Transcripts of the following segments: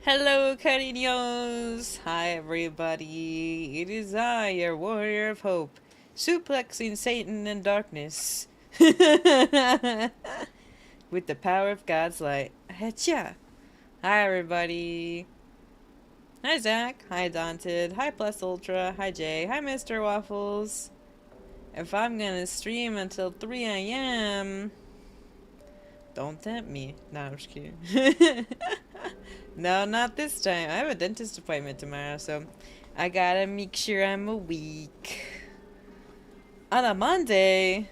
Hello, cariños! Hi, everybody. It is I, your warrior of hope, suplexing Satan and darkness with the power of God's light. Hecha! Hi, everybody. Hi, Zach. Hi, Daunted. Hi, Plus Ultra. Hi, Jay. Hi, Mr. Waffles. If I'm gonna stream until 3 a.m., don't tempt me. No, I'm just kidding. No, not this time. I have a dentist appointment tomorrow, so I gotta make sure I'm awake. On a Monday?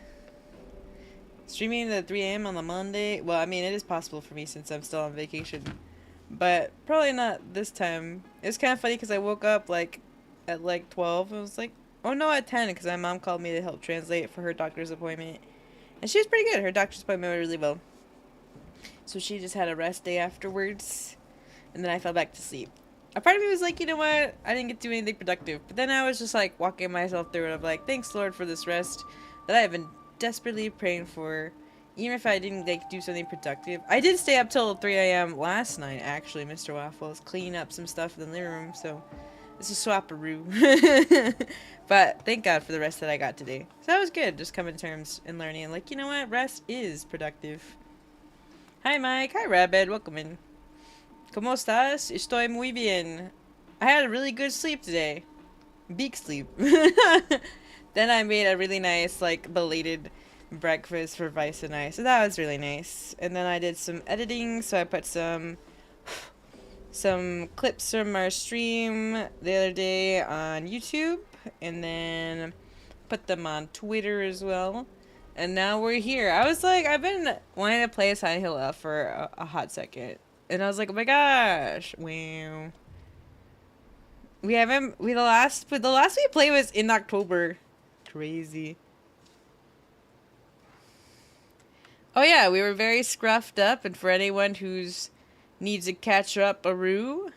Streaming at 3 a.m. on a Monday? Well, I mean, it is possible for me since I'm still on vacation. But probably not this time. It was kind of funny because I woke up, at 12. I was like, oh no, at 10, because my mom called me to help translate for her doctor's appointment. And she was pretty good. Her doctor's appointment went really well. So she just had a rest day afterwards. And then I fell back to sleep. A part of me was like, you know what? I didn't get to do anything productive. But then I was just like walking myself through it of like, thanks Lord for this rest that I have been desperately praying for. Even if I didn't like do something productive. I did stay up till 3 a.m. last night, actually, Mr. Waffles, cleaning up some stuff in the living room. So it's a swapperoo. But thank God for the rest that I got today. So that was good. Just coming to terms and learning. Like, you know what? Rest is productive. Hi Mike. Hi Rabbit. Welcome in. ¿Cómo estás? Estoy muy bien. I had a really good sleep today. Big sleep. Then I made a really nice, belated breakfast for Vice and I. So that was really nice. And then I did some editing. So I put some clips from our stream the other day on YouTube. And then put them on Twitter as well. And now we're here. I was like, I've been wanting to play Silent Hill F for a hot second. And I was like, oh my gosh, wow. The last we played was in October. Crazy. Oh yeah, we were very scruffed up, and for anyone who's needs to catch up Aru,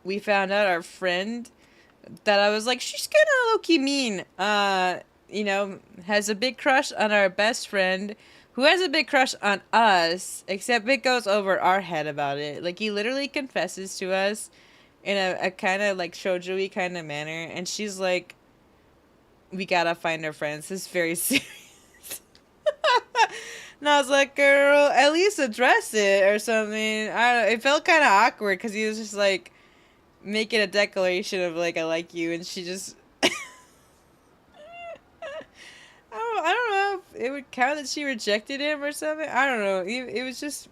we found out our friend that I was like, she's kinda low-key mean, has a big crush on our best friend, who has a big crush on us, except it goes over our head about it. Like, he literally confesses to us in a kind of, like, shoujo-y kind of manner, and she's like, we gotta find our friends. This is very serious. And I was like, girl, at least address it or something. I don't know. It felt kind of awkward, because he was just, like, making a declaration of, like, I like you, and she just... I don't know if it would count that she rejected him or something. I don't know. It was just...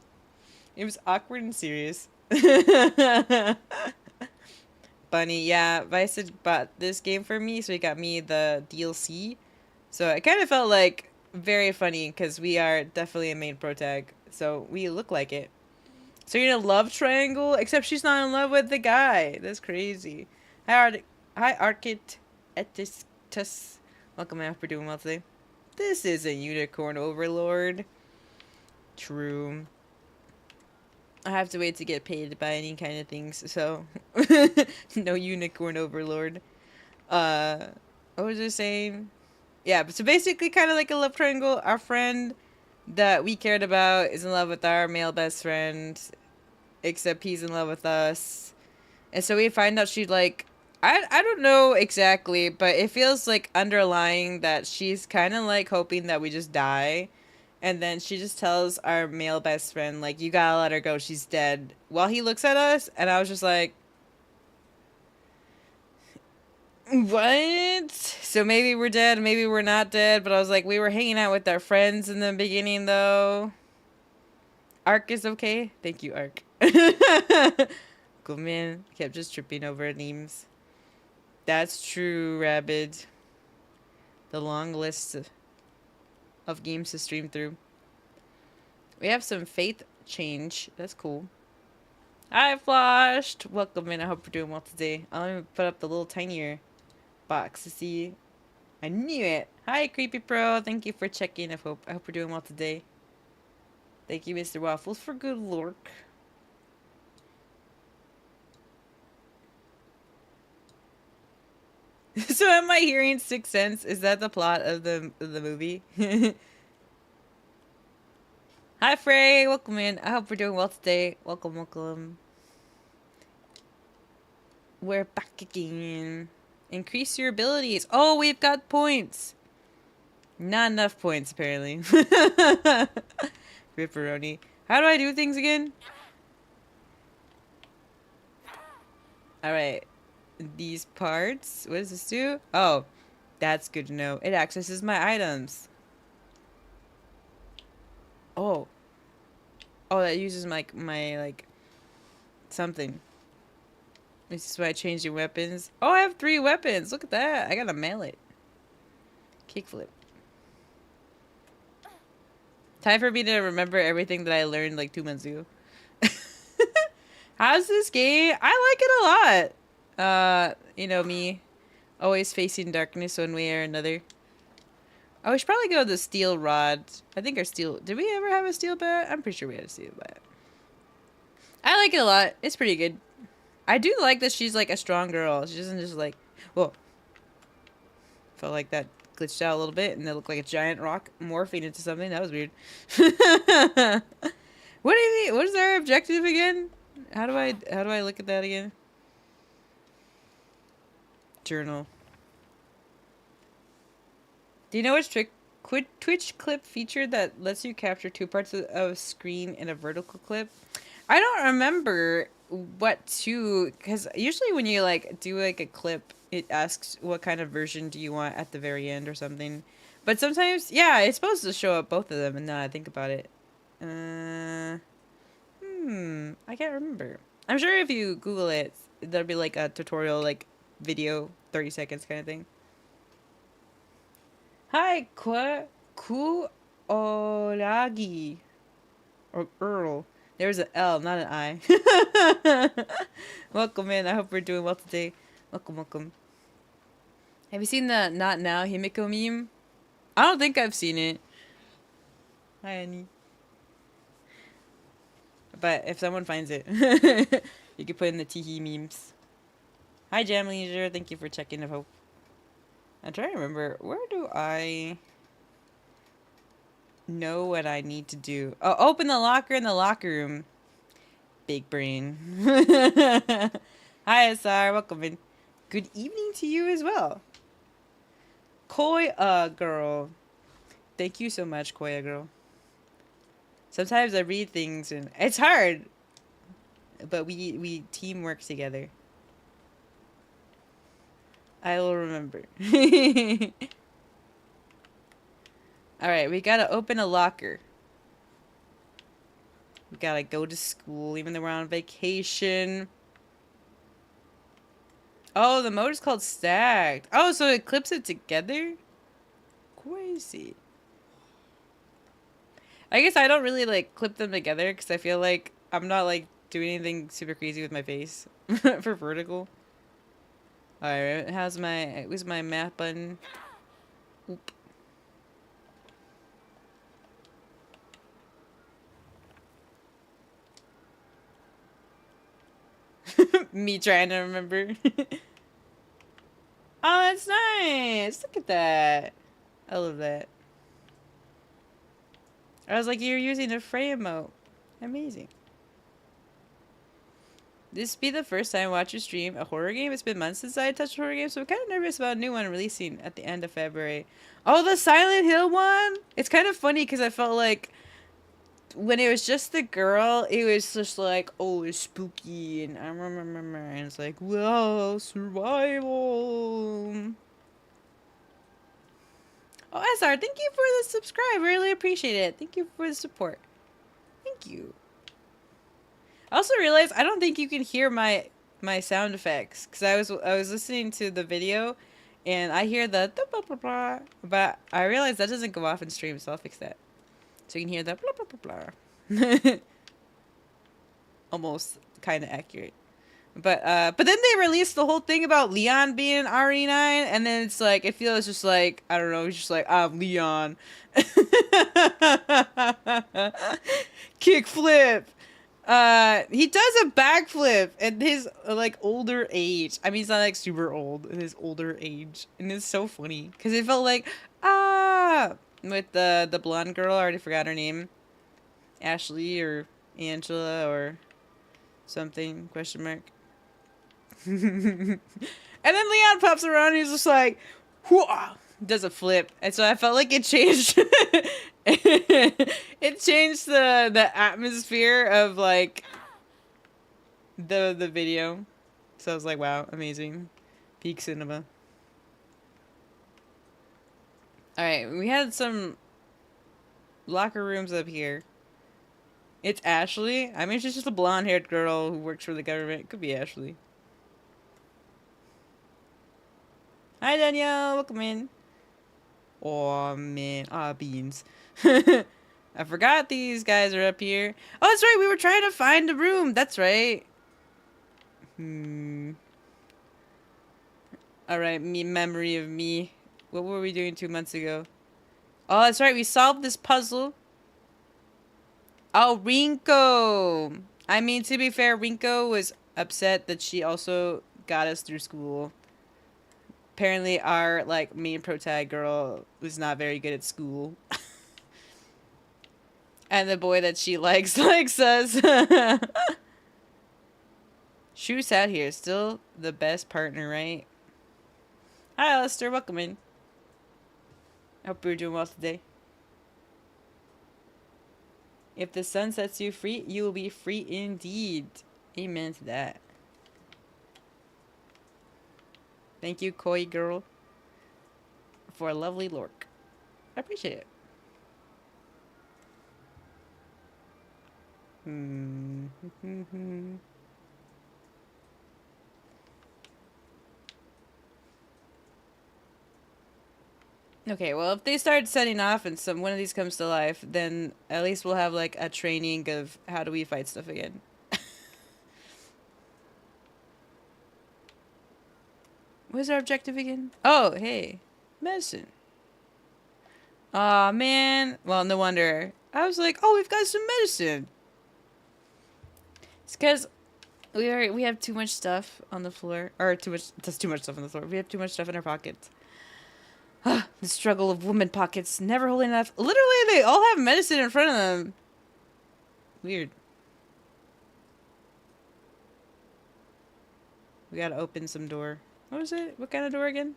It was awkward and serious. Bunny, yeah. Vice had bought this game for me, so he got me the DLC. So it kind of felt like very funny, because we are definitely a main pro tag. So we look like it. So you're in a love triangle? Except she's not in love with the guy. That's crazy. Hi, Arkit Etistus. Welcome, man, for doing well today. This is a unicorn overlord. True. I have to wait to get paid to buy any kind of things, so... No unicorn overlord. What was I saying? Yeah, but so basically kind of like a love triangle. Our friend that we cared about is in love with our male best friend, except he's in love with us. And so we find out she's like... I don't know exactly, but it feels like underlying that she's kind of like hoping that we just die. And then she just tells our male best friend, like, you gotta let her go, she's dead. While he looks at us, and I was just like... What? So maybe we're dead, maybe we're not dead, but I was like, we were hanging out with our friends in the beginning, though. Ark is okay? Thank you, Ark. Cool, man. Kept just tripping over names. That's true, Rabbit. The long list of games to stream through. We have some faith change. That's cool. Hi, Flashed. Welcome in. I hope you're doing well today. I'll even put up the little tinier box to see. I knew it. Hi, Creepy Pro. Thank you for checking. I hope you're doing well today. Thank you, Mr. Waffles, for good lurk. So am I hearing Sixth Sense? Is that the plot of the movie? Hi, Frey. Welcome in. I hope we're doing well today. Welcome, welcome. We're back again. Increase your abilities. Oh, we've got points. Not enough points, apparently. Ripperoni. How do I do things again? Alright. These parts. What does this do? Oh, that's good to know. It accesses my items. Oh. Oh, that uses my like, something. This is why I changed your weapons. Oh, I have 3 weapons. Look at that. I got a mallet. Kickflip. Time for me to remember everything that I learned like 2 months ago. How's this game? I like it a lot. You know me. Always facing darkness one way or another. Oh, we should probably go with the steel rod. I think our steel... Did we ever have a steel bat? I'm pretty sure we had a steel bat. I like it a lot. It's pretty good. I do like that she's like a strong girl. She doesn't just like... Whoa. Felt like that glitched out a little bit and it looked like a giant rock morphing into something. That was weird. What do you mean? What is our objective again? How do I look at that again? Journal. Do you know which Twitch clip feature that lets you capture 2 parts of a screen in a vertical clip? I don't remember what to, because usually when you like do like a clip, it asks what kind of version do you want at the very end or something. But sometimes, yeah, it's supposed to show up both of them, and now I think about it. I can't remember. I'm sure if you Google it, there'll be like a tutorial, like video, 30 seconds kind of thing. Hi, Kuoragi. Or Earl. There's an L, not an I. Welcome in. I hope we're doing well today. Welcome, welcome. Have you seen the Not Now Himiko meme? I don't think I've seen it. Hi, Annie. But if someone finds it, you can put in the teehee memes. Hi, Jam Leisure. Thank you for checking, I hope. I'm trying to remember. Where do I know what I need to do? Oh, open the locker in the locker room. Big brain. Hi, SR. Welcome in. Good evening to you as well. Koya girl. Thank you so much, Koya girl. Sometimes I read things and it's hard. But we teamwork together. I will remember. Alright, we gotta open a locker. We gotta go to school even though we're on vacation. Oh, the mode is called stacked. Oh, so it clips it together? Crazy. I guess I don't really like clip them together because I feel like I'm not like doing anything super crazy with my face for vertical. Alright, where's my map button? Oop. Me trying to remember. Oh, that's nice. Look at that. I love that. I was like, you're using a frame emote. Amazing. This be the first time I watch you stream a horror game. It's been months since I touched a horror game, so I'm kind of nervous about a new one releasing at the end of February. Oh, the Silent Hill one? It's kind of funny because I felt like when it was just the girl, it was just like, oh, it's spooky, and I remember, and it's like, wow, survival. Oh, SR, thank you for the subscribe. Really appreciate it. Thank you for the support. Thank you. I also realized I don't think you can hear my sound effects because I was listening to the video, and I hear the blah, blah, blah, but I realized that doesn't go off in stream, so I'll fix that. So you can hear the blah blah blah blah. Almost kind of accurate. But then they released the whole thing about Leon being RE9, and then it's like it feels just like I don't know, it's just like I'm Leon. Kickflip. He does a backflip at his like older age. I mean, he's not like super old in his older age, and it's so funny because it felt like with the blonde girl. I already forgot her name. Ashley or Angela or something, question mark. And then Leon pops around and he's just like, whoa, does a flip. And so I felt like it changed. It changed the atmosphere of like the video. So I was like, wow, amazing. Peak cinema. Alright, we had some locker rooms up here. It's Ashley. I mean, she's just a blonde-haired girl who works for the government. It could be Ashley. Hi, Danielle. Welcome in. Oh, man. Ah, beans. I forgot these guys are up here. Oh, that's right. We were trying to find a room. That's right. Alright, memory of me. What were we doing 2 months ago? Oh, that's right. We solved this puzzle. Oh, Rinko. I mean, to be fair, Rinko was upset that she also got us through school. Apparently, our, like, main protag girl was not very good at school. And the boy that she likes us. Shoes out here. Still the best partner, right? Hi, Alistair. Welcome in. Hope you're doing well today. If the sun sets you free, you will be free indeed. Amen to that. Thank you, Koi Girl, for a lovely lurk. I appreciate it. Okay, well, if they start setting off and one of these comes to life, then at least we'll have, like, a training of how do we fight stuff again. What's our objective again? Oh, hey. Medicine. Aw, man. Well, no wonder. I was like, oh, we've got some medicine. It's because we have too much stuff on the floor. Or too much stuff on the floor. We have too much stuff in our pockets. The struggle of woman pockets. Never holding enough. Literally, they all have medicine in front of them. Weird. We gotta open some door. What was it? What kind of door again?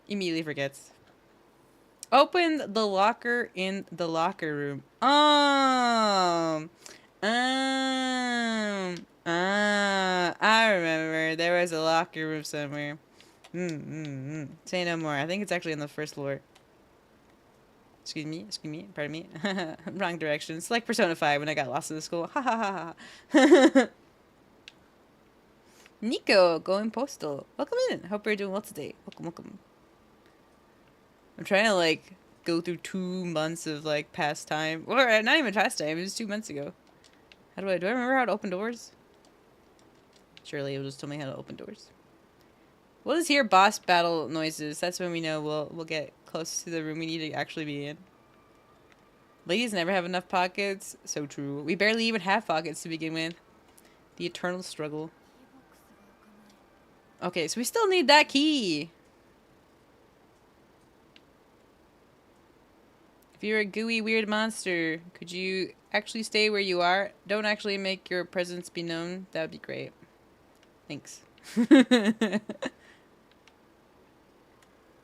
Immediately forgets. Open the locker in the locker room. I remember. There was a locker room somewhere. Say no more. I think it's actually on the first floor. Excuse me, pardon me. Wrong direction. It's like Persona 5 when I got lost in the school. Ha ha ha ha. Nico, going postal. Welcome in. Hope you're doing well today. Welcome. I'm trying to, like, go through 2 months of, like, past time. Or, not even past time. It was 2 months ago. Do I remember how to open doors? Surely it will just tell me how to open doors. We'll just hear boss battle noises. That's when we know we'll get close to the room we need to actually be in. Ladies never have enough pockets. So true. We barely even have pockets to begin with. The eternal struggle. Okay, so we still need that key. If you're a gooey, weird monster, could you actually stay where you are? Don't actually make your presence be known. That would be great. Thanks.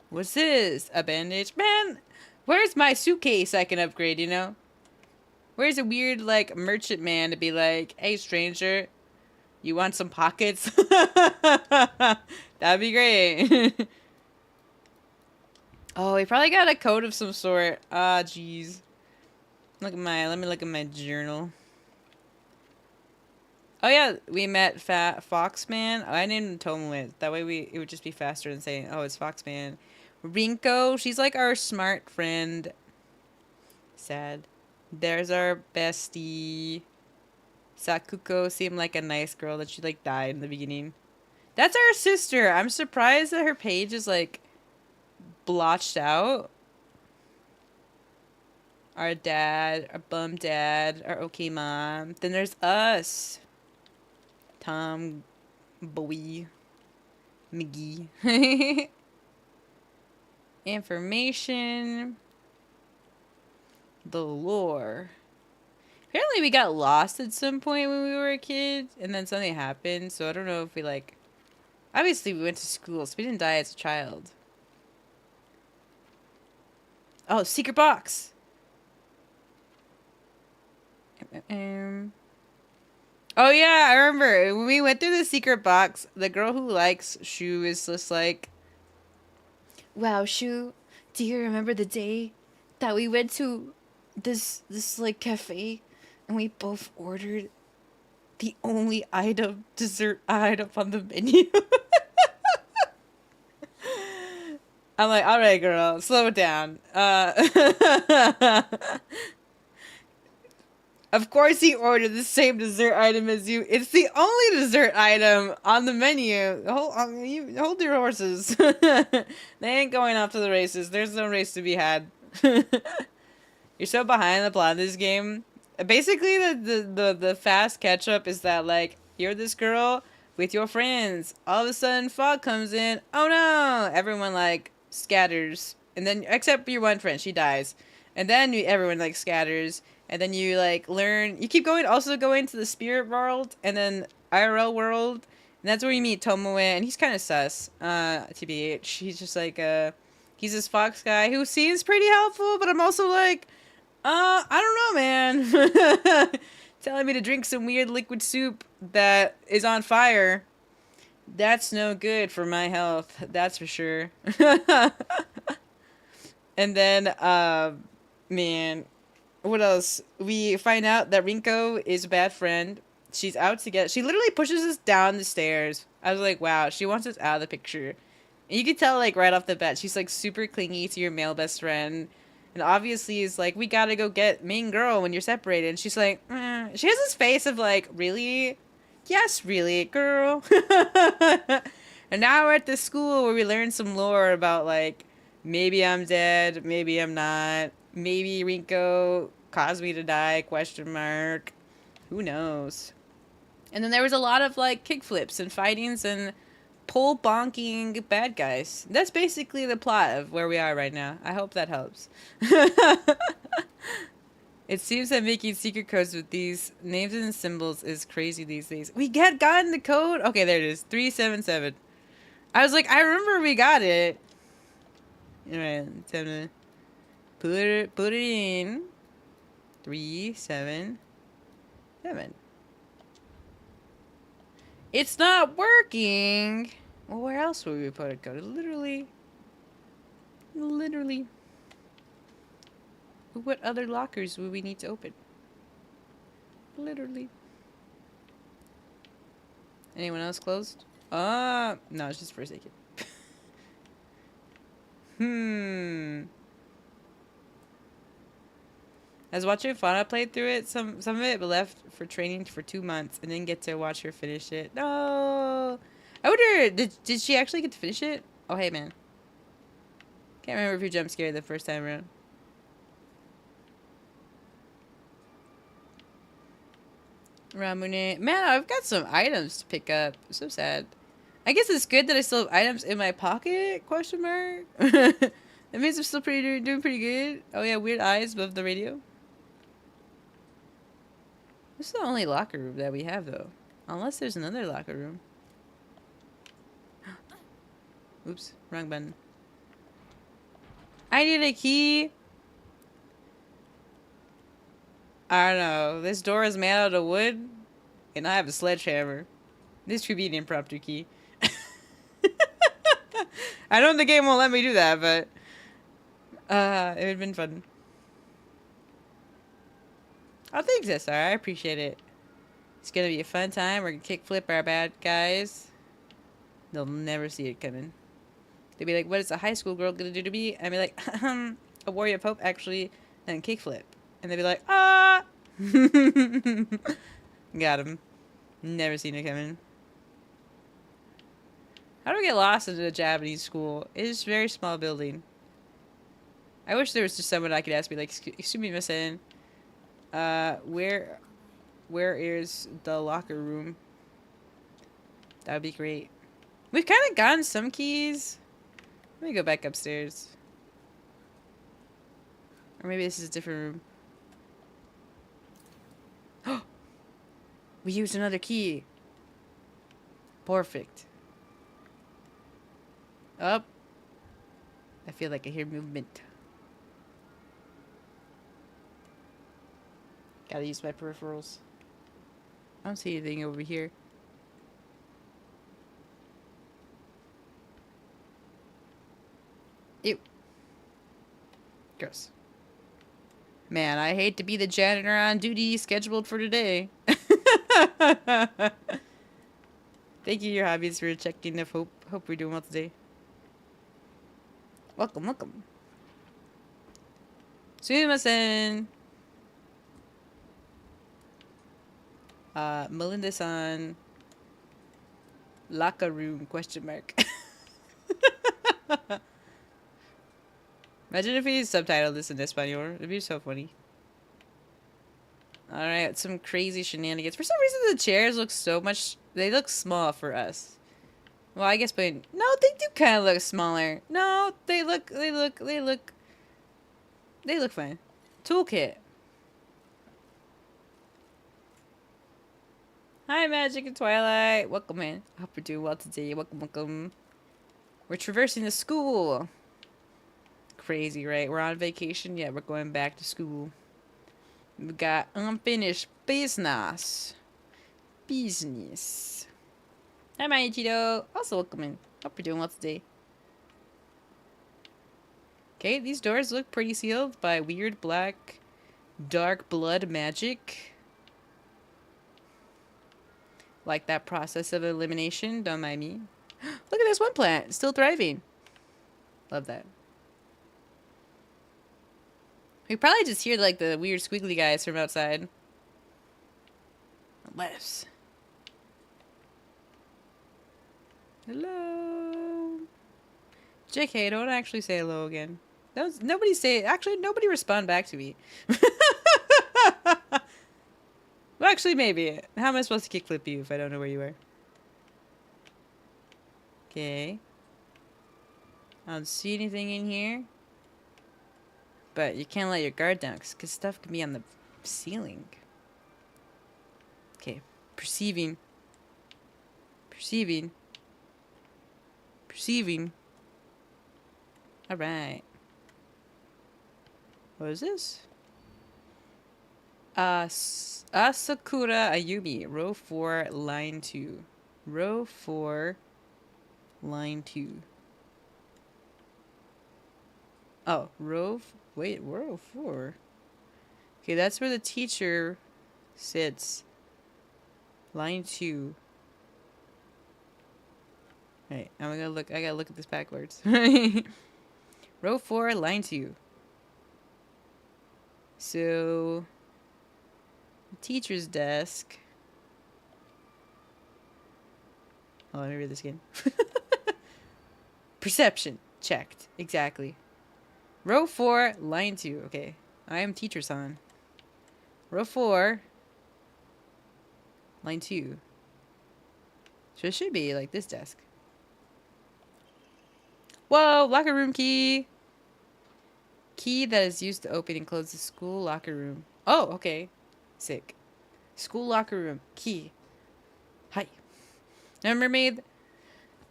What's this? A bandage? Man, where's my suitcase I can upgrade, you know? Where's a weird, like, merchant man to be like, hey, stranger, you want some pockets? That'd be great. Oh, he probably got a code of some sort. Ah, jeez. Let me look at my journal. Oh yeah, we met Fat Foxman. Oh, I named him Tomowit. That way it would just be faster than saying, oh, it's Foxman. Rinko, she's like our smart friend. Sad. There's our bestie. Sakuko seemed like a nice girl that she like died in the beginning. That's our sister. I'm surprised that her page is like blotched out. Our dad, our bum dad, our okay mom. Then there's us. Tom, Bowie, McGee. Information. The lore. Apparently we got lost at some point when we were a kid, and then something happened, so I don't know if we, like... Obviously, we went to school, so we didn't die as a child. Oh, secret box! Oh, yeah, I remember. When we went through the secret box, the girl who likes Shu is just like... Wow, Shu, do you remember the day that we went to this like, cafe, and we both ordered the only dessert item on the menu? I'm like, all right, girl, slow it down. Of course he ordered the same dessert item as you. It's the only dessert item on the menu. Hold your horses. They ain't going off to the races. There's no race to be had. You're so behind the plot of this game. Basically, the fast catch up is that, like, you're this girl with your friends. All of a sudden, fog comes in. Oh no! Everyone, like, scatters. And then, except for your one friend, she dies. And then everyone, like, scatters. And then you, like, learn... You keep going, also going to the spirit world, and then IRL world. And that's where you meet Tomoe, and he's kind of sus, TBH. He's just, like, he's this fox guy who seems pretty helpful, but I'm also like, I don't know, man. Telling me to drink some weird liquid soup that is on fire. That's no good for my health, that's for sure. And then, man... What else? We find out that Rinko is a bad friend. She's out to get... She literally pushes us down the stairs. I was like, wow, she wants us out of the picture. And you can tell, like, right off the bat, she's, like, super clingy to your male best friend. And obviously is like, we gotta go get main girl when you're separated. And she's like, She has this face of, like, really? Yes, really, girl. And now we're at this school where we learn some lore about, like, maybe I'm dead, maybe I'm not. Maybe Rinko caused me to die, question mark. Who knows? And then there was a lot of, like, kickflips and fightings and pole bonking bad guys. That's basically the plot of where we are right now. I hope that helps. It seems that making secret codes with these names and symbols is crazy these days. We gotten the code? Okay, there it is. 377. I was like, I remember we got it. Alright, time to... Put it in. 377. It's not working. Well, where else would we put it? Go literally. What other lockers would we need to open? Literally. Anyone else closed? No, it's just for a second. I was watching Fauna play through it, some of it, but left for training for 2 months and didn't get to watch her finish it. No! I wonder, did she actually get to finish it? Oh, hey, man. Can't remember if you jump scared the first time around. Ramune. Man, I've got some items to pick up. So sad. I guess it's good that I still have items in my pocket? Question mark. That means I'm still doing pretty good. Oh yeah, weird eyes above the radio. This is the only locker room that we have, though. Unless there's another locker room. Oops, wrong button. I need a key. I don't know. This door is made out of wood, and I have a sledgehammer. This should be an impromptu key. I know the game won't let me do that, but it would have been fun. Oh, thanks, SR. I appreciate it. It's gonna be a fun time. We're gonna kickflip our bad guys. They'll never see it coming. They'll be like, what is a high school girl gonna do to me? And I'll be like, a warrior of hope, actually, and kickflip. And they'll be like, ah! Got him. Never seen it coming. How do we get lost into a Japanese school? It is a very small building. I wish there was just someone I could ask me, like, excuse me, Miss-san. Where is the locker room? That would be great. We've kind of gotten some keys. Let me go back upstairs. Or maybe this is a different room. We used another key. Perfect. Up. I feel like I hear movement. Gotta use my peripherals. I don't see anything over here. Ew. Gross. Man, I hate to be the janitor on duty scheduled for today. Thank you, your hobbies, for checking if hope we're doing well today. Welcome, welcome. Sumimasen. Melinda-san. Locker room, question mark. Imagine if he subtitled this in Espanol. It'd be so funny. Alright, some crazy shenanigans. For some reason, the chairs look so much... They look small for us. Well, I guess, but... No, they do kind of look smaller. No, they look fine. Toolkit. Hi, Magic and Twilight. Welcome in. I hope you're doing well today. Welcome, welcome. We're traversing the school. Crazy, right? We're on vacation. Yeah, we're going back to school. We got unfinished business. Business. Hi, Maichiro. Also welcome in. Hope you're doing well today. Okay, these doors look pretty sealed by weird black dark blood magic. Like that process of elimination. Don't mind me. Look at this one plant. Still thriving. Love that. We probably just hear like the weird squiggly guys from outside. Unless. Hello. JK, don't actually say hello again. Nobody say. Actually, nobody respond back to me. Well, actually, maybe. How am I supposed to kickflip you if I don't know where you are? Okay. I don't see anything in here. But you can't let your guard down because stuff can be on the ceiling. Okay. Perceiving. Perceiving. Perceiving. Alright. What is this? Asakura Ayumi. Row 4, line 2. Row 4, line 2. Oh, row 4. Okay, that's where the teacher sits. Line 2. Right, I'm gonna look. I gotta look at this backwards. Row 4, line 2. So, the teacher's desk. Oh, let me read this again. Perception checked. Exactly. Row 4, line 2. Okay. I am teacher-san. Row 4, line 2. So it should be like this desk. Whoa! Locker room key! Key that is used to open and close the school locker room. Oh, okay. Sick. School locker room. Key. Hi. I'm a mermaid.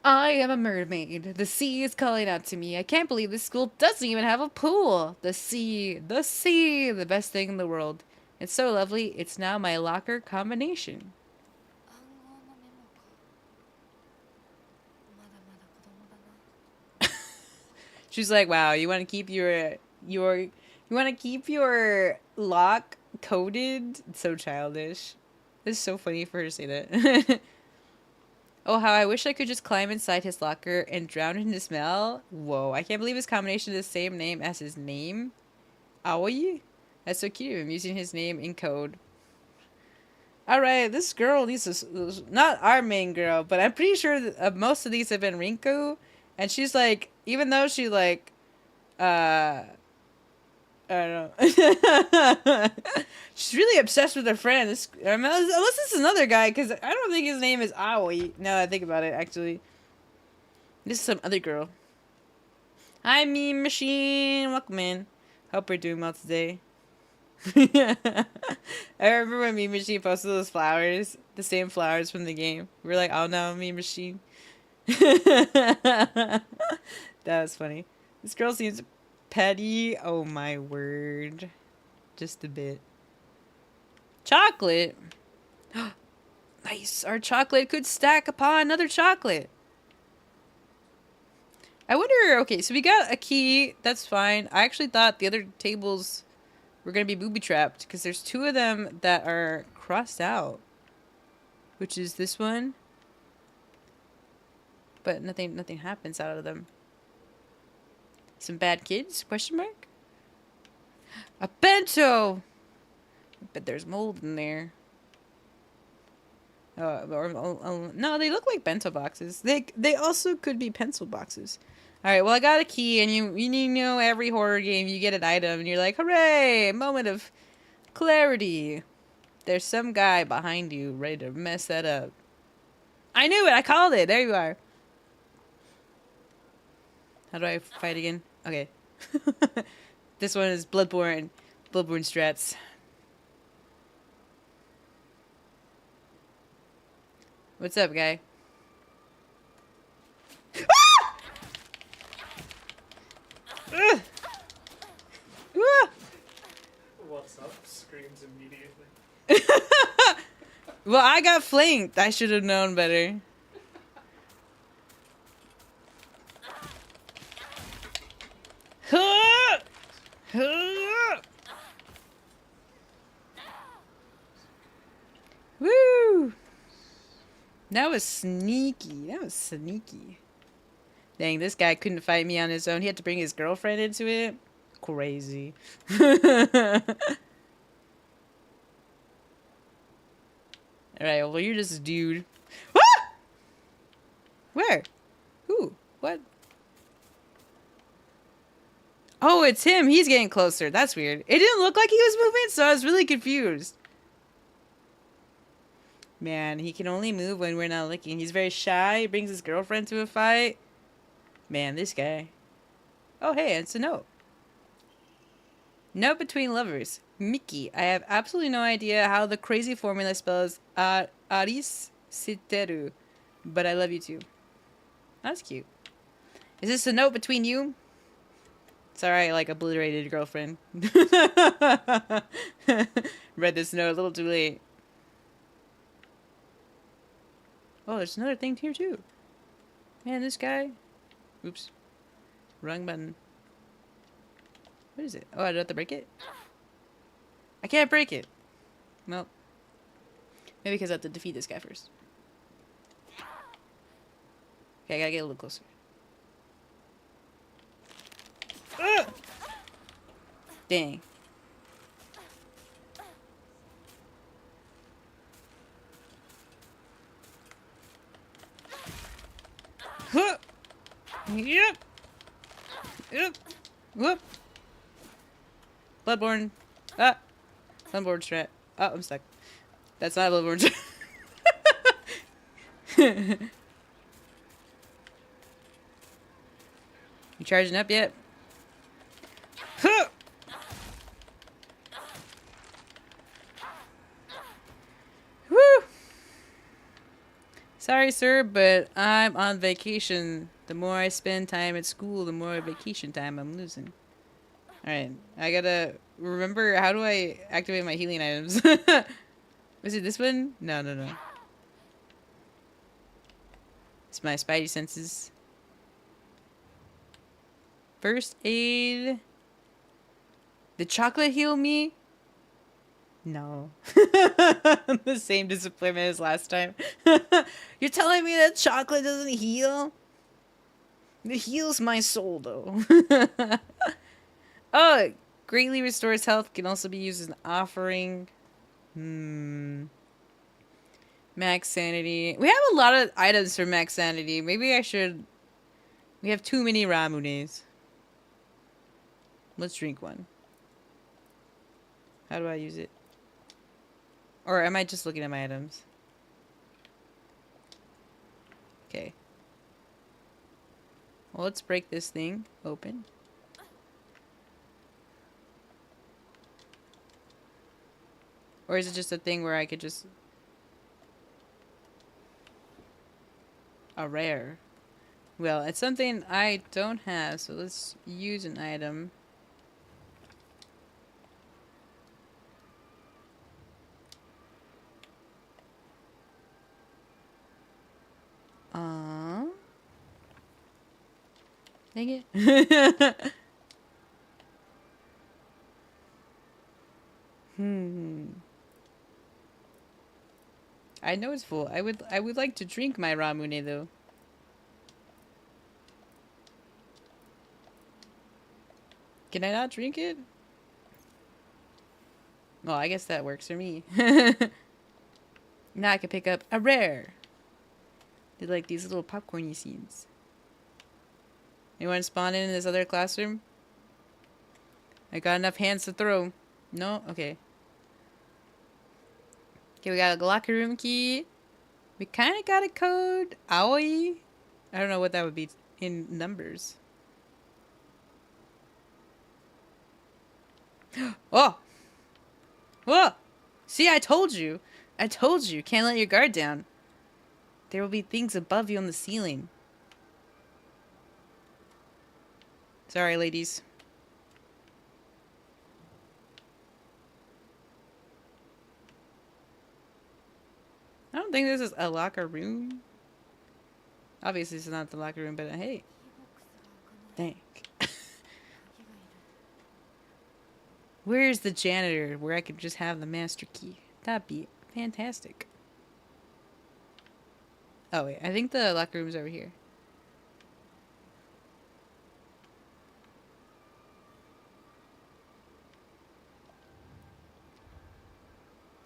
I am a mermaid. The sea is calling out to me. I can't believe this school doesn't even have a pool. The sea. The sea. The best thing in the world. It's so lovely. It's now my locker combination. She's like, wow, you want to keep your lock coded? It's so childish. It's so funny for her to say that. Oh, how I wish I could just climb inside his locker and drown in the smell. Whoa, I can't believe his combination is the same name as his name. Aoi? That's so cute. I'm using his name in code. Alright, this girl needs to... Not our main girl, but I'm pretty sure that, most of these have been Rinku. And she's like... Even though she like... I don't know. She's really obsessed with her friend. Unless this is another guy, because I don't think his name is Aoi. Now that I think about it, actually. This is some other girl. Hi, Meme Machine. Welcome in. Hope we're doing well today. I remember when Meme Machine posted those flowers, the same flowers from the game. We were like, oh no, Meme Machine. That was funny. This girl seems petty. Oh my word. Just a bit. Chocolate? Nice. Our chocolate could stack upon another chocolate. I wonder, okay, so we got a key. That's fine. I actually thought the other tables were going to be booby-trapped because there's two of them that are crossed out. Which is this one. But nothing happens out of them. Some bad kids? Question mark? A bento! I bet there's mold in there. No, they look like bento boxes. They also could be pencil boxes. Alright, well I got a key, and you know every horror game you get an item, and you're like, hooray! Moment of clarity. There's some guy behind you ready to mess that up. I knew it! I called it! There you are. How do I fight again? Okay. This one is Bloodborne. Bloodborne strats. What's up, guy? Ah! Ah! What's up? Screams immediately. Well, I got flanked. I should have known better. Woo! That was sneaky. That was sneaky. Dang, this guy couldn't fight me on his own. He had to bring his girlfriend into it. Crazy. Alright, well, you're just a dude. Ah! Where? Who? What? Oh, it's him. He's getting closer. That's weird. It didn't look like he was moving, so I was really confused. Man, he can only move when we're not looking. He's very shy. He brings his girlfriend to a fight. Man, this guy. Oh, hey, it's a note. Note between lovers. Mickey, I have absolutely no idea how the crazy formula spells Aris Siteru, but I love you too. That's cute. Is this a note between you? Sorry, I like obliterated girlfriend. Read this note a little too late. Oh, there's another thing here too. Man, this guy. Oops. Wrong button. What is it? Oh, I don't have to break it? I can't break it. Well. Maybe because I have to defeat this guy first. Okay, I gotta get a little closer. Dang. Huh. Yep. Yep. Whoop. Bloodborne. Ah. Bloodborne strat. Oh, I'm stuck. That's not a Bloodborne strat. You charging up yet? Huh. Woo! Sorry, sir, but I'm on vacation. The more I spend time at school, the more vacation time I'm losing. Alright, I gotta remember, how do I activate my healing items? Was it this one? No. It's my spidey senses. First aid. Did chocolate heal me? No. The same disappointment as last time. You're telling me that chocolate doesn't heal? It heals my soul, though. Oh, it greatly restores health. Can also be used as an offering. Max sanity. We have a lot of items for max sanity. Maybe I should... We have too many Ramunes. Let's drink one. How do I use it? Or am I just looking at my items? Okay. Well, let's break this thing open. Or is it just a thing where I could just... A rare. Well, it's something I don't have, so let's use an item. Dang it. I know it's full. I would like to drink my Ramune though. Can I not drink it? Well, I guess that works for me. Now I can pick up a rare. They're like these little popcorny seeds. Anyone spawn in this other classroom? I got enough hands to throw. No? Okay. Okay, we got a locker room key. We kind of got a code. Aoi? I don't know what that would be in numbers. Oh! Whoa! See, I told you. I told you. Can't let your guard down. There will be things above you on the ceiling. Sorry, ladies. I don't think this is a locker room. Obviously, this is not the locker room, but hey. Thank. Where's the janitor where I could just have the master key? That'd be fantastic. Oh, wait. I think the locker room's over here.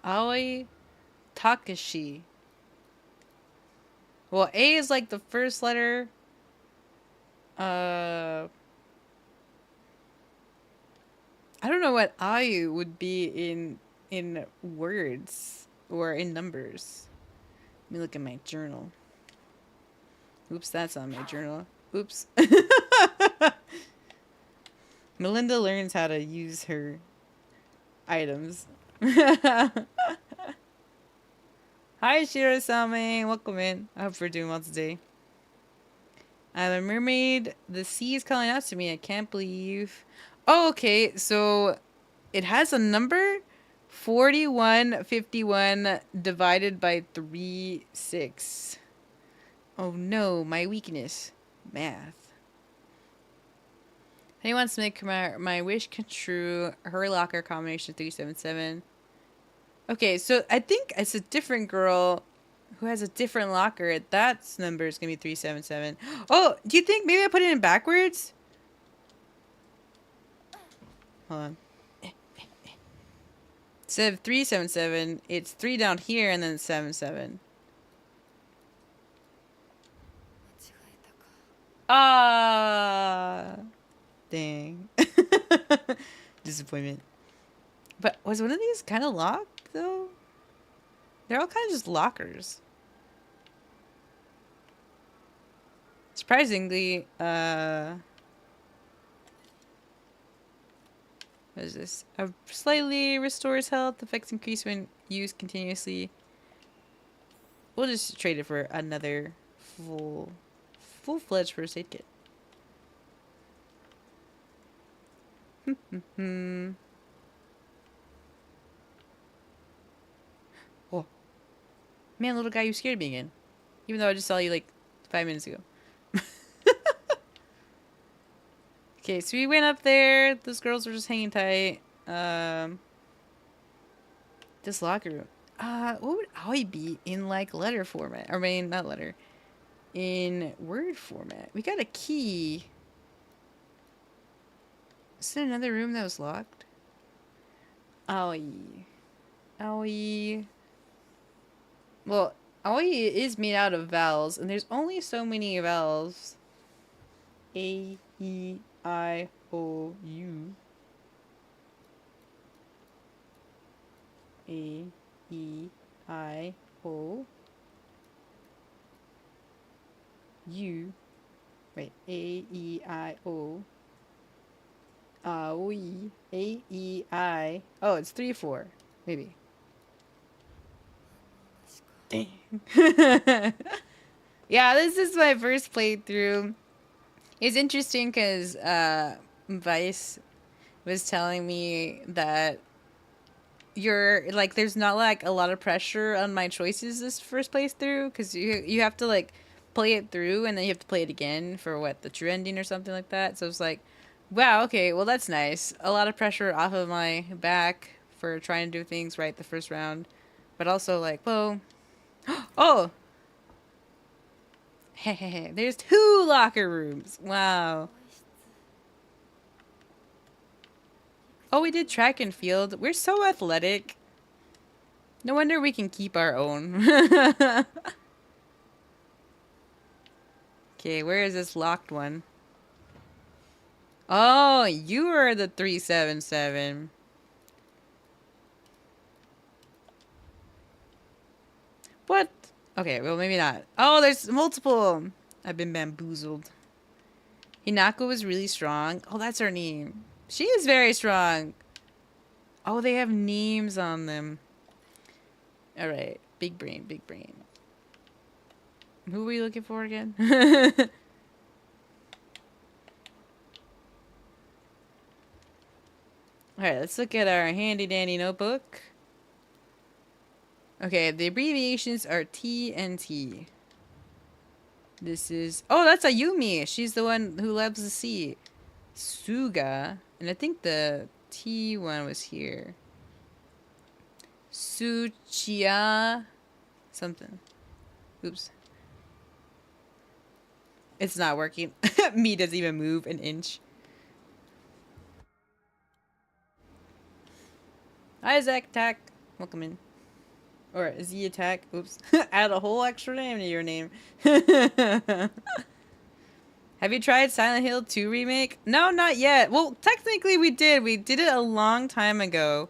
Aoi Takashi. Well, A is like the first letter. I don't know what Ayu would be in words or in numbers. Let me look at my journal. Oops, that's on my journal. Oops. Melinda learns how to use her items. Hi, Shiro-sama. Welcome in. I hope we're doing well today. I'm a mermaid. The sea is calling out to me. I can't believe... Oh, okay. So it has a number. 4151 divided by 36. Oh no, my weakness. Math. He wants to make my wish come true. Her locker combination 377. Okay, so I think it's a different girl who has a different locker. That number is going to be 377. Oh, do you think maybe I put it in backwards? Hold on. Instead of 377, it's 3 down here and then 77. Ah, dang. Disappointment. But was one of these kind of locked, though? They're all kind of just lockers. Surprisingly, what is this? Slightly restores health. Effects increase when used continuously. We'll just trade it for another full-fledged first aid kit. Oh. Man, little guy, you scared me again. Even though I just saw you like 5 minutes ago. Okay, so we went up there. Those girls were just hanging tight. This locker room. What would Aoi be in like letter format? I mean, not letter. In word format. We got a key. Is there another room that was locked? Aoi. Aoi. Well, Aoi is made out of vowels, and there's only so many vowels. A, E, I, O, U. A, E, I, O. U. Wait. A, E, I, O. Aoi. A, E, I. Oh, it's 3, 4. Maybe. Dang. Yeah, this is my first playthrough. It's interesting because Vice was telling me that you're like there's not like a lot of pressure on my choices this first playthrough because you have to like play it through and then you have to play it again for what the true ending or something like that. So it's like, wow, okay, well that's nice. A lot of pressure off of my back for trying to do things right the first round, but also like, whoa, oh, hey, there's 2 locker rooms. Wow. Oh, we did track and field. We're so athletic. No wonder we can keep our own. Okay, where is this locked one? Oh, you are the 377. What? Okay, well, maybe not. Oh, there's multiple. I've been bamboozled. Hinako is really strong. Oh, that's her name. She is very strong. Oh, they have names on them. All right. Big brain, big brain. Who are we looking for again? All right, let's look at our handy dandy notebook. Okay, the abbreviations are T and T. This is... Oh, that's Ayumi. She's the one who loves the sea. Suga. And I think the T one was here. Suchiya... Something. Oops. It's not working. Me doesn't even move an inch. Isaac, attack. Welcome in. Or Z attack. Oops. Add a whole extra name to your name. Have you tried Silent Hill 2 remake? No, not yet. Well, technically we did. We did it a long time ago.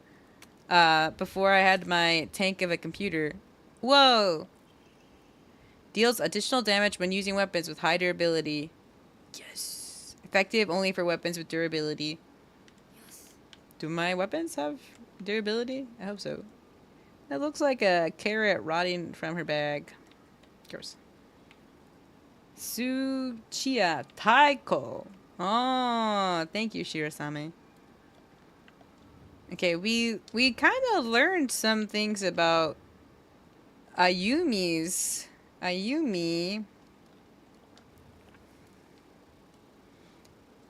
Before I had my tank of a computer. Whoa. Deals additional damage when using weapons with high durability. Yes. Effective only for weapons with durability. Do my weapons have durability? I hope so. That looks like a carrot rotting from her bag. Gross. Suchiya Taiko. Oh, thank you, Shirasame. Okay, we kind of learned some things about Ayumi.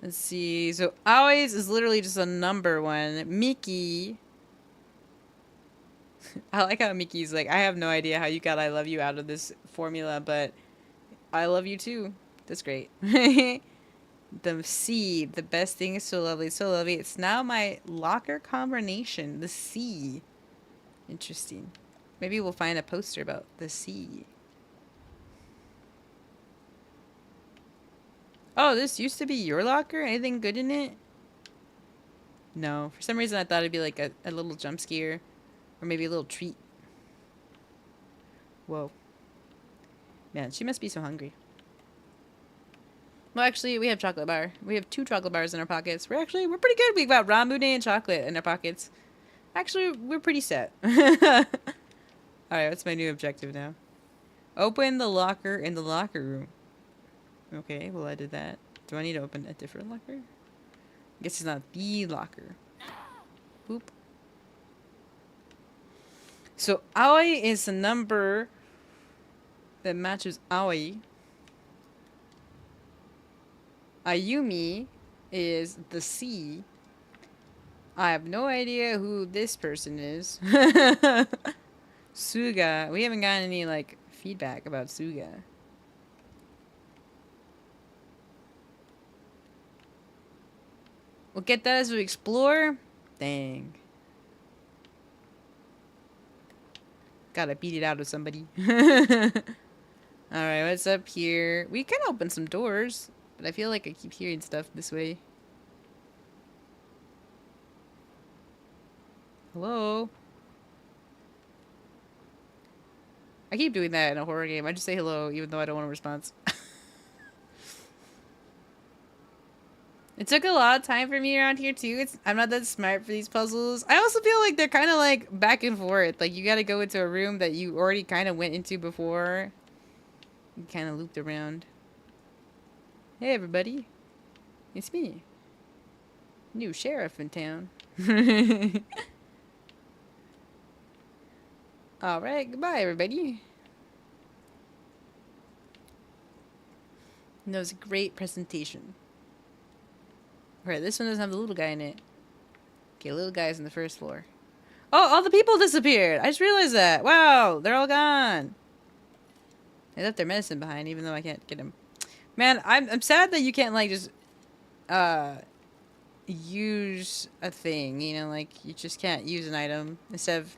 Let's see. So Aoi's is literally just a number one. Miki. I like how Miki's like, I have no idea how you got I love you out of this formula, but I love you too. That's great. The C, the best thing is so lovely, so lovely. It's now my locker combination, the C. Interesting. Maybe we'll find a poster about the C. Oh, this used to be your locker? Anything good in it? No. For some reason I thought it'd be like a little jump scare. Or maybe a little treat. Whoa. Man, she must be so hungry. Well, actually, we have chocolate bar. We have 2 chocolate bars in our pockets. We're pretty good. We've got ramune and chocolate in our pockets. Actually, we're pretty set. Alright, what's my new objective now? Open the locker in the locker room. Okay, well I did that. Do I need to open a different locker? I guess it's not the locker. Boop. So, Aoi is a number that matches Aoi. Ayumi is the C. I have no idea who this person is. Suga. We haven't gotten any, like, feedback about Suga. We'll get that as we explore. Dang. Gotta beat it out of somebody. Alright, what's up here? We can open some doors, but I feel like I keep hearing stuff this way. Hello? I keep doing that in a horror game. I just say hello even though I don't want a response. It took a lot of time for me around here too. I'm not that smart for these puzzles. I also feel like they're kind of like back and forth. Like you got to go into a room that you already kind of went into before. You kind of looped around. Hey everybody, it's me, new sheriff in town. All right, goodbye everybody. That was a great presentation. Alright, this one doesn't have the little guy in it. Okay, little guy's on the first floor. Oh, all the people disappeared! I just realized that. Wow, they're all gone. They left their medicine behind, even though I can't get them. Man, I'm sad that you can't, like, just, use a thing, you know? Like, you just can't use an item instead of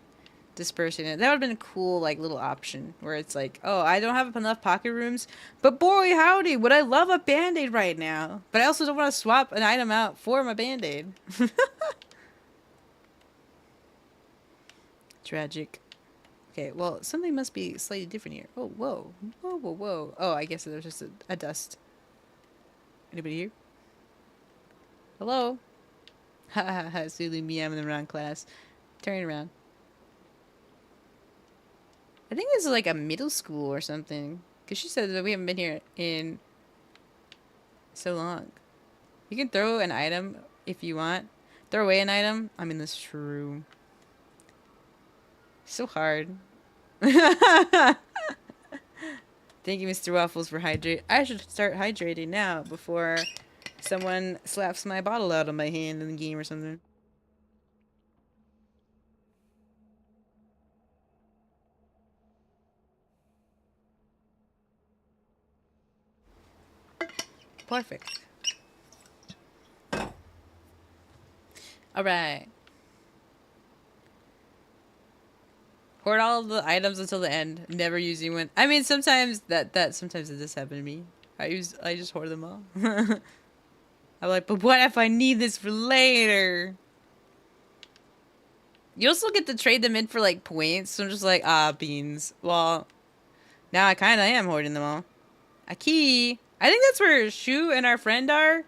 dispersing it. That would have been a cool, like, little option where it's like, oh, I don't have enough pocket rooms, but boy, howdy, would I love a band-aid right now. But I also don't want to swap an item out for my band-aid. Tragic. Okay, well, something must be slightly different here. Oh, whoa. Whoa, whoa, whoa. Oh, I guess there's just a dust. Anybody here? Hello? Ha ha ha, silly me, I'm in the wrong class. Turn around. I think this is like a middle school or something. Because she said that we haven't been here in so long. You can throw an item if you want. Throw away an item. I'm in this room. So hard. Thank you, Mr. Waffles, for hydrate. I should start hydrating now before someone slaps my bottle out of my hand in the game or something. Perfect. Alright. Hoard all of the items until the end. Never using one. I mean, sometimes sometimes it does happen to me. I just hoard them all. I'm like, but what if I need this for later? You also get to trade them in for like points. So I'm just like, beans. Well, now I kind of am hoarding them all. A key. I think that's where Shu and our friend are.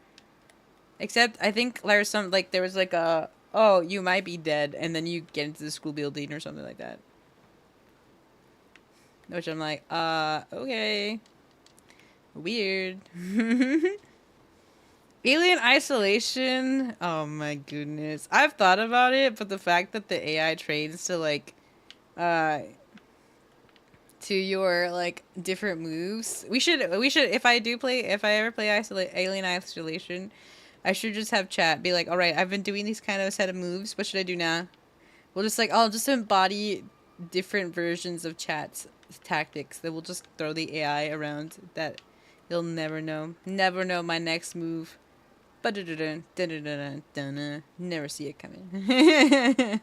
Except I think there's some there was like a, oh, you might be dead, and then you get into the school building or something like that. Which I'm like, okay. Weird. Alien isolation. Oh my goodness. I've thought about it, but the fact that the AI trains to to your different moves. We should if I ever play Alien Isolation, I should just have chat be like, all right, I've been doing these kind of set of moves. What should I do now? We'll just I'll just embody different versions of chat's tactics that will just throw the AI around that you'll never know. Never know my next move. But never see it coming.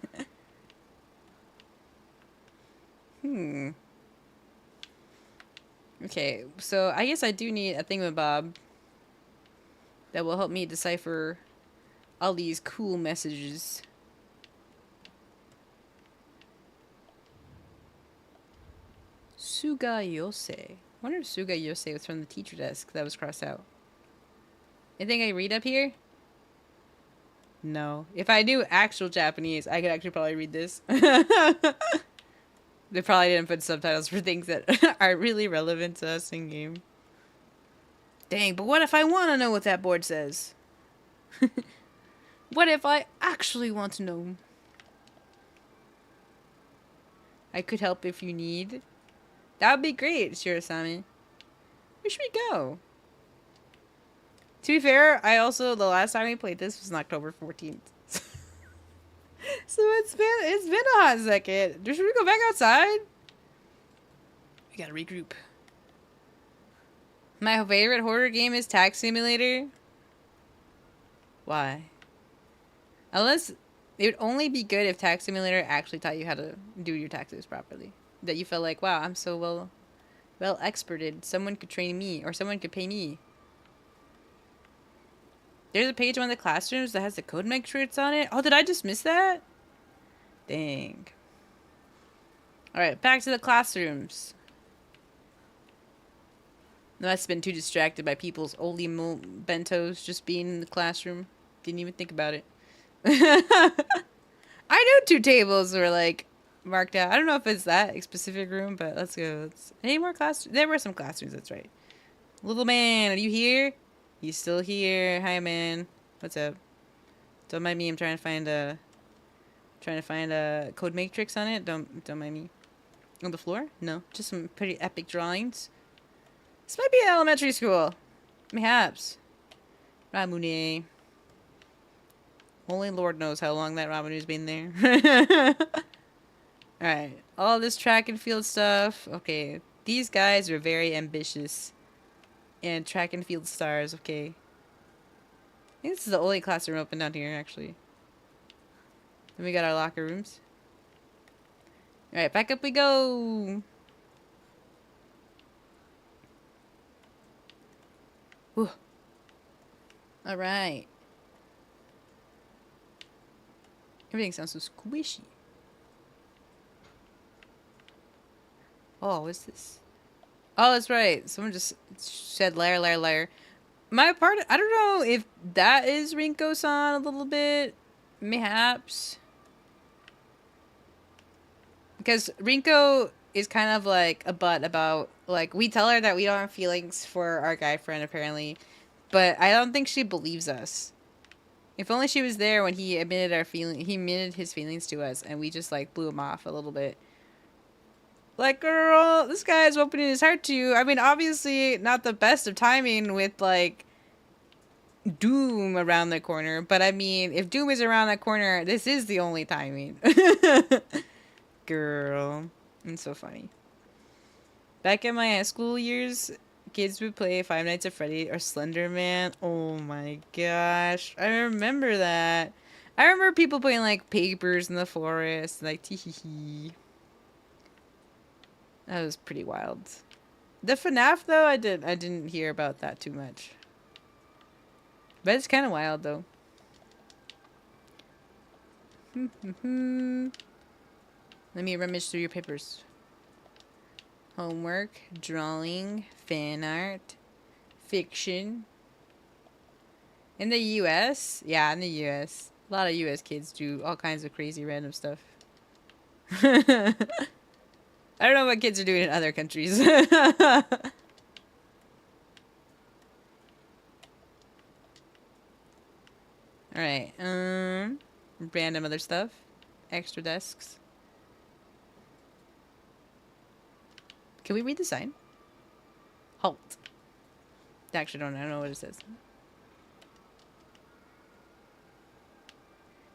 Okay, so I guess I do need a thingamabob that will help me decipher all these cool messages. Sugayose. I wonder if Sugayose was from the teacher desk that was crossed out. Anything I read up here? No. If I knew actual Japanese, I could actually probably read this. They probably didn't put subtitles for things that are really relevant to us in game. Dang, but what if I want to know what that board says? What if I actually want to know? I could help if you need. That would be great, Shirasami. Where should we go? To be fair, the last time we played this was on October 14th. So it's been a hot second. Should we go back outside? We gotta regroup. My favorite horror game is Tax Simulator. Why? Unless it would only be good if Tax Simulator actually taught you how to do your taxes properly. That you felt like, wow, I'm so well experted. Someone could train me, or someone could pay me. There's a page in one of the classrooms that has the code make shirts on it. Oh, did I just miss that? Dang. Alright, back to the classrooms. I must have been too distracted by people's oldie bentos just being in the classroom. Didn't even think about it. I know 2 tables were like marked out. I don't know if it's that specific room, but let's go. Any more classrooms? There were some classrooms, that's right. Little man, are you here? You still here? Hi, man. What's up? Don't mind me. I'm trying to find a code matrix on it. Don't mind me. On the floor? No, just some pretty epic drawings. This might be an elementary school. Perhaps. Ramune. Only Lord knows how long that Ramanu's been there. Alright. All this track and field stuff. Okay. These guys are very ambitious. And track and field stars. Okay. I think this is the only classroom open down here, actually. Then we got our locker rooms. Alright, back up we go. Whew. Alright. Everything sounds so squishy. Oh, what's this? Oh, that's right. Someone just said liar, liar, liar. My part, I don't know if that is Rinko-san a little bit. Mayhaps. Because Rinko is kind of like a butt about, like, we tell her that we don't have feelings for our guy friend, apparently. But I don't think she believes us. If only she was there when he admitted he admitted his feelings to us, and we just, like, blew him off a little bit. Like, girl, this guy's opening his heart to you. I mean, obviously, not the best of timing with, like, Doom around the corner. But, I mean, if Doom is around that corner, this is the only timing. Girl. It's so funny. Back in my high school years, kids would play Five Nights at Freddy or Slender Man. Oh, my gosh. I remember that. I remember people playing, like, Papers in the Forest. Like, tee-hee-hee. That was pretty wild. The FNAF, though, I didn't hear about that too much. But it's kind of wild, though. Let me rummage through your papers. Homework, drawing, fan art, fiction. In the US? Yeah, in the US. A lot of US kids do all kinds of crazy random stuff. I don't know what kids are doing in other countries. Alright, random other stuff. Extra desks. Can we read the sign? Halt. Actually, I don't know what it says.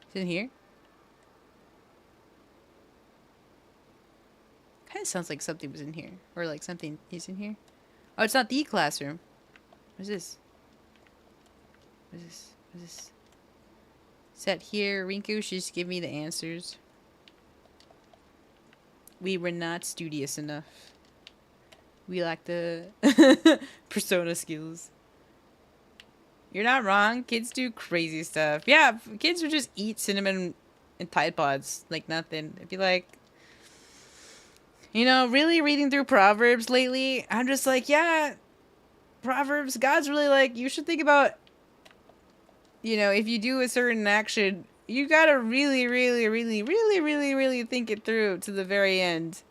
It's in here? Kind of sounds like something was in here. Or like something is in here. Oh, it's not the classroom. What is this? What is this? What is this? Sat here. Rinku should just give me the answers. We were not studious enough. We lack the persona skills. You're not wrong. Kids do crazy stuff. Yeah, kids would just eat cinnamon and Tide Pods like nothing. It'd be like, you know, really reading through Proverbs lately, I'm just like, yeah, Proverbs, God's really like, you should think about, you know, if you do a certain action, you gotta really, really, really, really, really, really think it through to the very end.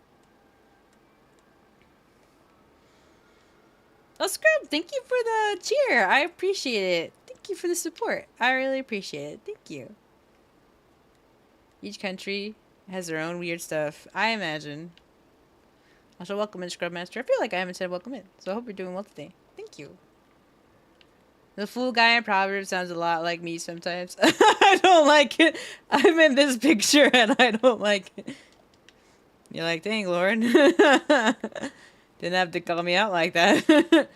Oh, Scrub, thank you for the cheer. I appreciate it. Thank you for the support. I really appreciate it. Thank you. Each country has their own weird stuff, I imagine. Also, welcome in, Scrub Master. I feel like I haven't said welcome in, so I hope you're doing well today. Thank you. The fool guy in Proverbs sounds a lot like me sometimes. I don't like it. I'm in this picture and I don't like it. You're like, dang, Lord. Didn't have to call me out like that.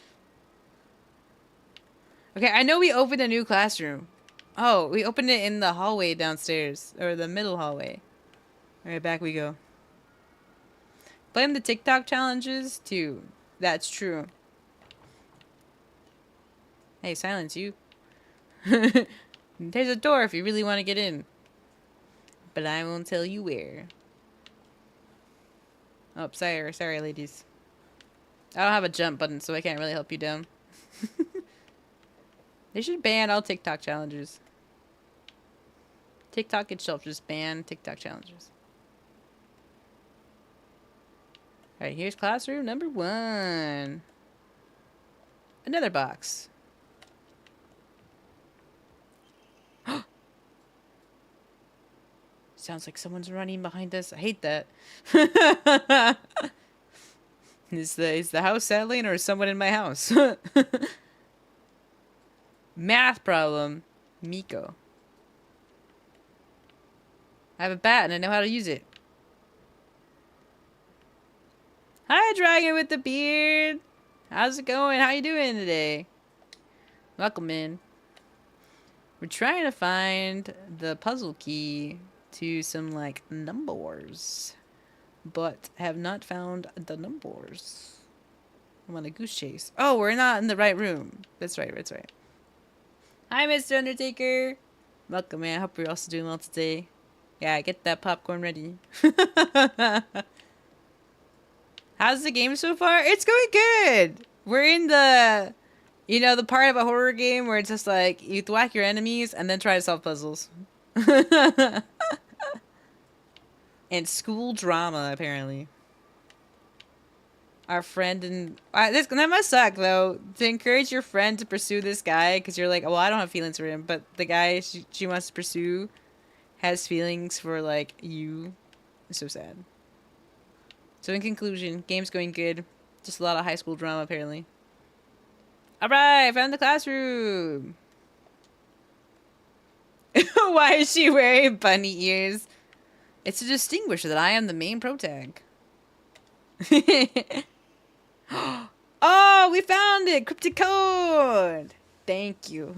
Okay, I know we opened a new classroom. Oh, we opened it in the hallway downstairs. Or the middle hallway. Alright, back we go. Blame the TikTok challenges, too. That's true. Hey, silence you. There's a door if you really want to get in. But I won't tell you where. Oh, sorry, ladies. I don't have a jump button, so I can't really help you down. They should ban all TikTok challenges. TikTok itself just ban TikTok challenges. Alright, here's classroom number 1. Another box. Sounds like someone's running behind us. I hate that. Is the house settling or is someone in my house? Math problem. Miko. I have a bat and I know how to use it. Hi, dragon with the beard. How's it going? How you doing today? Welcome in. We're trying to find the puzzle key to some, like, numbers. But have not found the numbers. I'm on a goose chase. Oh, we're not in the right room. That's right, that's right. Hi, Mr. Undertaker. Welcome, man. I hope you're also doing well today. Yeah, get that popcorn ready. How's the game so far? It's going good. We're in the, you know, the part of a horror game where it's just like you thwack your enemies and then try to solve puzzles. And school drama, apparently. Our friend and that must suck though, to encourage your friend to pursue this guy because you're like, well, I don't have feelings for him, but the guy she wants to pursue has feelings for like you. It's so sad. So in conclusion, game's going good. Just a lot of high school drama apparently. Alright, found the classroom. Why is she wearing bunny ears? It's to distinguish that I am the main protag. Oh, we found it! Cryptic code! Thank you.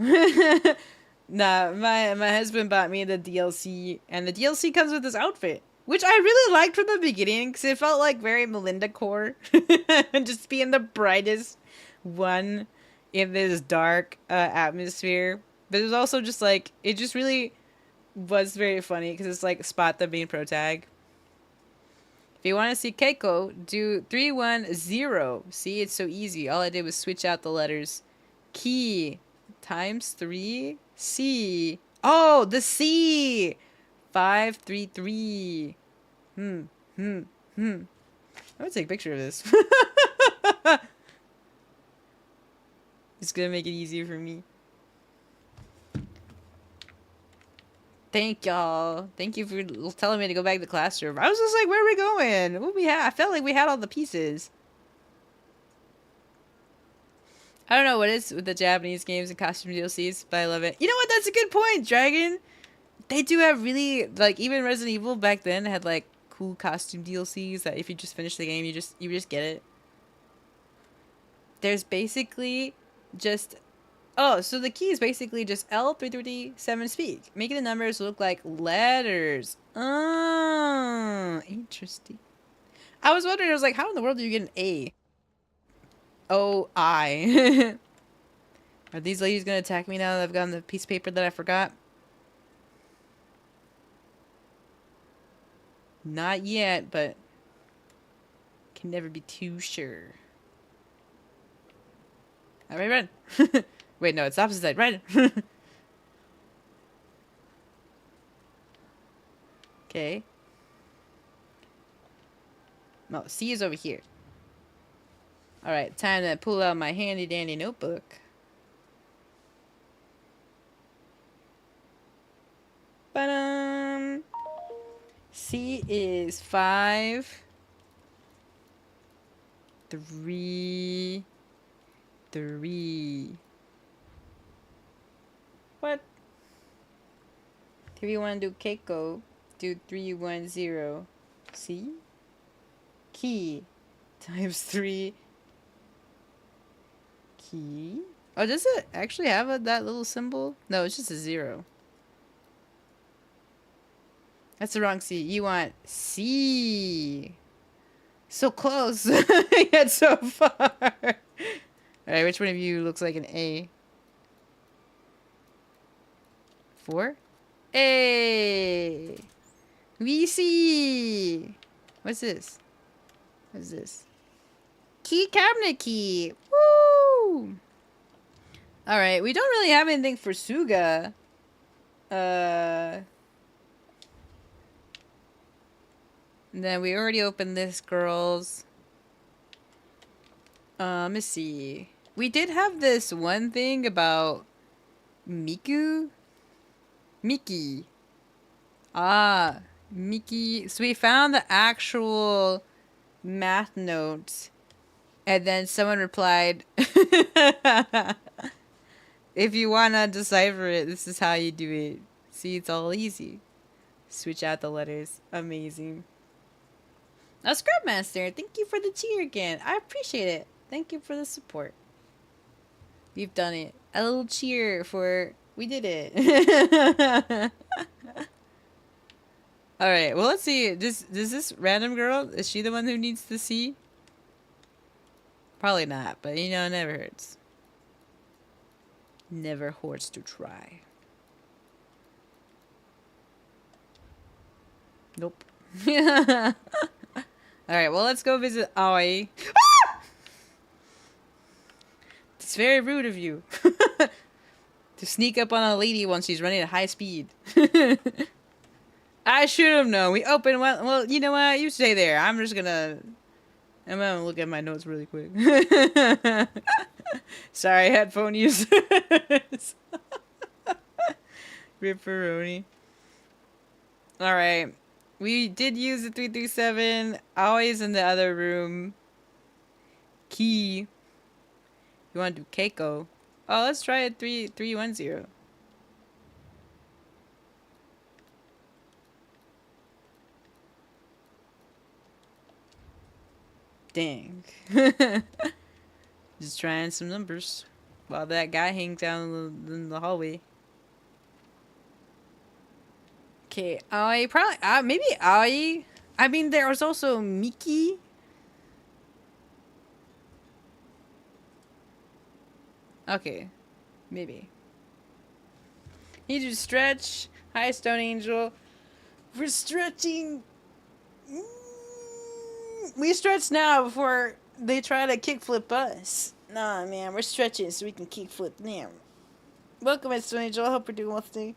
Nah, my husband bought me the DLC, and the DLC comes with this outfit, which I really liked from the beginning, because it felt like very Melinda core. Just being the brightest one in this dark atmosphere. But it was also just like, it just really was very funny, because it's like Spot the main protag. If you want to see Keiko, do 310. See, it's so easy. All I did was switch out the letters. Key times 3. C. Oh, the C. 533. I'm gonna take a picture of this. It's gonna make it easier for me. Thank y'all. Thank you for telling me to go back to the classroom. I was just like, where are we going? What we had? I felt like we had all the pieces. I don't know what is with the Japanese games and costume DLCs, but I love it. You know what? That's a good point, Dragon. They do have really, like, even Resident Evil back then had like cool costume DLCs that if you just finish the game, you just get it. There's basically just, oh, so the key is basically just L337 speak, making the numbers look like letters. Oh, interesting. I was wondering, I was like, how in the world do you get an A? O-I. Are these ladies gonna attack me now that I've gotten the piece of paper that I forgot? Not yet, but can never be too sure. Alright, run. Wait, no, it's the opposite side. Run. Okay. No, C is over here. Alright, time to pull out my handy dandy notebook. Ba-dum. C is 5, 3, 3. What? 3-1 do Keiko. Do 310. C? Key. Times 3. Key? Oh, does it actually have that little symbol? No, it's just a 0. That's the wrong C. You want C. So close. Yet so far. Alright, which one of you looks like an A? 4? A. We see. What's this? What is this? key, cabinet key. Woo! Alright, we don't really have anything for Suga. Then we already opened this, girls. Let me see. We did have this one thing about Miku? Miki. Ah, Miki. So we found the actual math notes. And then someone replied, if you want to decipher it, this is how you do it. See, it's all easy. Switch out the letters. Amazing. Oh, Scrubmaster, thank you for the cheer again. I appreciate it. Thank you for the support. We've done it. A little cheer for... We did it. Alright, well, let's see. Does this random girl, is she the one who needs to see? Probably not, but you know, it never hurts. Never hurts to try. Nope. Alright, well, let's go visit Aoi. Ah! It's very rude of you. To sneak up on a lady when she's running at high speed. I should have known. We opened one. Well, you know what? You stay there. I'm gonna look at my notes really quick. Sorry, headphone users. Ripperoni. Alright. We did use the 337. Always in the other room. Key. You want to do Keiko? Oh, let's try it 310. Dang. Just trying some numbers while that guy hangs out in the hallway. Okay, Aoi probably maybe Aoi. I mean, there was also Miki. Okay, maybe. Need to stretch. Hi, Stone Angel. We're stretching. We stretch now before they try to kickflip us. Nah, man, we're stretching so we can kickflip them. Welcome, Miss Stone Angel. I hope you're doing well today.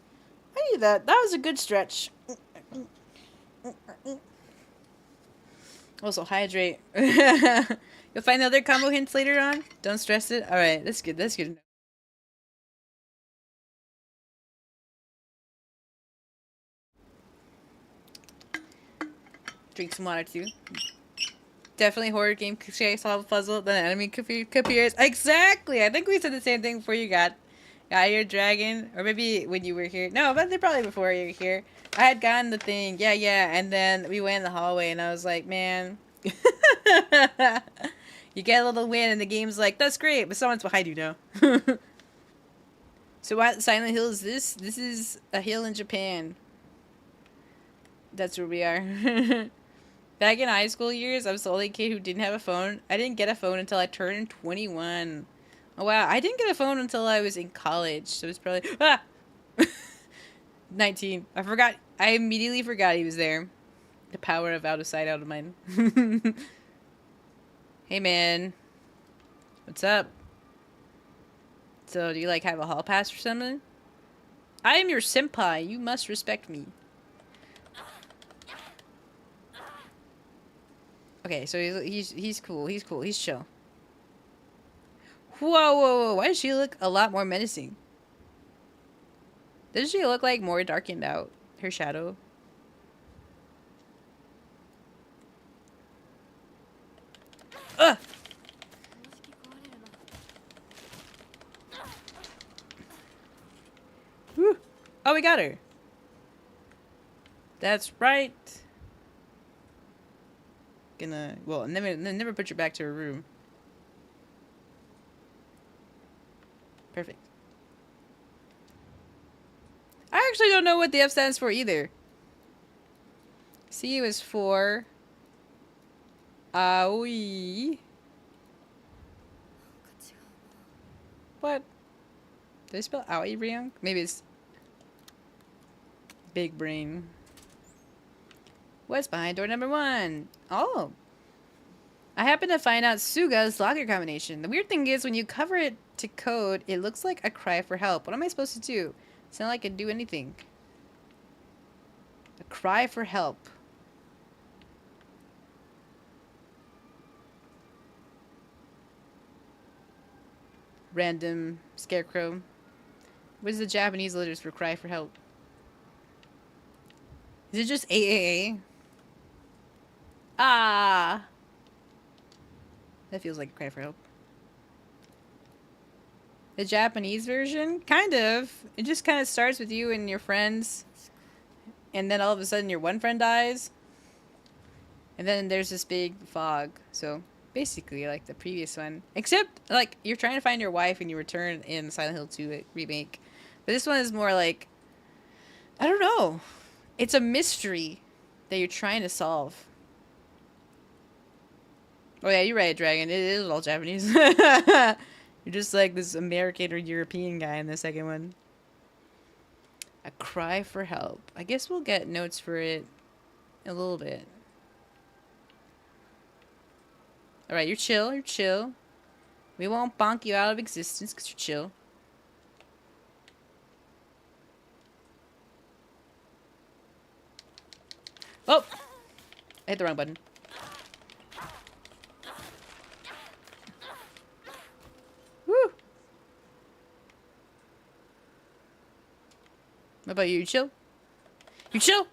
I knew that. That was a good stretch. Also, hydrate. You'll find other combo hints later on. Don't stress it. Alright, that's good. That's good. Drink some water, too. Definitely horror game. Solve a puzzle. Then enemy appears. Exactly! I think we said the same thing before you got your dragon. Or maybe when you were here. No, but probably before you were here. I had gotten the thing. Yeah. And then we went in the hallway and I was like, man. You get a little win and the game's like, that's great, but someone's behind you now. So what Silent Hill is this? This is a hill in Japan. That's where we are. Back in high school years, I was the only kid who didn't have a phone. I didn't get a phone until I turned 21. Oh wow, I didn't get a phone until I was in college. So it was probably 19. I forgot. I immediately forgot he was there. The power of out of sight, out of mind. Hey man. What's up? So do you like have a hall pass or something? I am your senpai. You must respect me. Okay, so he's cool. He's cool. He's chill. Whoa. Why does she look a lot more menacing? Doesn't she look like more darkened out? Her shadow. Ugh! Whew. Oh, we got her. That's right. Well, never put her back to her room. Perfect. I actually don't know what the F stands for either. C was for Aoi. What? Did I spell Aoi wrong? Maybe it's big brain. What's behind door number 1? Oh. I happen to find out Suga's locker combination. The weird thing is, when you cover it to code, it looks like a cry for help. What am I supposed to do? It's not like I can do anything. A cry for help. Random scarecrow. What is the Japanese letters for cry for help? Is it just AAA? Ah! That feels like a cry for help. The Japanese version? Kind of. It just kind of starts with you and your friends. And then all of a sudden your one friend dies. And then there's this big fog. So basically like the previous one. Except like you're trying to find your wife and you return in Silent Hill 2 remake. But this one is more like, I don't know. It's a mystery that you're trying to solve. Oh yeah, you're right, Dragon. It is all Japanese. You're just like this American or European guy in the second one. A cry for help. I guess we'll get notes for it a little bit. Alright, you're chill. You're chill. We won't bonk you out of existence because you're chill. Oh! I hit the wrong button. Woo! What about you? You chill? You chill?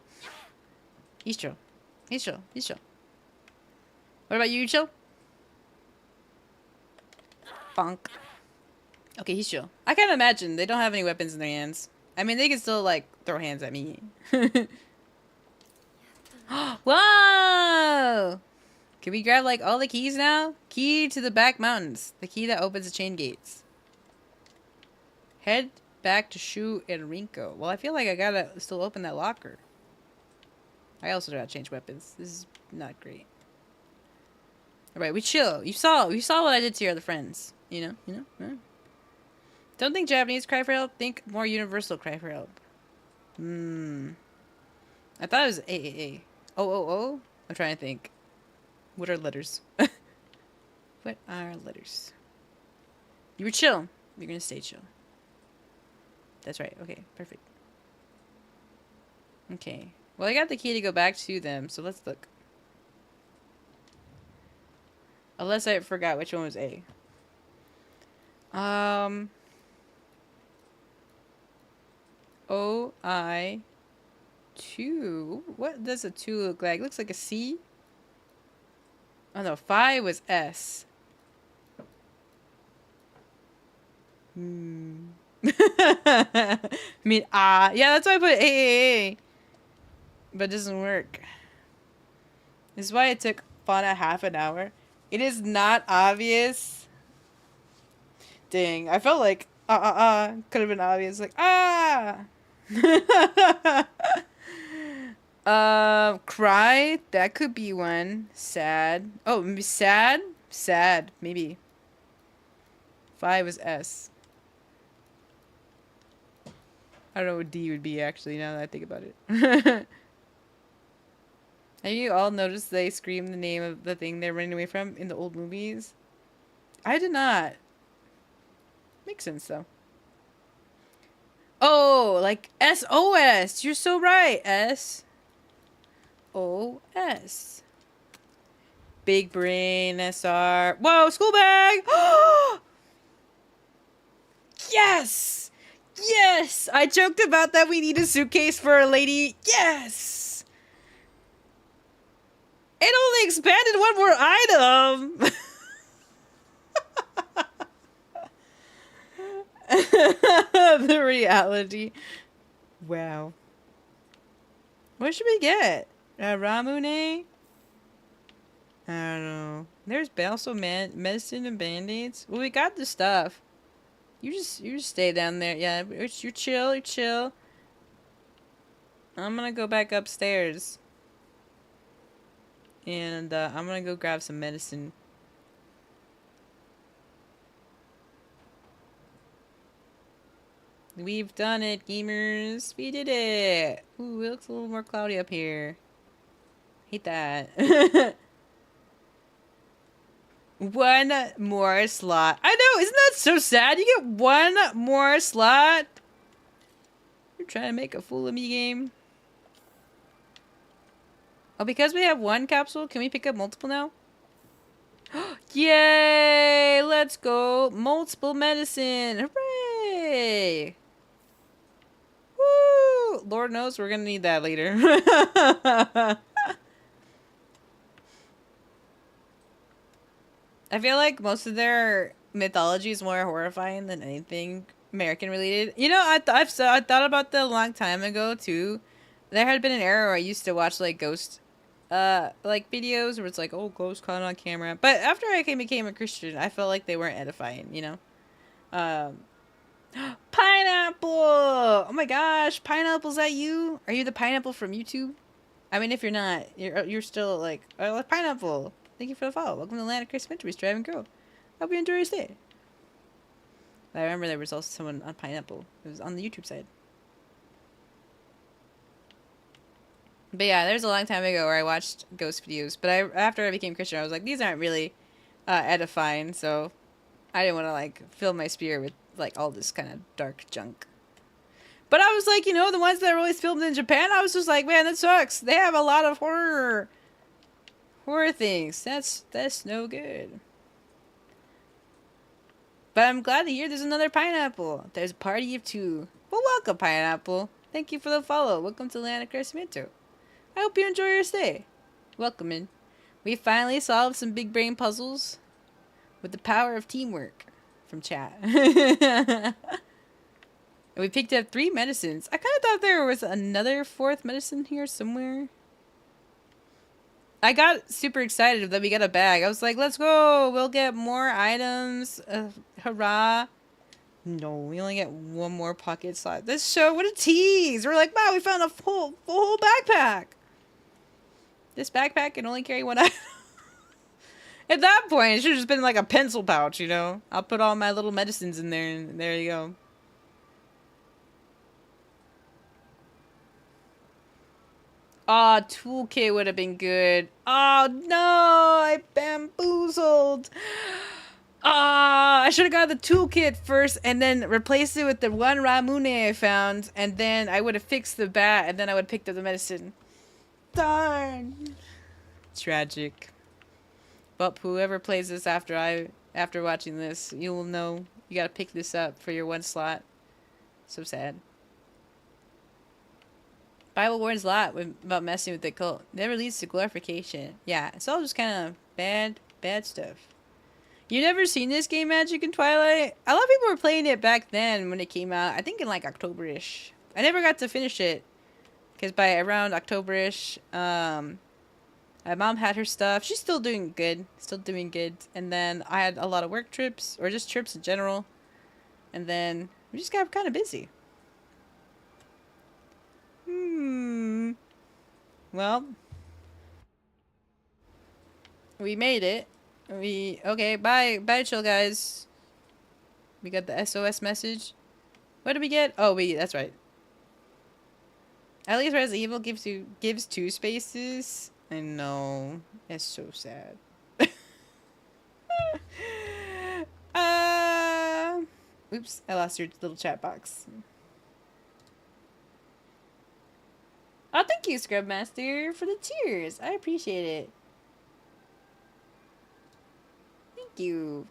He's chill. He's chill. He's chill. What about you? You chill? Bonk. Okay, he's chill. I can't imagine. They don't have any weapons in their hands. I mean, they can still, like, throw hands at me. Whoa! Can we grab, like, all the keys now? Key to the back mountains. The key that opens the chain gates. Head back to Shu and Rinko. Well, I feel like I gotta still open that locker. I also gotta change weapons. This is not great. Alright, we chill. You saw what I did to your other friends. You know? Yeah. Don't think Japanese cry for help. Think more universal cry for help. I thought it was AAA. Oh. I'm trying to think. What are letters? What are letters? You were chill. You're gonna stay chill. That's right. Okay, perfect. Okay. Well, I got the key to go back to them, so let's look. Unless I forgot which one was A. O-I 2. What does a 2 look like? Looks like a C. Oh no, 5 was S. I mean, yeah, that's why I put A. But it doesn't work. This is why it took Fauna half an hour. It is not obvious. Dang, I felt like could have been obvious. Like cry. That could be one. Sad. Oh, maybe sad. Sad. Maybe. 5 was S. I don't know what D would be actually. Now that I think about it. Have you all noticed they scream the name of the thing they're running away from in the old movies? I did not. Makes sense though. Oh, like SOS. You're so right. SOS. Big brain SR. Whoa, school bag. Yes. Yes. I joked about that. We need a suitcase for a lady. Yes. It only expanded one more item. The reality. Wow. What should we get? Ramune? I don't know. There's also medicine and band-aids. Well, we got the stuff. You just stay down there. Yeah, you're chill. You're chill. I'm gonna go back upstairs. And I'm gonna go grab some medicine. We've done it, gamers. We did it. Ooh, it looks a little more cloudy up here. Hate that. One more slot. I know, isn't that so sad? You get one more slot. You're trying to make a fool of me game. Oh, because we have one capsule, can we pick up multiple now? Yay! Let's go! Multiple medicine! Hooray! Woo! Lord knows we're gonna need that later. I feel like most of their mythology is more horrifying than anything American related. You know, I thought about that a long time ago too. There had been an era where I used to watch like ghost, like videos where it's like, oh, ghost caught on camera. But after I became a Christian, I felt like they weren't edifying. You know, um, pineapple. Oh my gosh, pineapple's that you? Are you the pineapple from YouTube? I mean, if you're not, you're still like, oh, pineapple. Thank you for the follow. Welcome to the land of Chris Mysteries, Drive and Grow. Hope you enjoy your stay. I remember there was also someone on pineapple. It was on the YouTube side. But yeah, there's a long time ago where I watched ghost videos. But after I became Christian, I was like, these aren't really edifying. So I didn't want to like fill my spirit with like all this kind of dark junk. But I was like, you know, the ones that are always filmed in Japan, I was just like, man, that sucks. They have a lot of horror things. That's no good. But I'm glad to hear there's another pineapple. There's a party of two. Well, welcome, pineapple. Thank you for the follow. Welcome to Land of Crescimento. I hope you enjoy your stay. Welcome in. We finally solved some big brain puzzles with the power of teamwork from chat. And we picked up 3 medicines. I kind of thought there was another 4th medicine here somewhere. I got super excited that we got a bag. I was like, let's go. We'll get more items. Hurrah. No, we only get 1 more pocket slot. This show, what a tease. We're like, wow, we found a full backpack. This backpack can only carry 1 item. At that point, it should have just been like a pencil pouch, you know? I'll put all my little medicines in there, and there you go. Aw, toolkit would have been good. Oh, no! I bamboozled! Ah, I should have got the toolkit first and then replaced it with the 1 Ramune I found, and then I would have fixed the bat, and then I would have picked up the medicine. Darn! Tragic. But whoever plays this after watching this, you will know you gotta pick this up for your 1 slot. So sad. Bible warns a lot about messing with the cult. Never leads to glorification. Yeah, it's all just kind of bad stuff. You never seen this game, Magic and Twilight? A lot of people were playing it back then when it came out. I think in like October-ish. I never got to finish it. Because by around October-ish, my mom had her stuff. She's still doing good. And then I had a lot of work trips. Or just trips in general. And then we just got kind of busy. Well. We made it. Okay, bye, chill guys. We got the SOS message. What did we get? Oh, that's right. At least Resident Evil gives 2 spaces. I know. It's so sad. Oops, I lost your little chat box. Oh, thank you, Scrubmaster, for the cheers. I appreciate it. Thank you.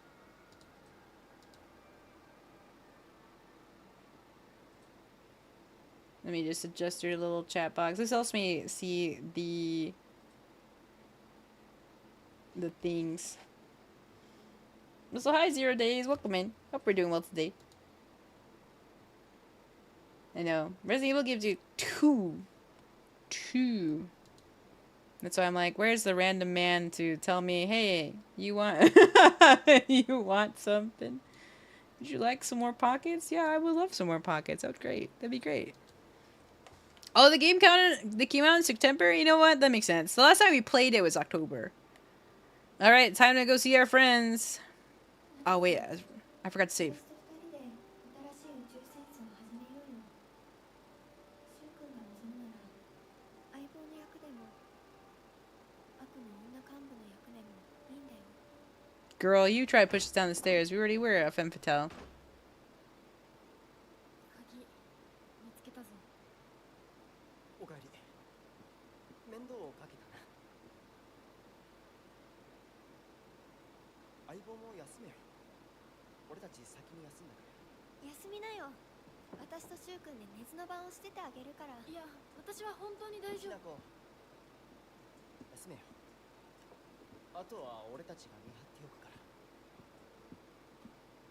Let me just adjust your little chat box. This helps me see the things. So hi, 0 days. Welcome in. Hope we're doing well today. I know. Resident Evil gives you 2. That's why I'm like, where's the random man to tell me, hey, you want you want something? Would you like some more pockets? Yeah, I would love some more pockets. That'd be great. Oh, they came out in September? You know what? That makes sense. The last time we played it was October. Alright, time to go see our friends. Oh, wait. I forgot to save. Girl, you try to push us down the stairs. We already were a femme fatale. 鍵見つけたぞ。おかえり。面倒をかけたな。相棒も休めよ。俺たち先に休んだから。休みなよ。私とシュウ君で寝ずの番をしててあげるから。いや、私は本当に大丈夫。きなこ、休めよ。あとは俺たちが見張っておくから。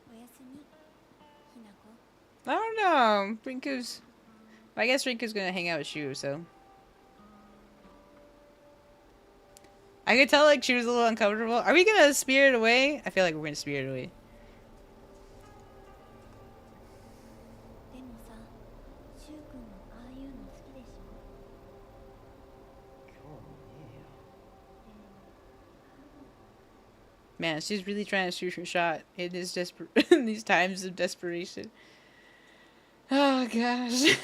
おやすみ、ひなこ。 I don't know. Rinku's... I guess Rinku's gonna hang out with Shu, so... I could tell, like, she was a little uncomfortable. Are we gonna spirit away? I feel like we're gonna spirit away. でもさ、シュウ君もああいうの好きでしょ。今日もねえよ。 Man, she's really trying to shoot her shot in this in these times of desperation. Oh gosh.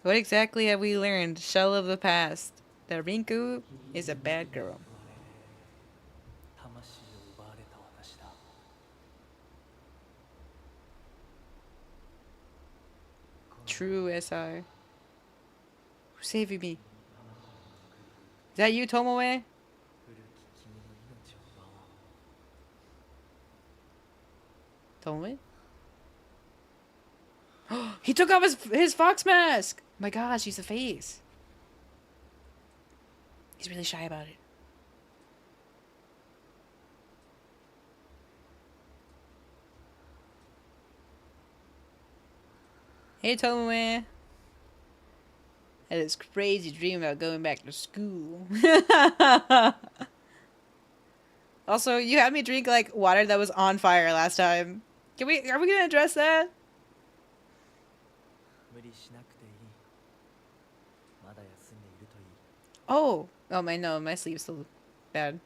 What exactly have we learned? Shell of the past. That Rinku is a bad girl. True SR. Who's saving me? Is that you, Tomoe? Tomoe? He took off his fox mask! My gosh, he's a face. He's really shy about it. Hey, Tomoe. I had this crazy dream about going back to school. Also, you had me drink, like, water that was on fire last time. Are we gonna address that? Oh! Oh, my sleeve's still bad.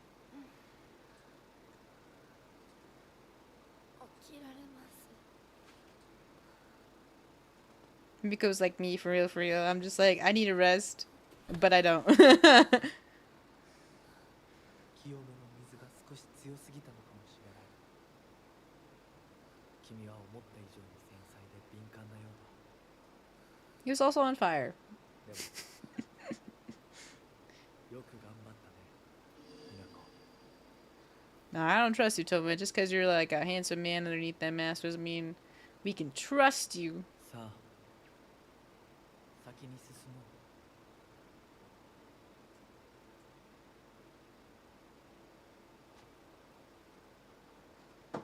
起きられます。 Miko's like me, for real, for real. I'm just like, I need a rest. But I don't. 清めの水が少し強すぎたのかもしれない。君は思った以上に繊細で敏感なようだ。 He was also on fire. でもよく頑張ったね、みなこ。 No, I don't trust you, Tomoe. Just because you're like a handsome man underneath that mask doesn't mean we can trust you. さあ、先に進もう。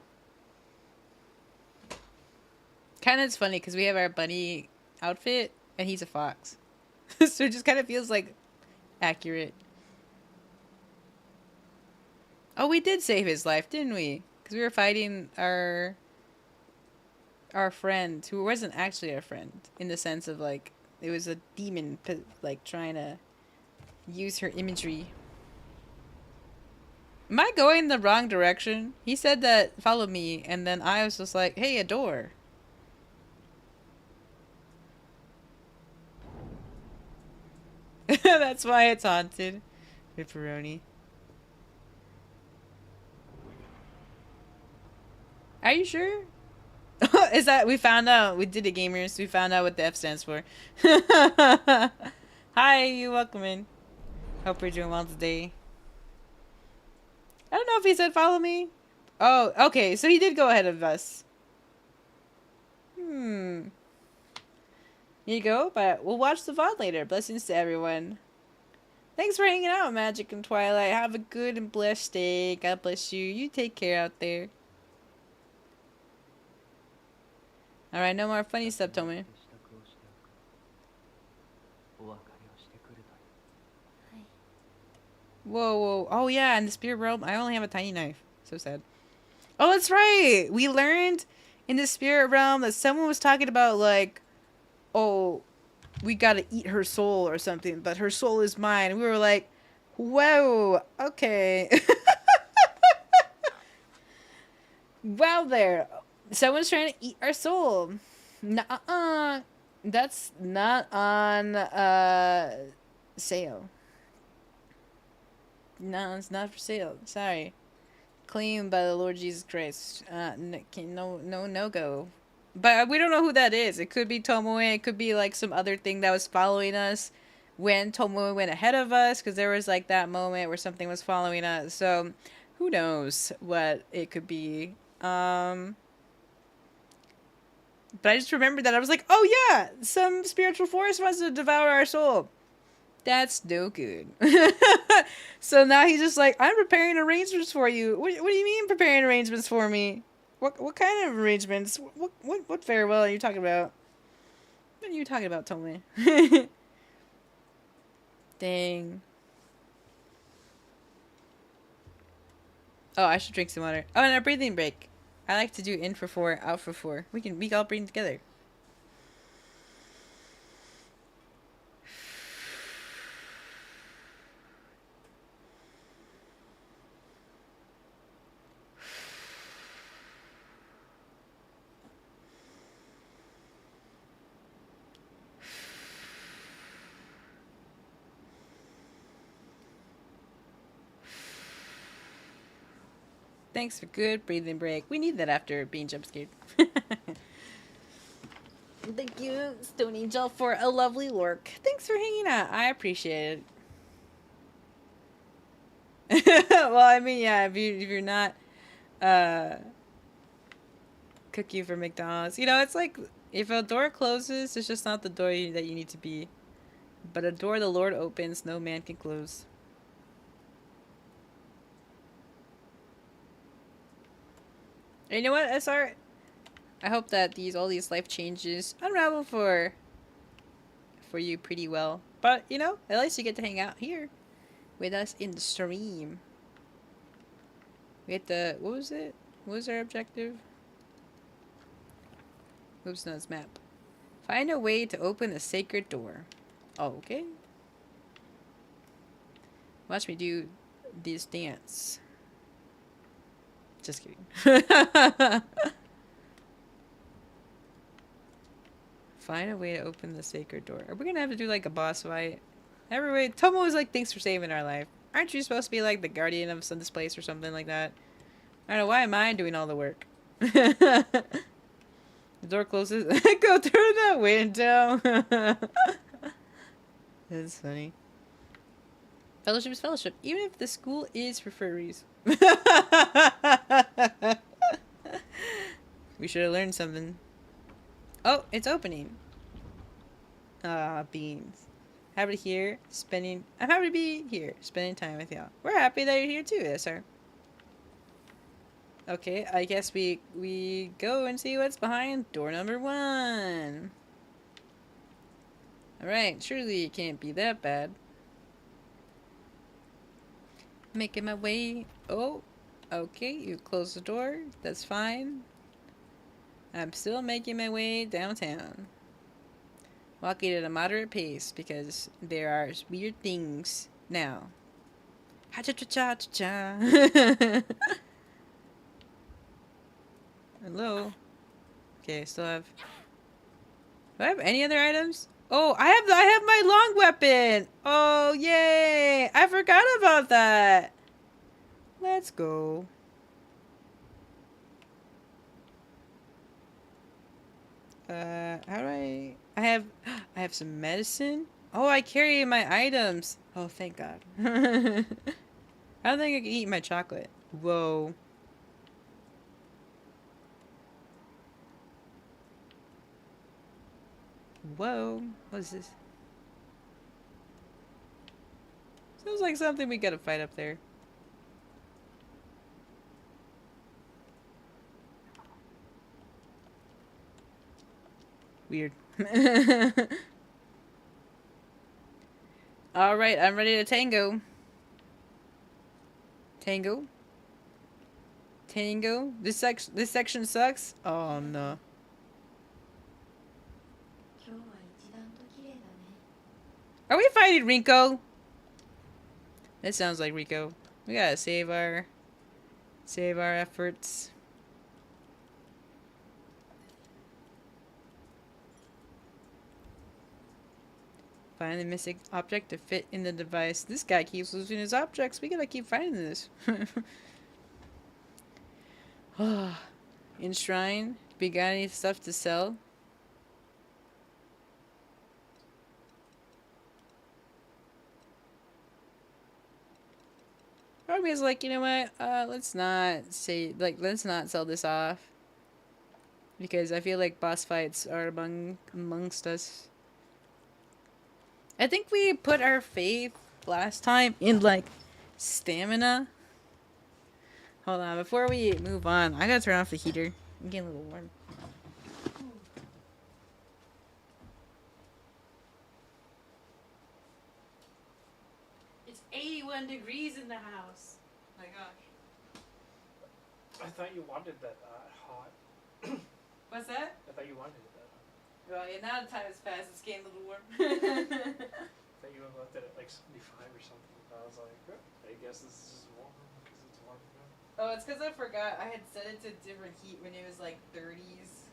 Kind of it's funny because we have our bunny outfit and he's a fox. So it just kind of feels like accurate. Oh, we did save his life, didn't we? Because we were fighting our friend who wasn't actually our friend in the sense of like it was a demon like trying to use her imagery. Am I going the wrong direction? He said that follow me and then I was just like, hey, a door. That's why it's haunted. Pepperoni. Are you sure? Is that we found out? We did it, gamers. We found out what the F stands for. Hi, you welcome in. Hope you're doing well today. I don't know if he said follow me. Oh, okay. So he did go ahead of us. Here you go, but we'll watch the VOD later. Blessings to everyone. Thanks for hanging out, Magic and Twilight. Have a good and blessed day. God bless you. You take care out there. Alright, no more funny stuff, Tomoe. Whoa, whoa. Oh, yeah, in the spirit realm, I only have a tiny knife. So sad. Oh, that's right! We learned in the spirit realm that someone was talking about, like, oh, we gotta eat her soul or something, but her soul is mine. And we were like, whoa, okay. Wow there. Someone's trying to eat our soul. Nuh-uh. That's not on, sale. No, it's not for sale. Sorry. Claimed by the Lord Jesus Christ. No go. But we don't know who that is. It could be Tomoe. It could be like some other thing that was following us when Tomoe went ahead of us. Because there was like that moment where something was following us. So who knows what it could be. But I just remembered that. I was like, oh yeah, some spiritual force wants to devour our soul. That's no good. So now he's just like, I'm preparing arrangements for you. What do you mean preparing arrangements for me? What kind of arrangements? What farewell are you talking about? What are you talking about, Tommy? Dang. Oh, I should drink some water. Oh, and a breathing break. I like to do in for 4, out for 4. We all breathe together. Thanks for good breathing break. We need that after being jump scared. Thank you, Stone Angel, for a lovely lurk. Thanks for hanging out. I appreciate it. Well, I mean, yeah, if you're not cook you for McDonald's, it's like if a door closes, it's just not the door that you need to be. But a door the Lord opens, no man can close. And you know what, SR? I hope that all these life changes unravel for you pretty well. But, at least you get to hang out here with us in the stream. We had to, what was it? What was our objective? Oops, no, it's map. Find a way to open a sacred door. Oh, okay. Watch me do this dance. Just kidding. Find a way to open the sacred door. Are we gonna have to do like a boss fight? Everybody, Tomo was like, thanks for saving our life. Aren't you supposed to be like the guardian of this place or something like that? I don't know, why am I doing all the work? The door closes. Go through that window. That's funny. Fellowship is fellowship, even if the school is for furries. We should have learned something. Oh, it's opening. Ah, beans. I'm happy to be here, spending time with y'all. We're happy that you're here too, sir. Okay, I guess we go and see what's behind door number 1. Alright, surely it can't be that bad. Making my way. Oh, okay, you close the door. That's fine. I'm still making my way downtown. Walking at a moderate pace because there are weird things now. Ha-cha-cha-cha-cha-cha. Hello. Okay, I still have... Do I have any other items? Oh, I have my long weapon! Oh, yay! I forgot about that! Let's go. How do I have some medicine? Oh, I carry my items. Oh, thank God. I don't think I can eat my chocolate. Whoa. Whoa. What is this? Sounds like something we gotta fight up there. Weird. Alright, I'm ready to tango. Tango? Tango? This section sucks? Oh no. Are we fighting Rico? That sounds like Rico. We gotta save our efforts. Find the missing object to fit in the device. This guy keeps losing his objects. We gotta keep finding this. Enshrine. We got any stuff to sell? Probably is like, you know what? Let's not sell this off. Because I feel like boss fights are amongst us. I think we put our faith last time in like stamina. Hold on, before we move on, I gotta turn off the heater. I'm getting a little warm. It's 81 degrees in the house. Oh my gosh. I thought you wanted that hot. What's that? I thought you wanted it that hot. Well, yeah, now the time has passed. It's getting a little warm. I thought you left it at like 75 or something. I was like, oh, I guess this is just warm because it's warm now. Oh, it's because I forgot I had set it to different heat when it was like 30s.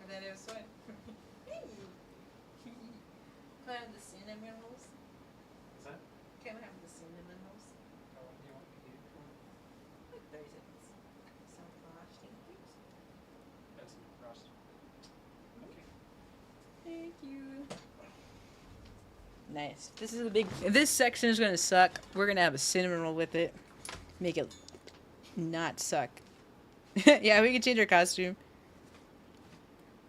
And then it was fine. Can I have the cinnamon rolls? Is that? Can I have the cinnamon rolls? How long do you want me to eat it for? Like 30 seconds. Some frosting, please. That's some frost. Okay. Thank you. Nice. This is a big. If this section is gonna suck, we're gonna have a cinnamon roll with it. Make it not suck. Yeah, we can change our costume.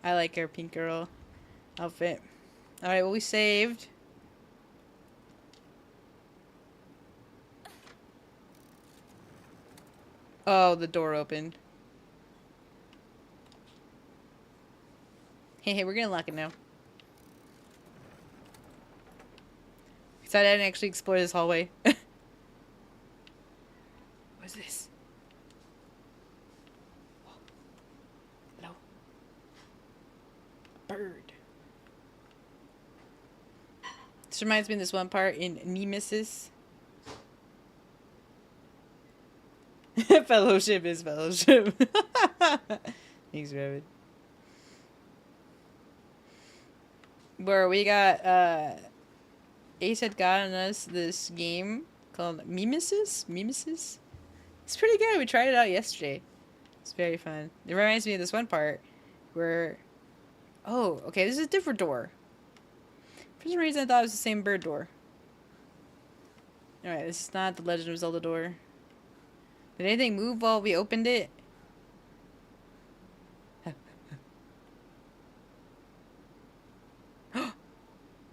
I like our pink girl outfit. Alright, well, we saved. Oh, the door opened. Hey, we're gonna lock it now. Because I didn't actually explore this hallway. What's this? Hello? Bird. This reminds me of this one part in Nemesis. Fellowship is fellowship. Thanks, Rabbit. Where we got, Ace had gotten us this game called Mimesis? Mimesis? It's pretty good. We tried it out yesterday. It's very fun. It reminds me of this one part where... Oh, okay, this is a different door. For some reason, I thought it was the same bird door. Alright, this is not the Legend of Zelda door. Did anything move while we opened it?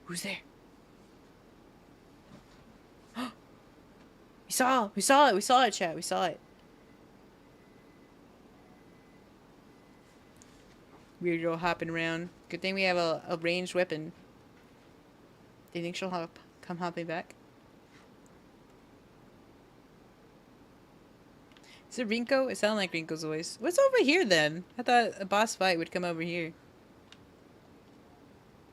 Who's there? We saw it, chat. We saw it. Weird girl hopping around. Good thing we have a ranged weapon. Do you think she'll come hopping back? Is it Rinko? It sounded like Rinko's voice. What's over here then? I thought a boss fight would come over here.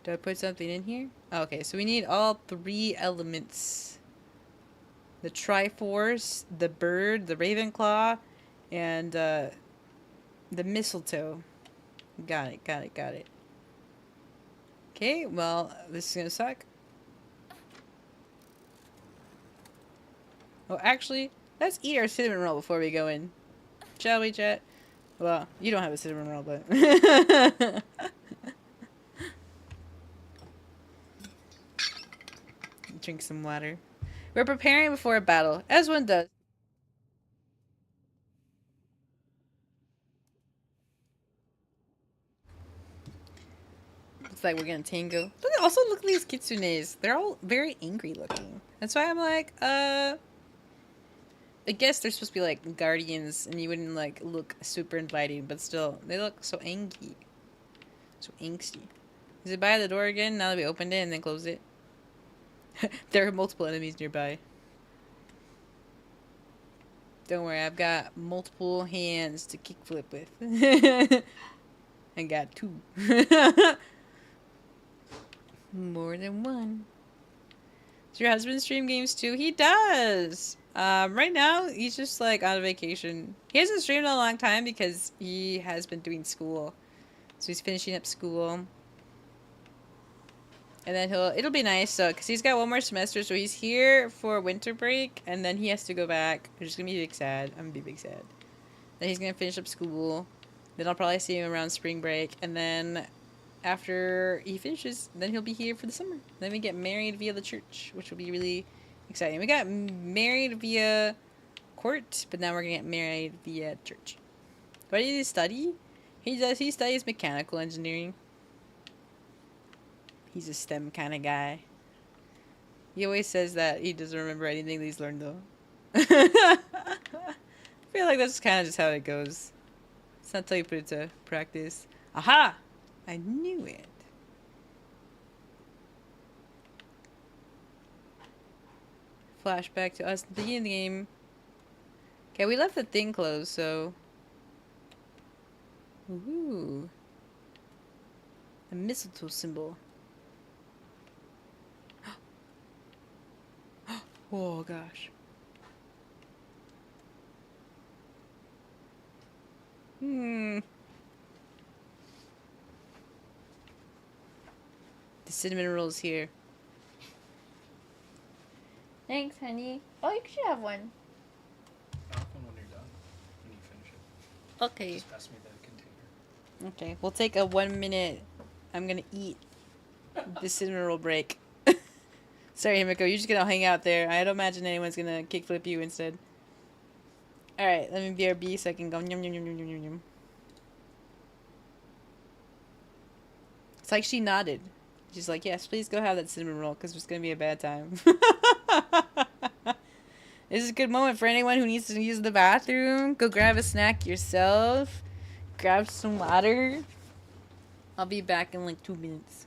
Do I put something in here? Oh, okay, so we need all 3 elements. The Triforce, the bird, the Ravenclaw, and the mistletoe. Got it. Okay, well, this is gonna suck. Oh, actually, let's eat our cinnamon roll before we go in. Shall we, chat? Well, you don't have a cinnamon roll, but... Drink some water. We're preparing before a battle, as one does. Looks like we're gonna tango. Also, look at these kitsunes. They're all very angry looking. That's why I'm like, I guess they're supposed to be like guardians, and you wouldn't like look super inviting, but still, they look so angry, so angsty. Is it by the door again? Now that we opened it and then closed it. There are multiple enemies nearby. Don't worry, I've got multiple hands to kickflip with. I got 2. More than one. Does your husband stream games too? He does! Right now, he's just like on vacation. He hasn't streamed in a long time because he has been doing school. So he's finishing up school. And then it'll be nice, so, because he's got one more semester, so he's here for winter break, and then he has to go back, which is going to be big sad. I'm going to be big sad. Then he's going to finish up school. Then I'll probably see him around spring break, and then after he finishes, then he'll be here for the summer. Then we get married via the church, which will be really exciting. We got married via court, but now we're going to get married via church. What did he study? He studies mechanical engineering. He's a STEM kind of guy. He always says that he doesn't remember anything that he's learned, though. I feel like that's kind of just how it goes. It's not until you put it to practice. Aha! I knew it. Flashback to us at the beginning of the game. Okay, we left the thing closed, so... Ooh. A mistletoe symbol. Oh gosh. The cinnamon rolls here. Thanks, honey. Oh, you should have one. I'll have one when you're done. When you finish it. Okay. Just pass me the container. Okay, we'll take a 1 minute. I'm gonna eat the cinnamon roll break. Sorry, Himiko, you're just gonna hang out there. I don't imagine anyone's gonna kickflip you instead. Alright, let me BRB so I can go yum yum yum yum yum yum. It's like she nodded. She's like, yes, please go have that cinnamon roll because it's gonna be a bad time. This is a good moment for anyone who needs to use the bathroom. Go grab a snack yourself. Grab some water. I'll be back in like 2 minutes.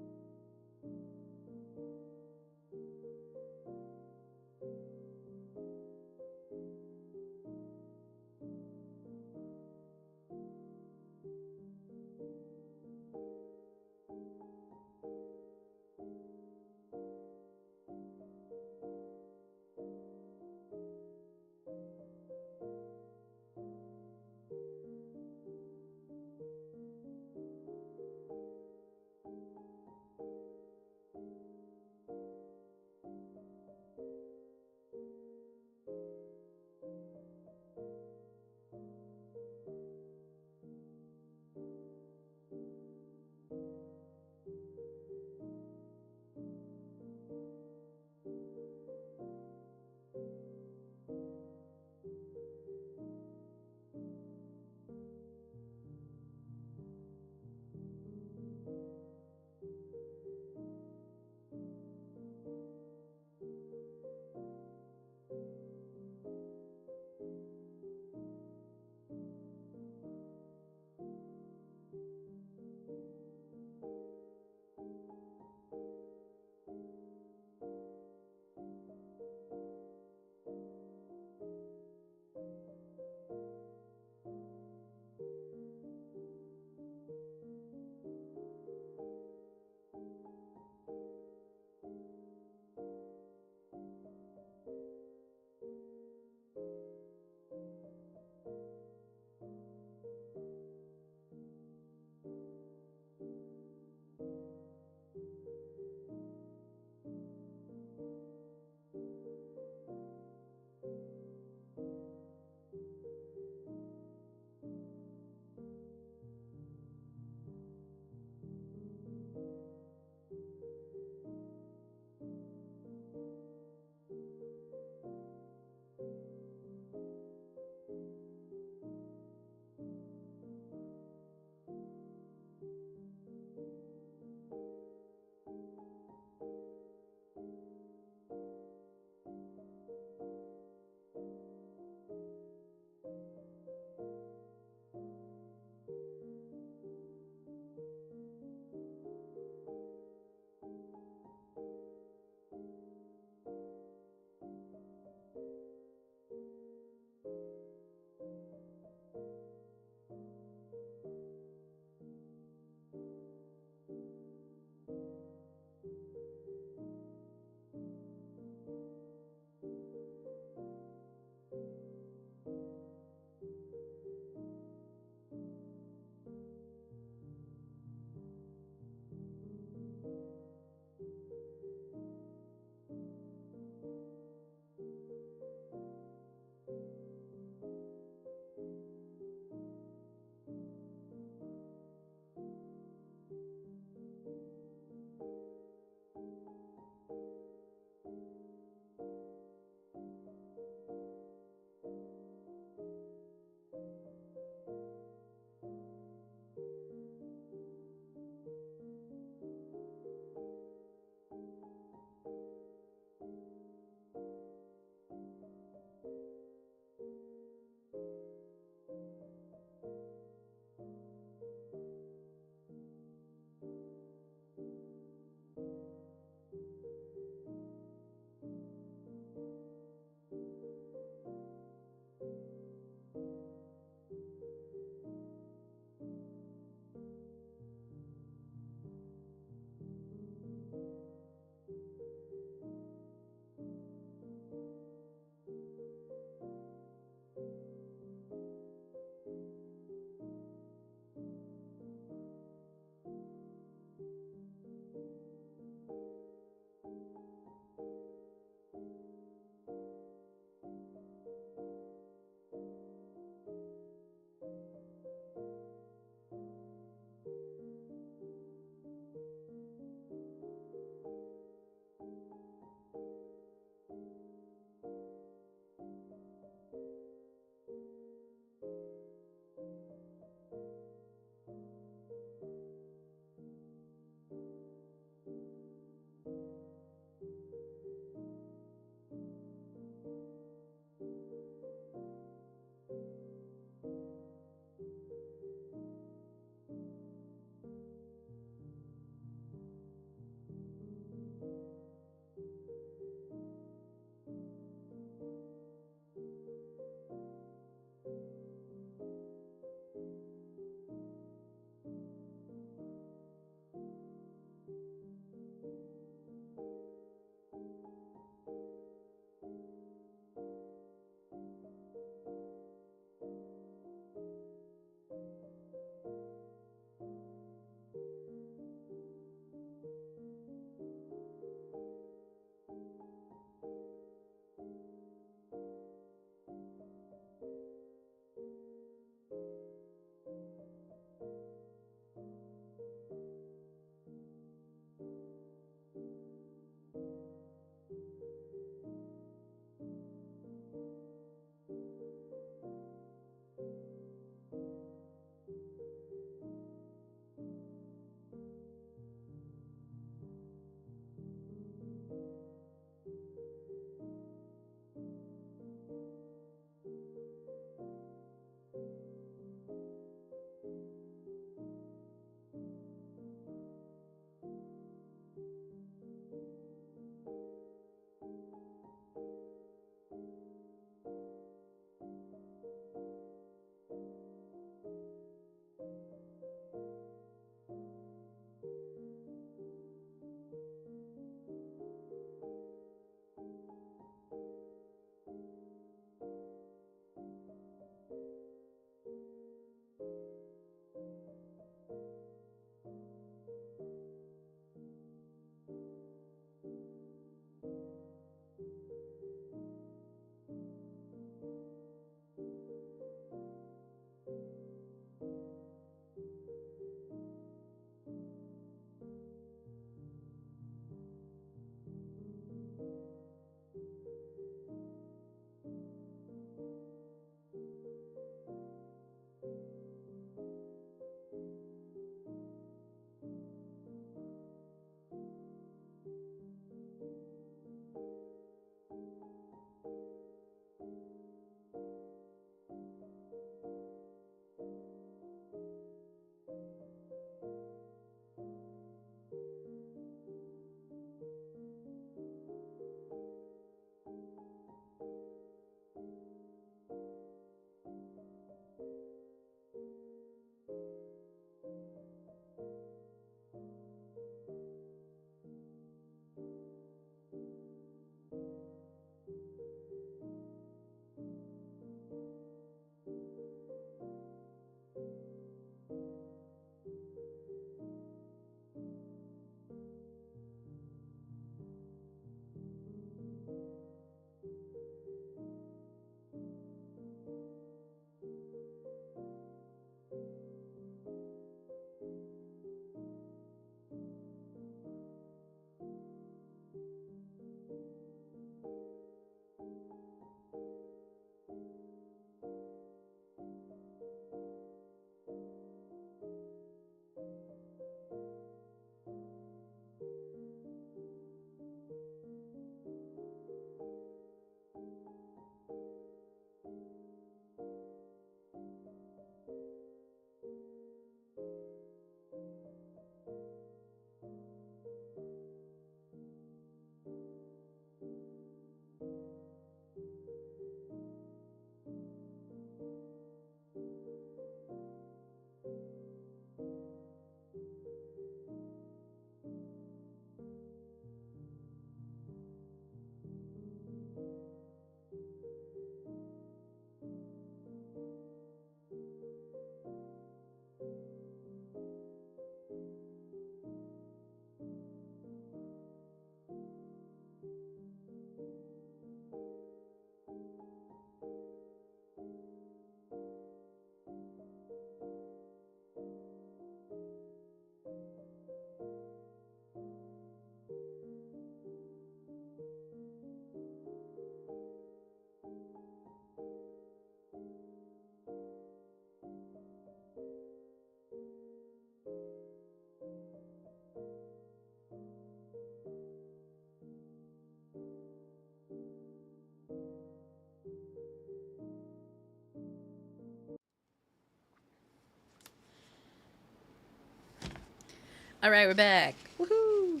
Alright, we're back. Woohoo!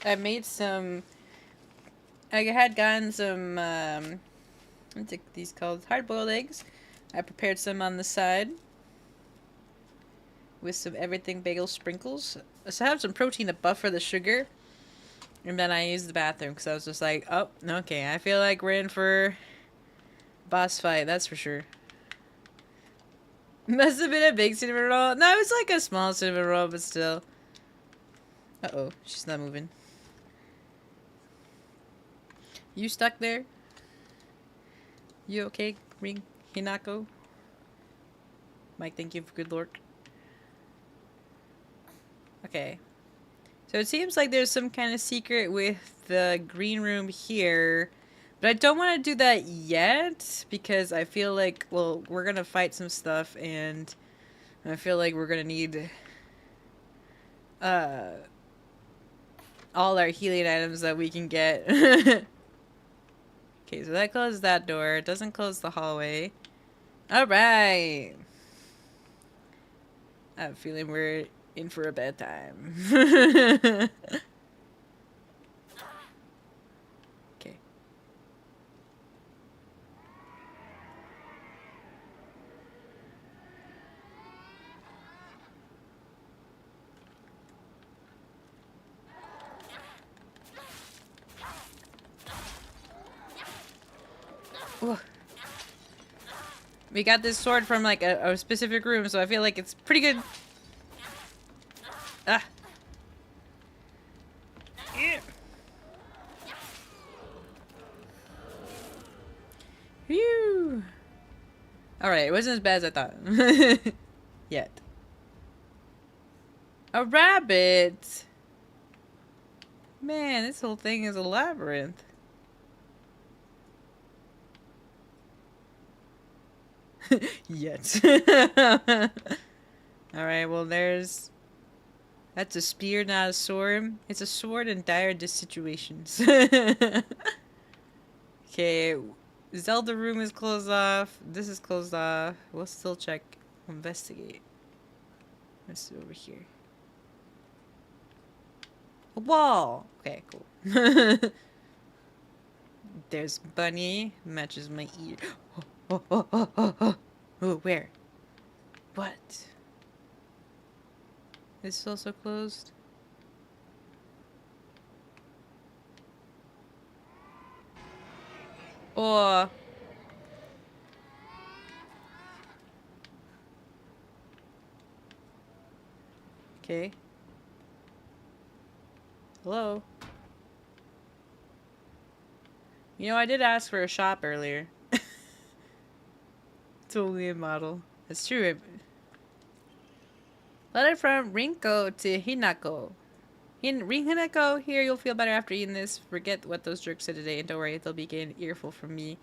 I made some... I had gotten some, what's these called? Hard-boiled eggs. I prepared some on the side. With some everything bagel sprinkles. So I have some protein to buffer the sugar. And then I used the bathroom because I was just like, oh, okay, I feel like we're in for boss fight, that's for sure. Must have been a big cinnamon roll. No, it was like a small cinnamon roll, but still. Uh-oh, she's not moving. You stuck there? You okay, Ring Hinako? Mike, thank you for good lord. Okay. So it seems like there's some kind of secret with the green room here. But I don't want to do that yet. Because I feel like, well, we're going to fight some stuff. And I feel like we're going to need all our healing items that we can get. Okay, so that closes that door. It doesn't close the hallway. Alright. I have a feeling we're in for a bad time. Okay. Ooh. We got this sword from like a specific room, so I feel like it's pretty good. Ah. Yeah. Phew. Alright, it wasn't as bad as I thought. Yet. A rabbit! Man, this whole thing is a labyrinth. Yet. Alright, well there's... That's a spear, not a sword. It's a sword in dire situations. Okay, Zelda room is closed off. This is closed off. We'll still check. Investigate. Let's see over here. A wall! Okay, cool. There's Bunny. Matches my ear. Oh, where? What? This is also closed? Oh. Okay. Hello? You know, I did ask for a shop earlier. Totally a model. That's true. Letter from Rinko to Hinako. Hinako, here you'll feel better after eating this. Forget what those jerks said today, and don't worry, they'll be getting an earful from me.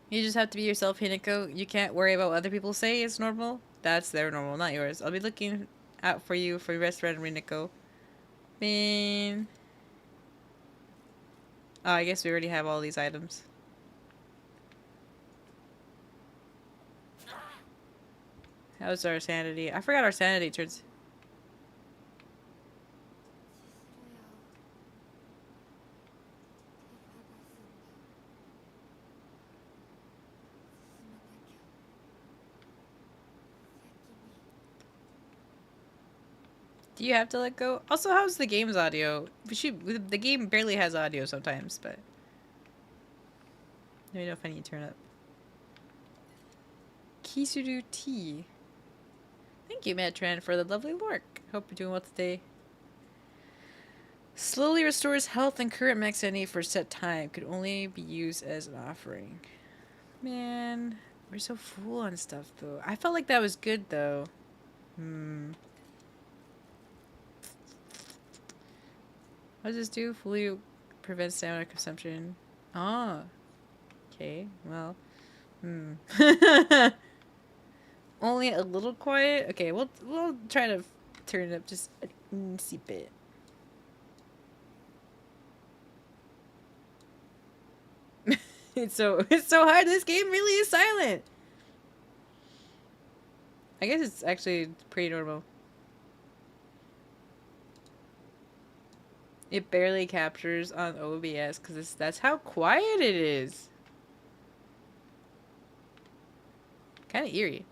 You just have to be yourself, Hinako. You can't worry about what other people say. It's normal. That's their normal, not yours. I'll be looking out for you for your best friend, Rinako. Man. Oh, I guess we already have all these items. How's our sanity? I forgot our sanity turns. Do you have to let go? Also, how's the game's audio? The game barely has audio sometimes, but... Let me know if I need to turn up. Kisuru tea. Thank you, Matran, for the lovely work. Hope you're doing well today. Slowly restores health and current max energy for a set time. Could only be used as an offering. Man, we're so full on stuff, though. I felt like that was good, though. What does this do? Fully prevents stamina consumption. Oh. Okay, well. Only a little quiet? Okay, we'll try to turn it up just a teensy bit. It's so hard. This game really is silent. I guess it's actually pretty normal. It barely captures on OBS because that's how quiet it is. Kind of eerie.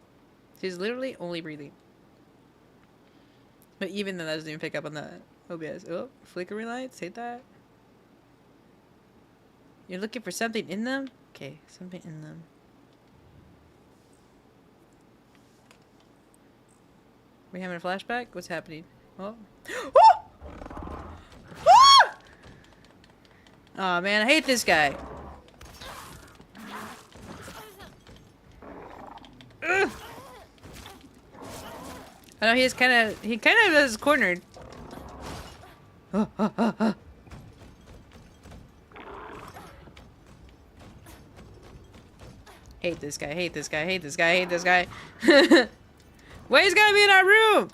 She's literally only breathing. But even then, that doesn't even pick up on the OBS. Oh, flickering lights. Hate that. You're looking for something in them? Okay, something in them. We having a flashback? What's happening? Oh. Oh man, I hate this guy. Ugh. I know he kind of is cornered. Hate this guy, hate this guy, hate this guy, hate this guy. Why he's gotta be in our room?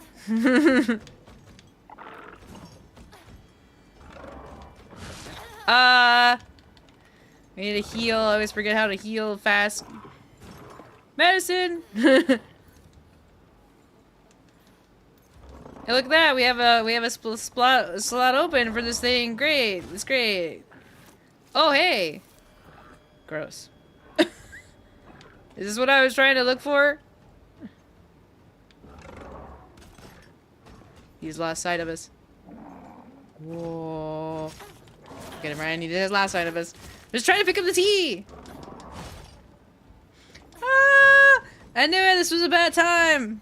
We need to heal. I always forget how to heal fast. Medicine! Hey, look at that! We have a slot open for this thing. Great, it's great. Oh hey, gross. Is this what I was trying to look for? He's lost sight of us. Whoa! Get him, Ryan. He did his lost sight of us. Just trying to pick up the tea. Ah! I knew it. This was a bad time.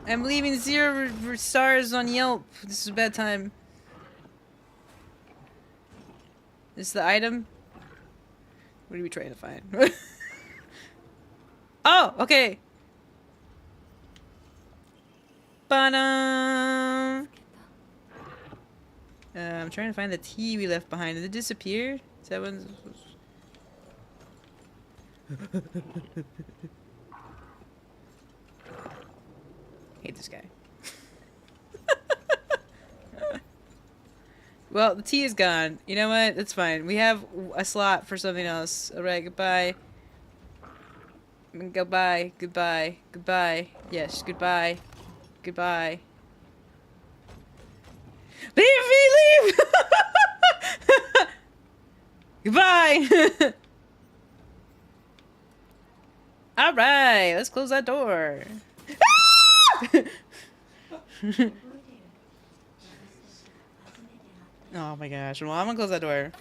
I'm leaving 0 stars on Yelp. This is a bad time. This is the item. What are we trying to find? Oh, okay. Ba-dum. I'm trying to find the tea we left behind. Did it disappear? Is that one? Hate this guy. Well, the tea is gone. You know what? It's fine. We have a slot for something else. Alright, goodbye. Goodbye. Goodbye. Goodbye. Yes, goodbye. Goodbye. Leave me! Leave! Goodbye! Alright, let's close that door. Oh my gosh. Well, I'm gonna close that door.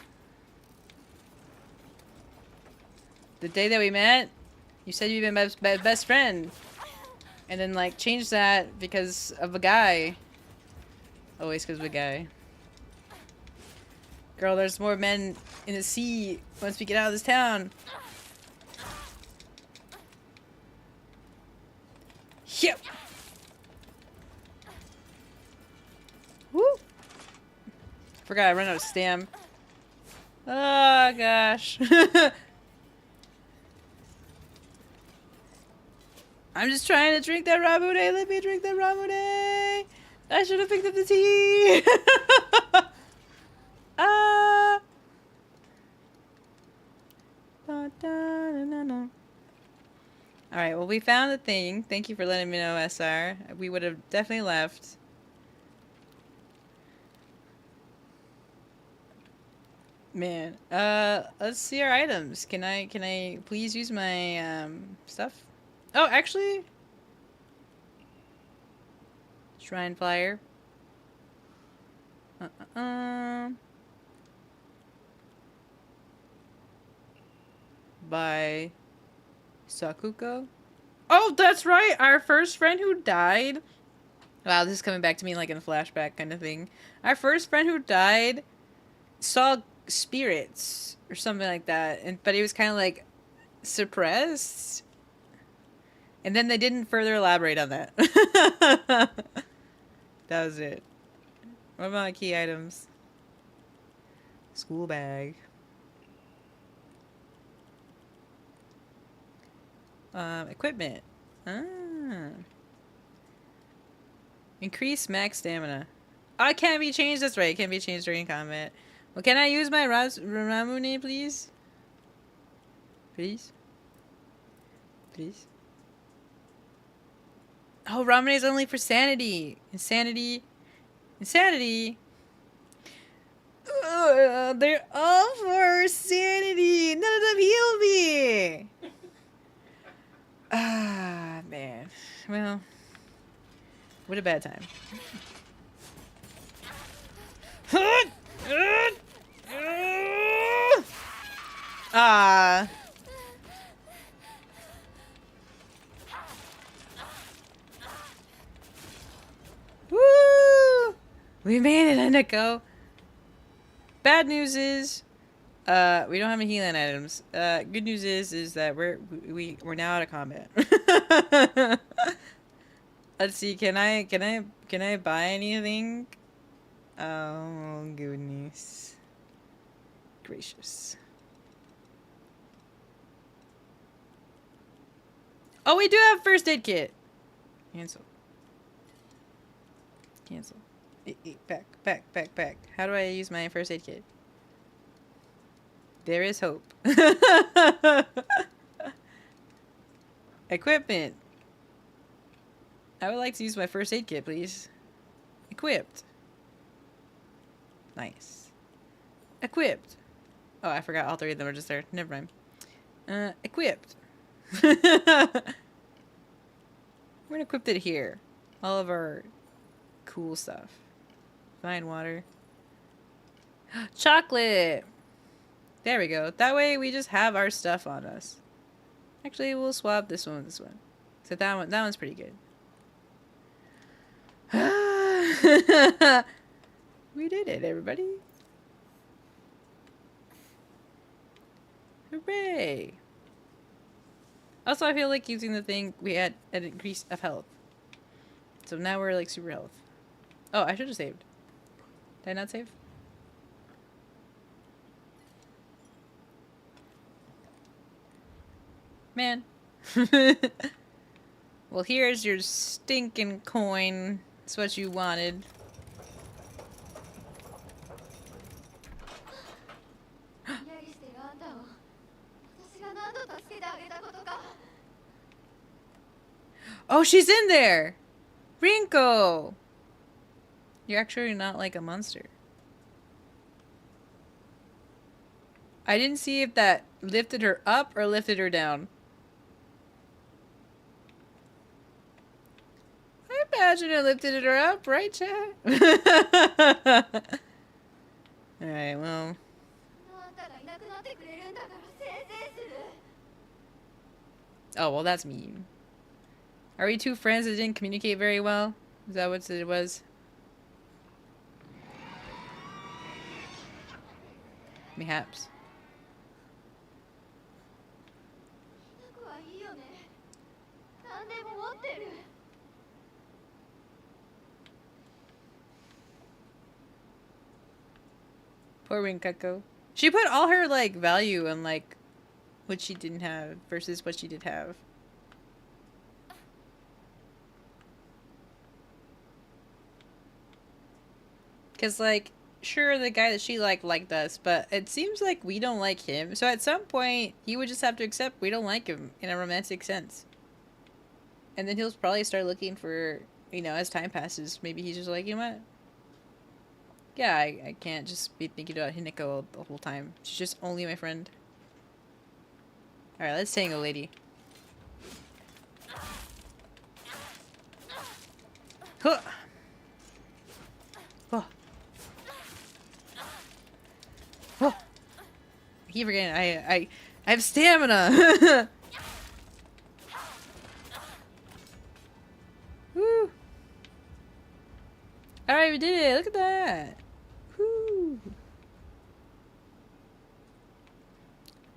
The day that we met, you said you'd been my best friend. And then, like, changed that because of a guy. Always because of a guy. Girl, there's more men in the sea once we get out of this town. Yep. Woo! Forgot I ran out of stam. Oh gosh. I'm just trying to drink that Ramune. Let me drink that Ramune. I should have picked up the tea. Ah. Alright, well, we found the thing. Thank you for letting me know, SR. We would have definitely left. Man, let's see our items. Can I please use my, stuff? Oh, actually... Shrine flyer. By Sakuko. Oh, that's right! Our first friend who died. Wow, this is coming back to me like in a flashback kind of thing. Our first friend who died saw spirits or something like that, but he was kind of like suppressed. And then they didn't further elaborate on that. That was it. What about my key items? School bag. Equipment. Ah. Increase max stamina. Oh, it can't be changed. That's right. It can't be changed during combat. Well, can I use my Ramune, please? Please? Please? Oh, Ramune is only for sanity. Insanity. Insanity. They're all for sanity. None of them heal me. Ah, man. Well, what a bad time. Ah. Woo! We made it, Eneko. Bad news is, we don't have any healing items. Good news is that we're now out of combat. Let's see. Can I buy anything? Oh goodness gracious! Oh, we do have first aid kit. Cancel. Cancel. Back. How do I use my first aid kit? There is hope. Equipment. I would like to use my first aid kit, please. Equipped. Nice. Equipped. Oh, I forgot all three of them are just there. Never mind. Equipped. We're gonna equip it here. All of our cool stuff. Fine water. Chocolate! There we go. That way we just have our stuff on us. Actually, we'll swap this one with this one. So that one's pretty good. We did it, everybody. Hooray! Also, I feel like using the thing, we had an increase of health. So now we're like super health. Oh, I should have saved. Did I not save? Man. Well, here's your stinking coin. That's what you wanted. Oh, she's in there! Rinko! You're actually not like a monster. I didn't see if that lifted her up or lifted her down. I imagine it lifted her up, right, chat? Alright, well. Oh, well, that's mean. Are we two friends that didn't communicate very well? Is that what it was? Perhaps. Poor Rinkako. She put all her, like, value on, like, what she didn't have versus what she did have. Because, like, sure, the guy that she liked us, but it seems like we don't like him. So at some point, he would just have to accept we don't like him in a romantic sense. And then he'll probably start looking for, you know, as time passes, maybe he's just like, you know what? Yeah, I can't just be thinking about Hineko the whole time. She's just only my friend. Alright, let's tango, lady. Huh. Oh. Oh. I keep forgetting, I have stamina! Woo! Alright, we did it! Look at that! Woo!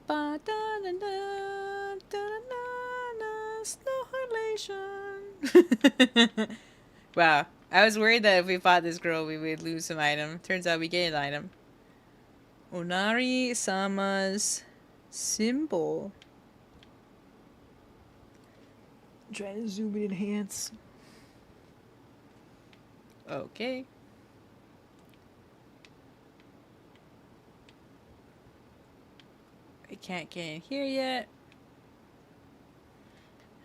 Ba da da da da da snowhalation. Wow, I was worried that if we fought this girl, we would lose some item. Turns out we gained an item. Onari-sama's symbol. Try to zoom and enhance. Okay. I can't get in here yet.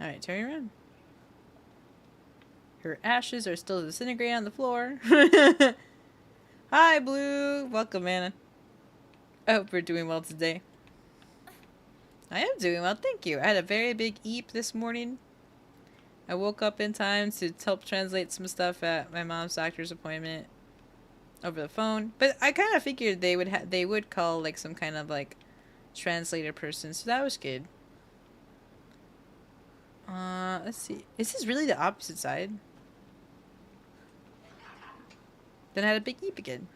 Alright, turn around. Her ashes are still disintegrating on the floor. Hi, Blue. Welcome, man. I hope we're doing well today. I am doing well, thank you. I had a very big eep this morning. I woke up in time to help translate some stuff at my mom's doctor's appointment over the phone. But I kind of figured they would call like some kind of like translator person, so that was good. Let's see. Is this really the opposite side? Then I had a big eep again.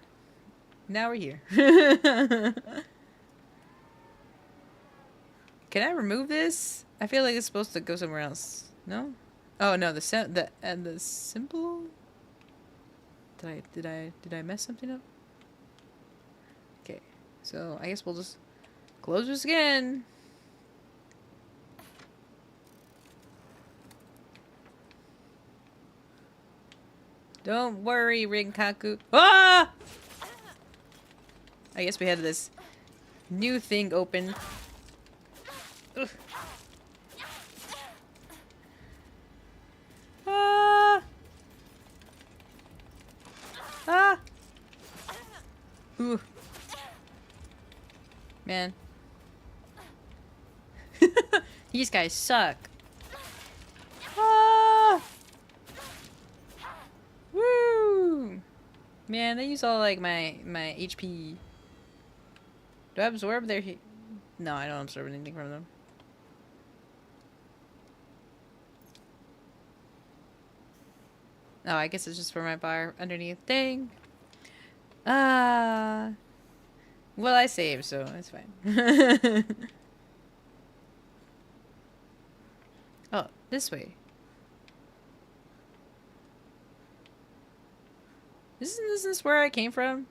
Now we're here. Can I remove this? I feel like it's supposed to go somewhere else. No? Oh no, the symbol. Did I mess something up? Okay, so I guess we'll just close this again. Don't worry, Rinkaku. Ah! I guess we had this new thing open. Ugh. Ah! Ah! Ooh. Man. These guys suck. Ah! Woo! Man, they use all like my HP. Do I absorb their heat? No, I don't absorb anything from them. Oh, I guess it's just for my bar underneath. Dang. Ah. Well, I saved, so it's fine. Oh, this way. Isn't this where I came from?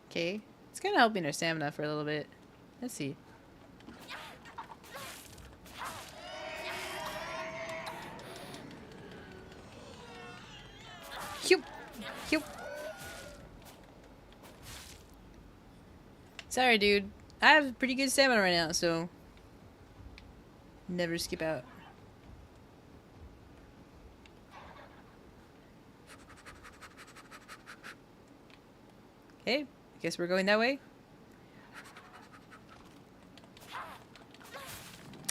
Okay. It's kind of helping our stamina for a little bit. Let's see. Phew! Phew! Sorry, dude. I have pretty good stamina right now, so... never skip out. Okay, I guess we're going that way.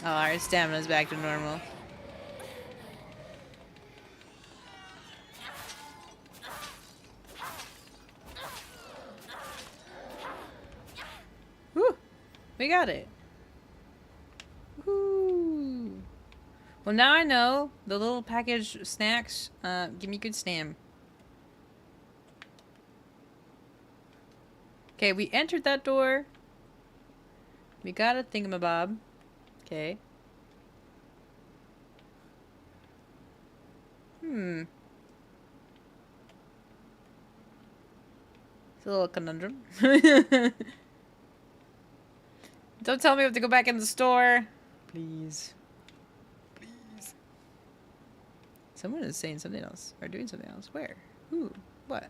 Oh, our stamina's back to normal. Woo! We got it. Woo! Well, now I know the little package snacks give me good stam. Okay, we entered that door. We got a thingamabob. Okay. It's a little conundrum. Don't tell me we have to go back in the store. Please. Please. Someone is saying something else. Or doing something else. Where? Who? What?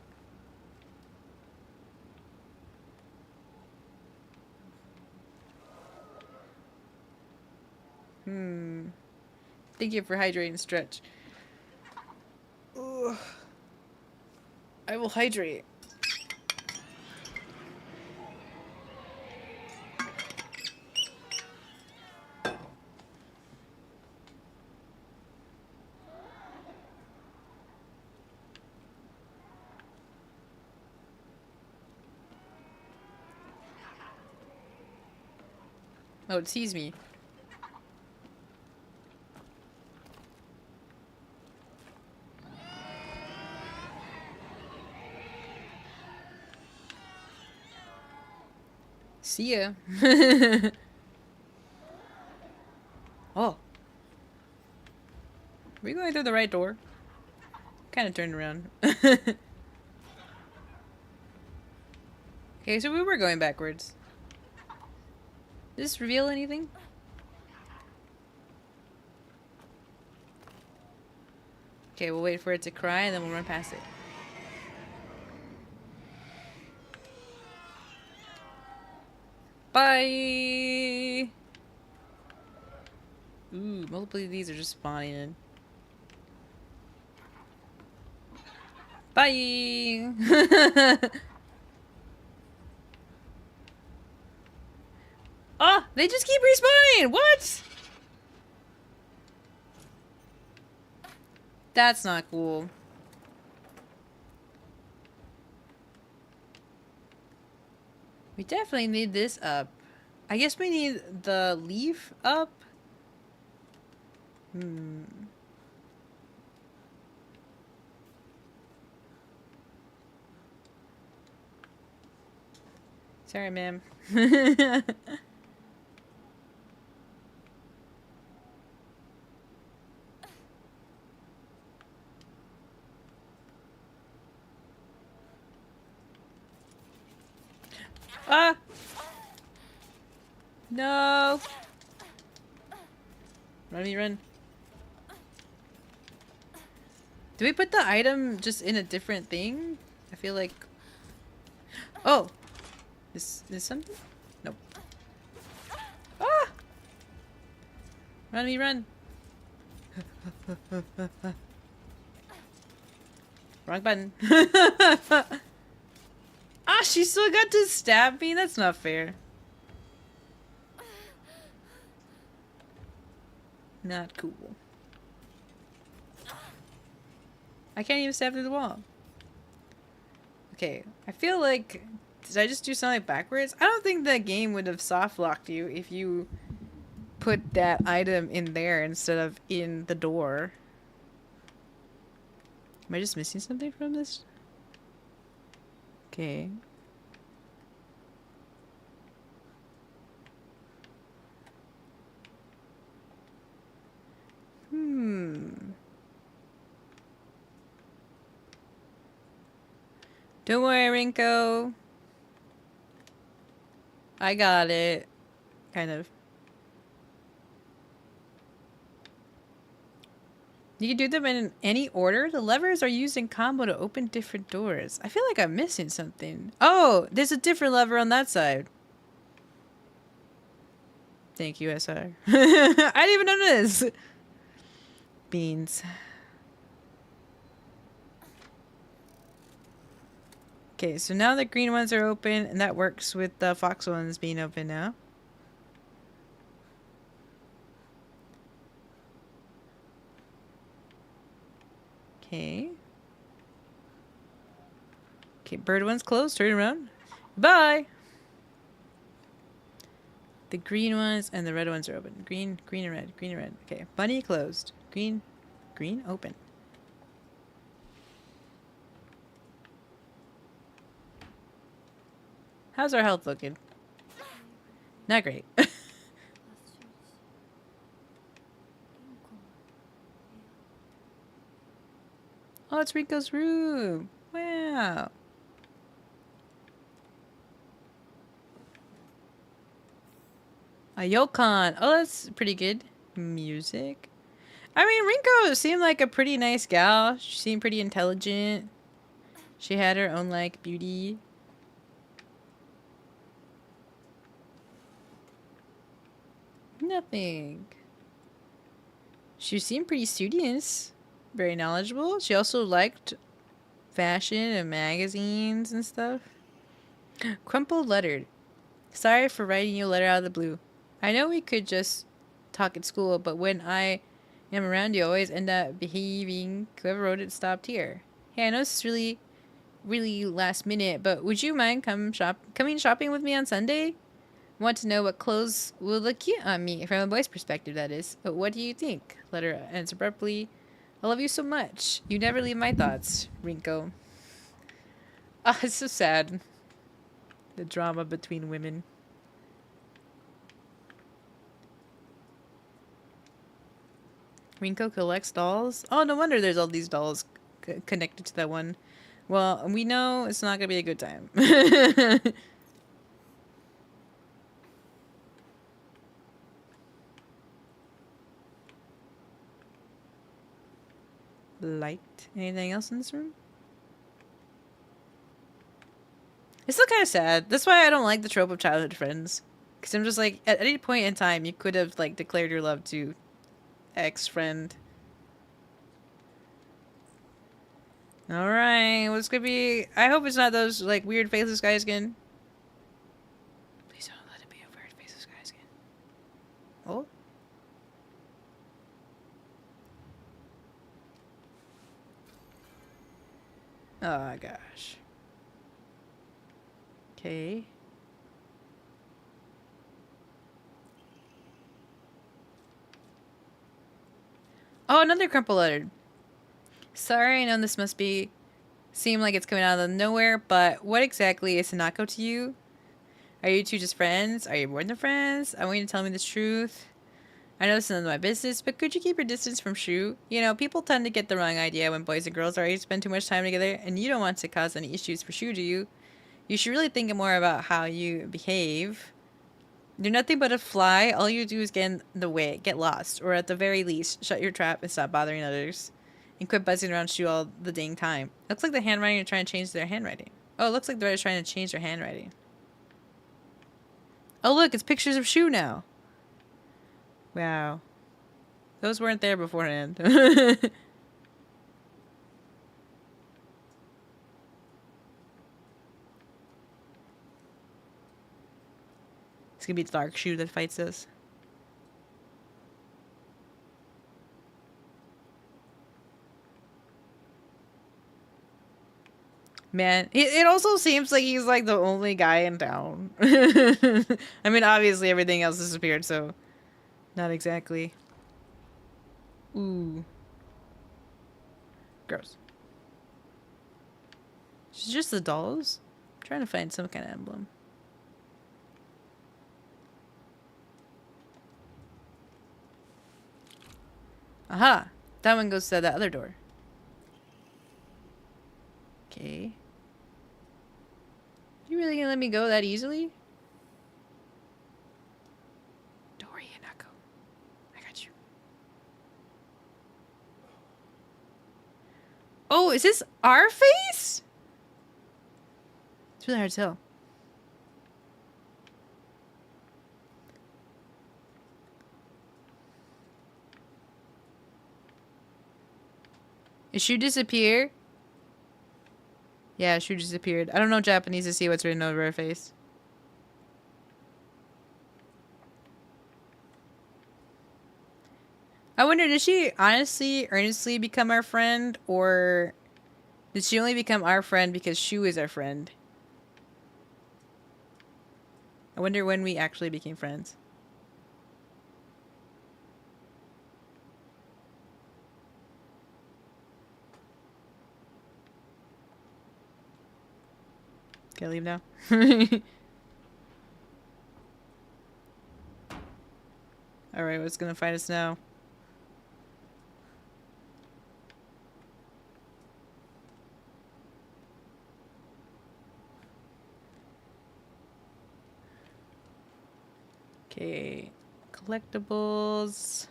Thank you for hydrating, Stretch. Ugh. I will hydrate. Oh, it sees me. See ya. Oh. Are we going through the right door? Kind of turned around. Okay, so we were going backwards. Does this reveal anything? Okay, we'll wait for it to cry and then we'll run past it. Bye! Ooh, multiple of these are just spawning in. Bye! Oh, they just keep respawning! What? That's not cool. We definitely need this up. I guess we need the leaf up. Sorry, ma'am. Ah! No! Run me, run. Do we put the item just in a different thing? I feel like... Oh! Is something? Nope. Ah! Run me, run. Wrong button. Ah, she still got to stab me? That's not fair. Not cool. I can't even stab through the wall. Okay, I feel like... Did I just do something backwards? I don't think the game would have soft locked you if you put that item in there instead of in the door. Am I just missing something from this? Okay. Don't worry, Rinko. I got it. Kind of. You can do them in any order. The levers are used in combo to open different doors. I feel like I'm missing something. Oh, there's a different lever on that side. Thank you, SR. I didn't even notice. Beans. Okay, so now the green ones are open, and that works with the fox ones being open now. Okay. Okay, bird one's closed. Turn around. Bye! The green ones and the red ones are open. Green, green, and red. Green and red. Okay, bunny closed. Green, green, open. How's our health looking? Not great. Oh, it's Rico's room. Wow. A Yokon. Oh, that's pretty good. Music. I mean, Rinko seemed like a pretty nice gal. She seemed pretty intelligent. She had her own, like, beauty. Nothing. She seemed pretty studious. Very knowledgeable. She also liked fashion and magazines and stuff. Crumpled lettered. Sorry for writing you a letter out of the blue. I know we could just talk at school, but when I am around you always end up behaving. Whoever wrote it stopped here. Hey, I know this is really last minute, but would you mind coming shopping with me on Sunday? Want to know what clothes will look cute on me, from a boy's perspective, that is. But what do you think? Letter ends abruptly. I love you so much. You never leave my thoughts, Rinko. Ah, it's so sad. The drama between women. Rinko collects dolls? Oh, no wonder there's all these dolls connected to that one. Well, we know it's not gonna be a good time. Light. Anything else in this room? It's still kind of sad. That's why I don't like the trope of childhood friends. Because I'm just like, at any point in time, you could have, like, declared your love to ex-friend. Alright, what's gonna be... I hope it's not those, like, weird faceless guys again. Please don't let it be a weird faceless guys again. Oh? Oh, gosh. Okay. Oh, another crumple letter. Sorry, I know this must seem like it's coming out of nowhere, but what exactly is Hanako to you? Are you two just friends? Are you more than friends? I want you to tell me the truth. I know this is none of my business, but could you keep your distance from Shu? You know, people tend to get the wrong idea when boys and girls already spend too much time together, and you don't want to cause any issues for Shu, do you? You should really think more about how you behave. You're nothing but a fly. All you do is get in the way, get lost, or at the very least, shut your trap and stop bothering others. And quit buzzing around Shu all the dang time. Looks like the handwriting are trying to change their handwriting. Oh, it looks like they're trying to change their handwriting. Oh, look, it's pictures of Shu now. Wow. Those weren't there beforehand. It's gonna be the dark Shu that fights us. Man, it also seems like he's like the only guy in town. I mean, obviously everything else disappeared, so not exactly. Ooh. Gross. It's just the dolls? I'm trying to find some kind of emblem. Aha! That one goes to that other door. Okay. You really gonna let me go that easily? Don't worry, Hanako. I got you. Oh, is this our face? It's really hard to tell. Did Shu disappear? Yeah, Shu disappeared. I don't know Japanese to see what's written over her face. I wonder, did she honestly, earnestly become our friend? Or did she only become our friend because Shu is our friend? I wonder when we actually became friends. Can I leave now? Alright, what's gonna find us now? Okay, collectibles.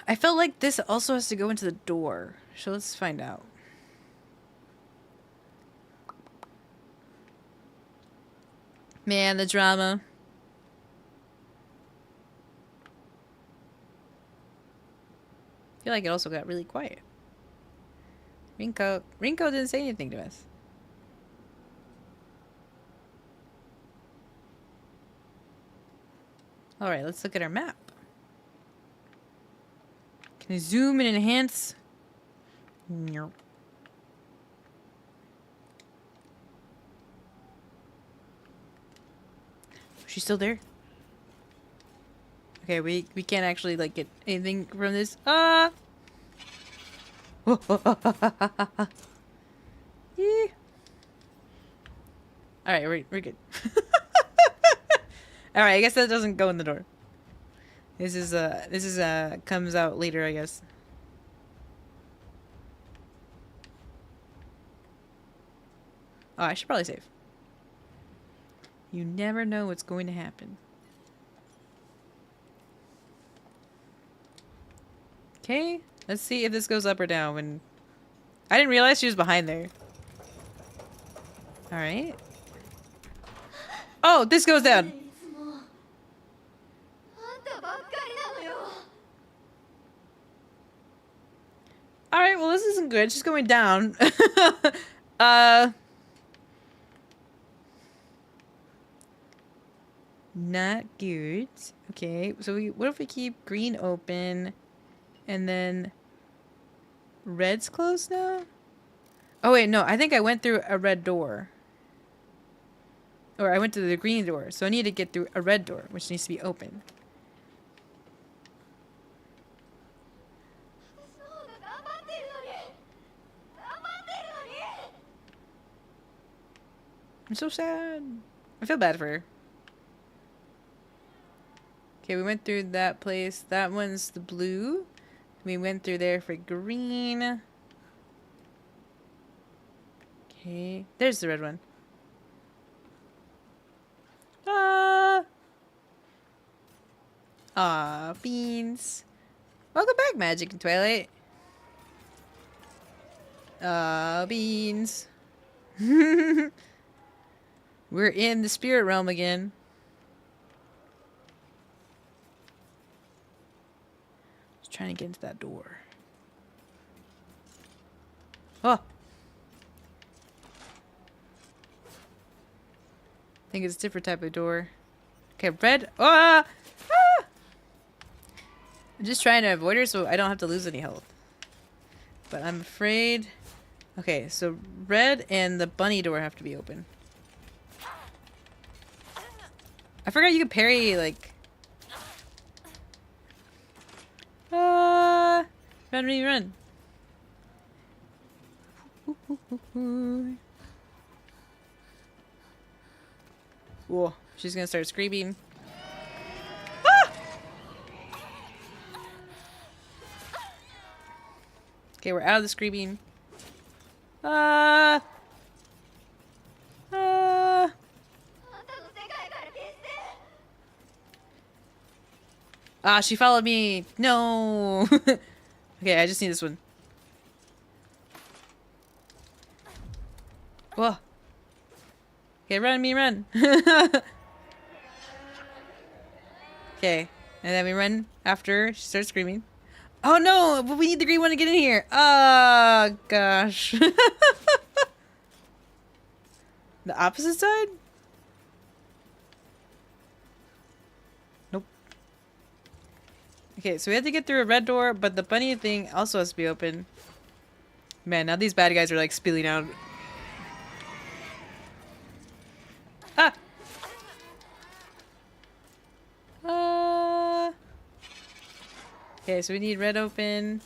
I felt like this also has to go into the door. So let's find out. Man, the drama. I feel like it also got really quiet. Rinko didn't say anything to us. Alright, let's look at our map. Can I zoom and enhance? Nope. She's still there? Okay, we can't actually like get anything from this. Ah! Yeah. Alright, we're good. Alright, I guess that doesn't go in the door. This is comes out later, I guess. Oh, I should probably save. You never know what's going to happen. Okay, let's see if this goes up or down. When I didn't realize she was behind there. All right. Oh, this goes down. いつもあんたばっかりなのよ Alright, well, this isn't good. She's going down. uh. Not good. Okay, so what if we keep green open and then red's closed now? Oh, wait, no. I think I went through a red door. Or I went to the green door. So I need to get through a red door, which needs to be open. 私の方が頑張ってるのに頑張ってるのに I'm so sad. I feel bad for her. Okay, we went through that place. That one's the blue. We went through there for green. Okay, there's the red one. Ah, beans. Welcome back, Magic and Twilight. Beans. We're in the spirit realm again. Just trying to get into that door. Oh! I think it's a different type of door. Okay, red. Ah! Ah! I'm just trying to avoid her so I don't have to lose any health. But I'm afraid... Okay, so red and the bunny door have to be open. I forgot you could parry, like... Run, run, run. Whoa, she's gonna start screaming. Ah! Okay, we're out of the screaming. Ah! あんたの世界から消して Ah, she followed me. No. Okay, I just need this one. Whoa. Okay, run, me, run. Okay, and then we run after she starts screaming. Oh no, but we need the green one to get in here. Oh, gosh. The opposite side? Nope. Okay, so we had to get through a red door, but the bunny thing also has to be open. Man, now these bad guys are like spilling out. Ah! Okay, so we need red open.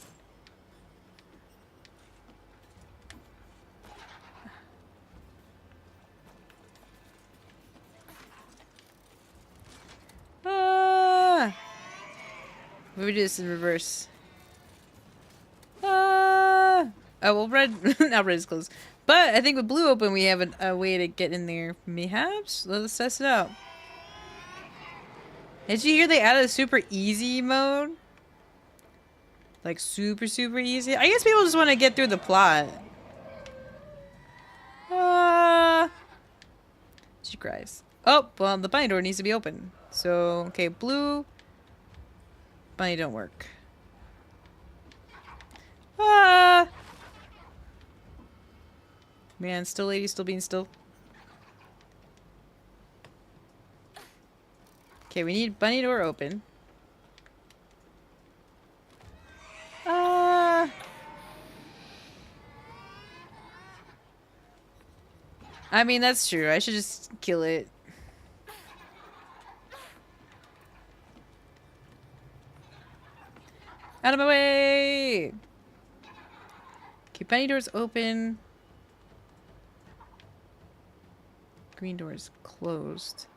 We do this in reverse. Oh, well, red. Now red is closed. But I think with blue open, we have a way to get in there. Perhaps? Let's test it out. Did you hear they added a super easy mode? Like super, super easy? I guess people just want to get through the plot. She cries. Oh, well, the bunny door needs to be open. So, okay, blue. Bunny don't work. Man, still lady, still being still. Okay, we need bunny door open. I mean, that's true. I should just kill it. Out of my way! Okay, bunny door's open. Green door is closed.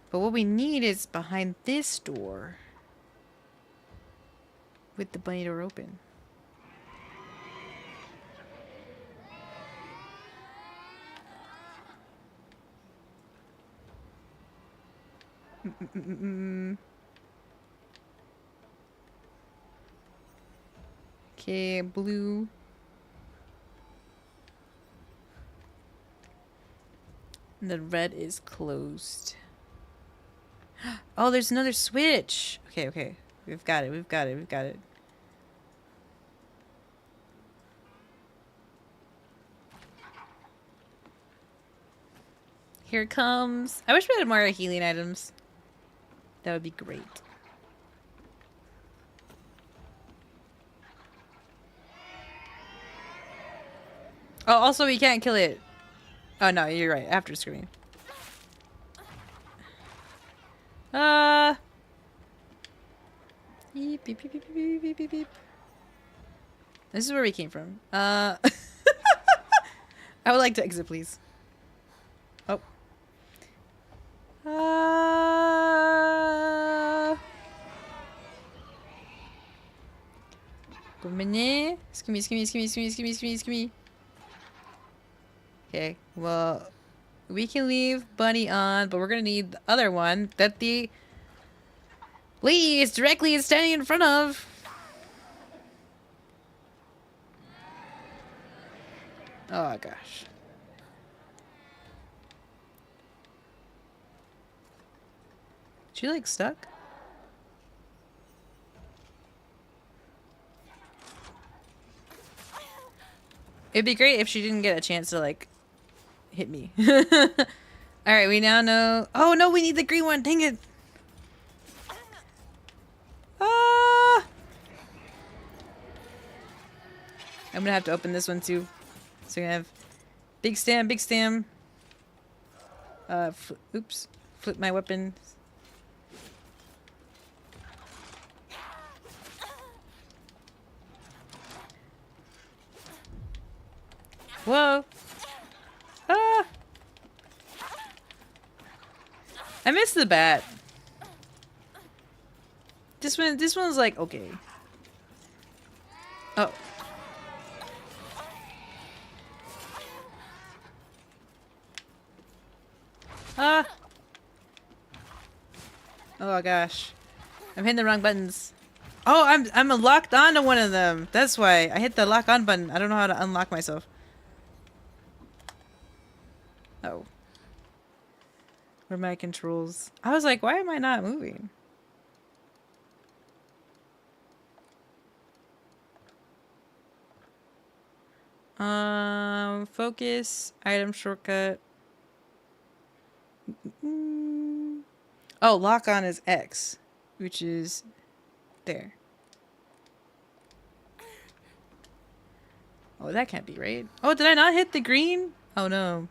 But what we need is behind this door. With the bunny door open. Okay, blue. And the red is closed. Oh, there's another switch. Okay, okay. We've got it. We've got it. We've got it. Here it comes. I wish we had more healing items. That would be great. Oh, also we can't kill it. Oh no, you're right. After screaming. Beep, beep, beep, beep, beep, beep, beep, beep. This is where we came from. I would like to exit, please. Oh. Skimmy, skimmy, skimmy, skimmy, skimmy, skimmy, skimmy. Okay, well, we can leave Bunny on, but we're gonna need the other one that the lady is directly standing in front of. Oh gosh. Is she like stuck? It'd be great if she didn't get a chance to like hit me. Alright, we now know. Oh no, we need the green one. Dang it. Ah! I'm gonna have to open this one too. So we're gonna have big stam, big stam. Oops. Flip my weapon. Whoa. Ah! I missed the bat. This one's like okay. Oh. Ah. Oh gosh. I'm hitting the wrong buttons. Oh, I'm locked onto one of them. That's why I hit the lock on button. I don't know how to unlock myself. Oh. Where are my controls? I was like, why am I not moving? Focus, item shortcut. Oh, lock on is X, which is there. Oh, that can't be right. Oh, did I not hit the green? Oh no.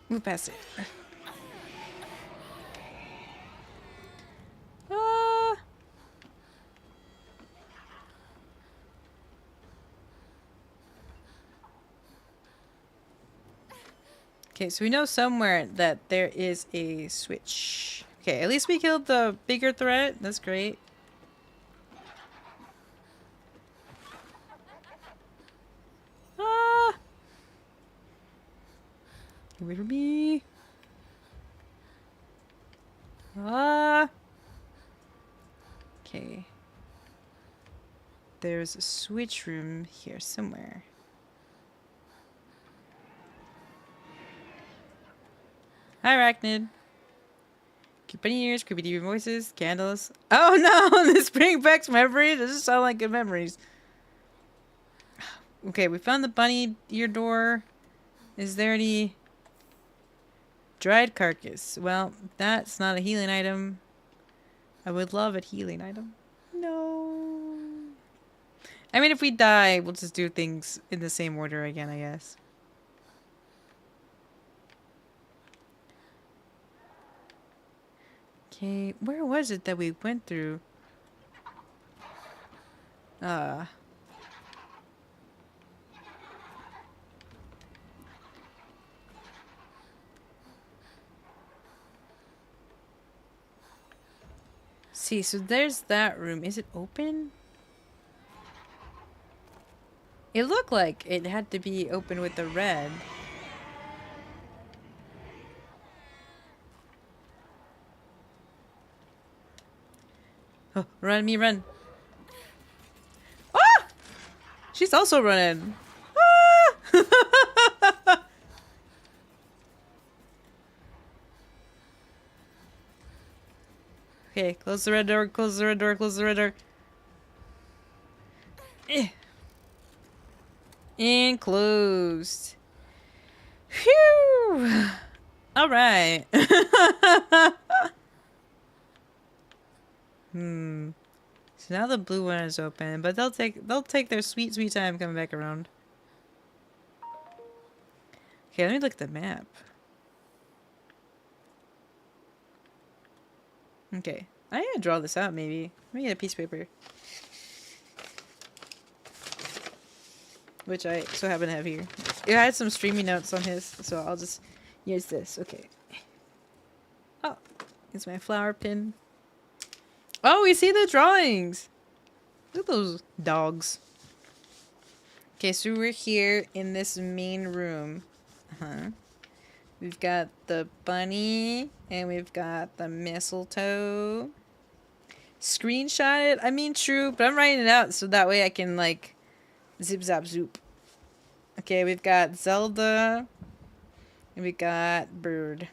Move past it. Okay, so we know somewhere that there is a switch. Okay, at least we killed the bigger threat. That's great. Ah! Get away from me. Ah! Okay. There's a switch room here somewhere. Hi, Arachnid. Cute bunny ears, creepy TV voices, candles. Oh no! This brings back memories. This just sound like good memories. Okay, we found the bunny ear door. Is there any dried carcass? Well, that's not a healing item. I would love a healing item. No. I mean, if we die, we'll just do things in the same order again, I guess. Okay, where was it that we went through? See, so there's that room. Is it open? It looked like it had to be open with the red. Oh, run, me, run. Ah! She's also running. Ah! Okay, close the red door, close the red door, close the red door. Eh. And closed. Phew! Alright. Hmm. So now the blue one is open, but they'll take their sweet time coming back around. Okay, let me look at the map. Okay. I need to draw this out maybe. Let me get a piece of paper. Which I so happen to have here. It had some streaming notes on his, so I'll just use this. Okay. Oh, it's my flower pin. Oh, we see the drawings. Look at those dogs. Okay, so we're here in this main room. We've got the bunny and we've got the mistletoe. Screenshot it? I mean, true, but I'm writing it out so that way I can, like, zip zap zoop. Okay, we've got Zelda and we got Bird.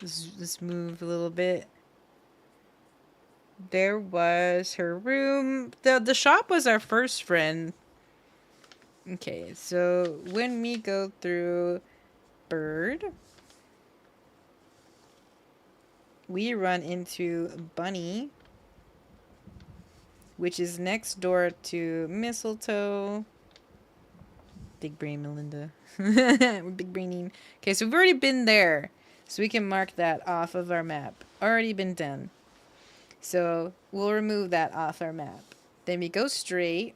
Let's move a little bit. There was her room. The shop was our first friend. Okay, so when we go through Bird, we run into Bunny, which is next door to Mistletoe. Big brain Melinda. We're big braining. Okay, so we've already been there. So we can mark that off of our map. Already been done. So we'll remove that off our map. Then we go straight.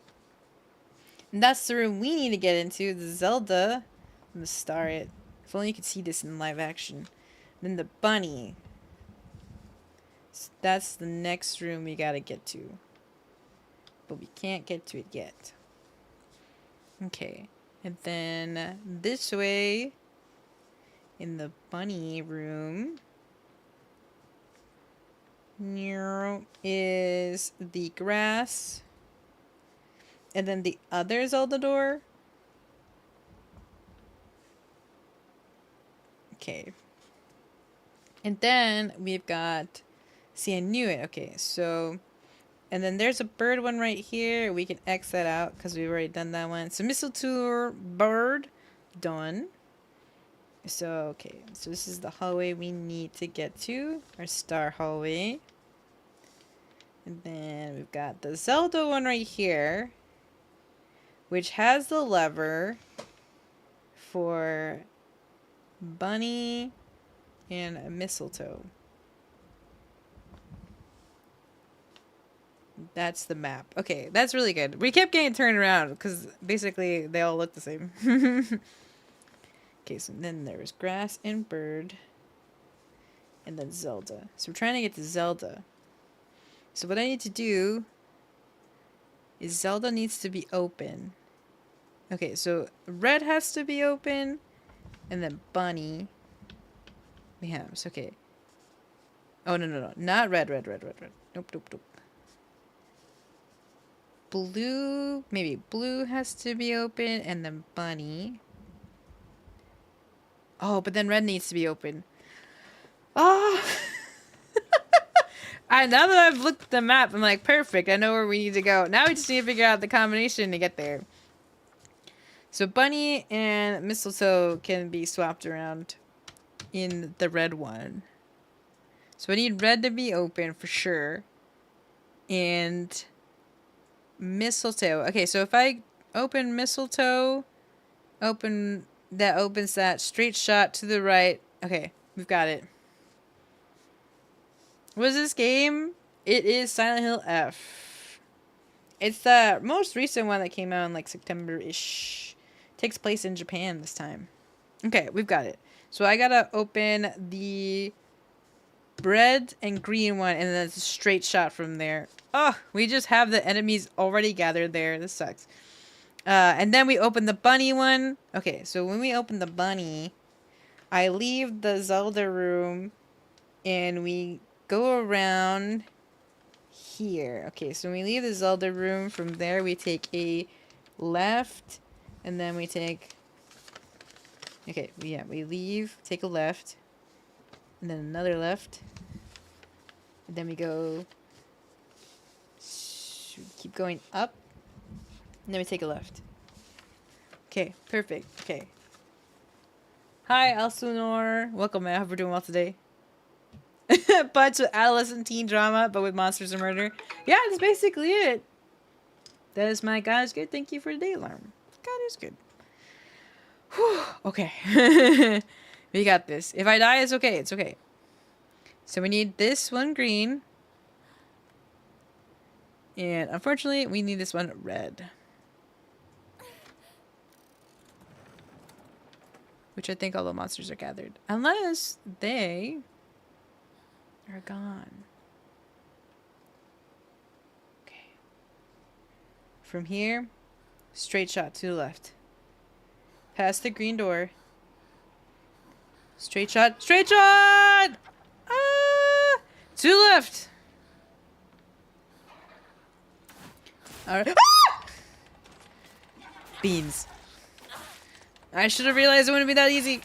And that's the room we need to get into. The Zelda. I'm gonna star it. If only you could see this in live action. Then the bunny. So that's the next room we gotta get to. But we can't get to it yet. Okay. And then this way, in the bunny room, is the grass. And then the other Zelda door. Okay. And then we've got... See, I knew it. Okay, so... And then there's a bird one right here. We can X that out because we've already done that one. So mistletoe, bird, done. So, okay. So this is the hallway we need to get to. Our star hallway. And then we've got the Zelda one right here. Which has the lever for bunny and mistletoe. That's the map. Okay, that's really good. We kept getting turned around because basically they all look the same. Okay, so then there's grass and bird. And then Zelda. So we're trying to get to Zelda. So what I need to do is Zelda needs to be open. Okay, so red has to be open. And then bunny. We have, so okay. Oh, no. Not red. Nope. Blue, maybe blue has to be open, and then bunny. Oh, but then red needs to be open. Oh! Now that I've looked at the map, I'm like, perfect, I know where we need to go. Now we just need to figure out the combination to get there. So bunny and mistletoe can be swapped around in the red one. So I need red to be open for sure. And... mistletoe. Okay, so if I open mistletoe, opens that straight shot to the right. Okay, we've got it. What is this game? It is Silent Hill F. It's the most recent one that came out in like September-ish. Takes place in Japan this time. Okay, we've got it. So I gotta open the red and green one, and then it's a straight shot from there. Oh, we just have the enemies already gathered there. This sucks. And then we open the bunny one. Okay, so when we open the bunny, I leave the Zelda room, and we go around here. Okay, so when we leave the Zelda room, from there we take a left, and then we take... Okay, yeah, we leave, take a left, and then another left, and then we go... Keep going up, and then we take a left. Okay, perfect. Okay. Hi, Elsunor. Welcome, man. I hope we're doing well today. Bunch of adolescent teen drama, but with monsters and murder. Yeah, that's basically it. That is my God is good. Thank you for the day alarm. God is good. Whew. Okay. We got this. If I die, it's okay. It's okay. So we need this one green. And unfortunately, we need this one red. Which I think all the monsters are gathered. Unless they are gone. Okay. From here, straight shot to the left. Past the green door. Straight shot. Straight shot! Ah! To the left. Alright. Ah! Beans. I should have realized it wouldn't be that easy.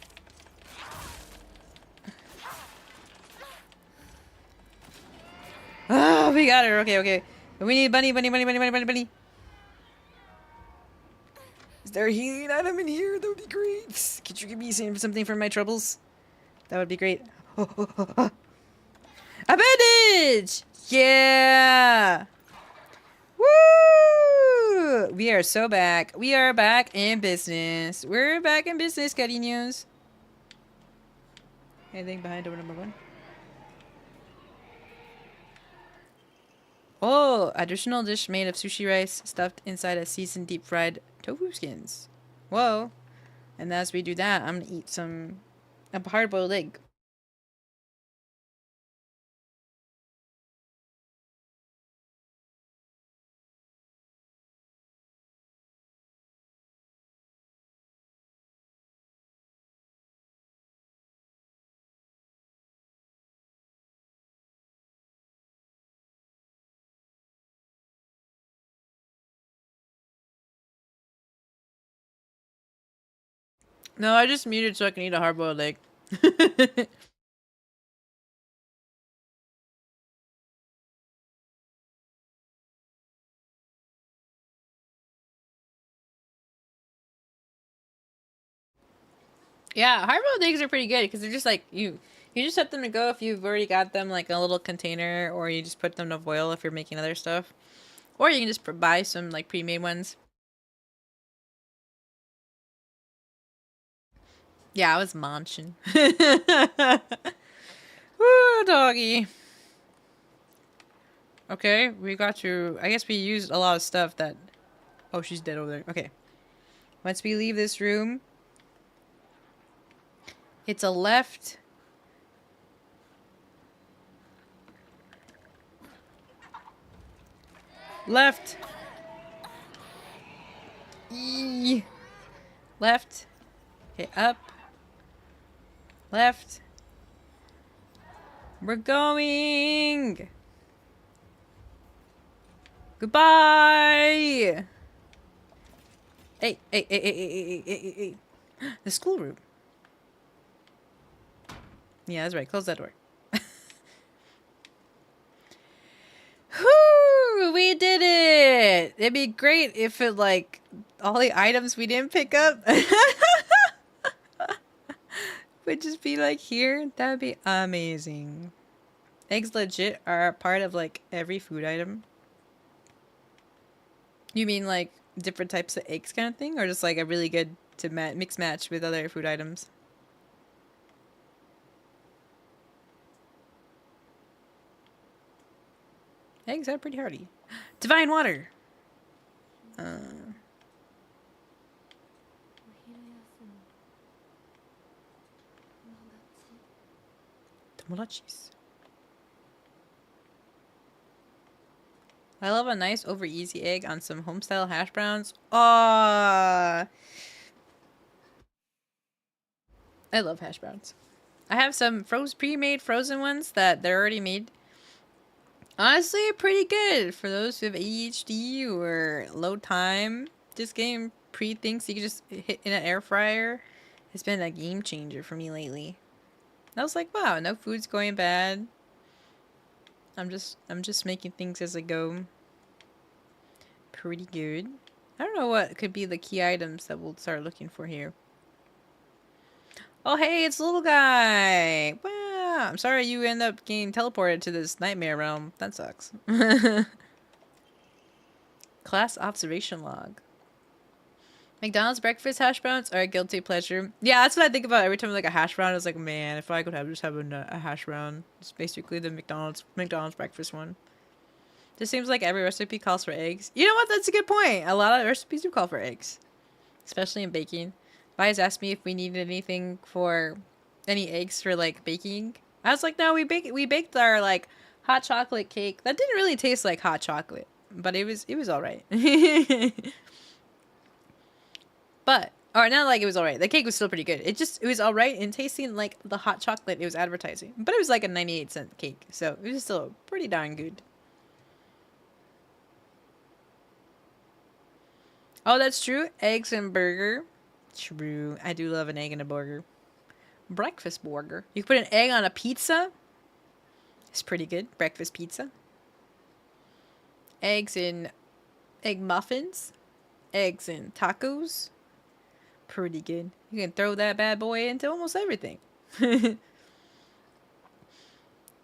Ah, we got her. Okay, okay. We need bunny, bunny, bunny, bunny, bunny, bunny, bunny. Is there a healing item in here? That would be great. Could you give me something for my troubles? That would be great. A bandage! Yeah! Woo! We are so back. We are back in business. We're back in business, cariños. Anything behind door number 1? Oh, additional dish made of sushi rice stuffed inside a seasoned deep fried tofu skins. Whoa. And as we do that, I'm gonna eat a hard boiled egg. No, I just muted so I can eat a hard boiled egg. Yeah, hard-boiled eggs are pretty good because they're just like you just set them to go if you've already got them like in a little container, or you just put them to boil if you're making other stuff, or you can just buy some like pre-made ones. Yeah, I was munching. Woo, doggy. Okay, we got to. I guess we used a lot of stuff that. Oh, she's dead over there. Okay. Once we leave this room, it's a left. Left. E. Left. Okay, up. Left. We're going. Goodbye. Hey, hey, hey, hey, hey, hey, hey, hey. The schoolroom. Yeah, that's right. Close that door. Whoo! We did it! It'd be great if it, like, all the items we didn't pick up would just be, like, here. That'd be amazing. Eggs legit are a part of, like, every food item. You mean, like, different types of eggs kind of thing? Or just, like, a really good to mix match with other food items? Eggs are pretty hearty. Divine water! Tomodachis. I love a nice over easy egg on some homestyle hash browns. Ah, I love hash browns. I have some pre-made frozen ones that they're already made. Honestly, pretty good for those who have ADHD or low time. Just getting pre-things you can just hit in an air fryer has been a game changer for me lately. I was like, wow, no food's going bad. I'm just making things as I go. Pretty good. I don't know what could be the key items that we'll start looking for here. Oh, hey, it's little guy. Wow, I'm sorry you end up getting teleported to this nightmare realm. That sucks. Class observation log. McDonald's breakfast hash browns are a guilty pleasure. Yeah, that's what I think about every time I like a hash brown. I was like, man, if I could just have a hash brown. It's basically the McDonald's breakfast one. This seems like every recipe calls for eggs. You know what? That's a good point. A lot of recipes do call for eggs, especially in baking. Vi's asked me if we needed anything for any eggs for like baking. I was like, no, we baked our like hot chocolate cake. That didn't really taste like hot chocolate, but it was all right. But or not like it was all right. The cake was still pretty good. It was all right in tasting like the hot chocolate it was advertising. But it was like a 98-cent cake, so it was still pretty darn good. Oh, that's true. Eggs and burger. True. I do love an egg and a burger. Breakfast burger. You can put an egg on a pizza. It's pretty good. Breakfast pizza. Eggs in egg muffins. Eggs in tacos. Pretty good. You can throw that bad boy into almost everything.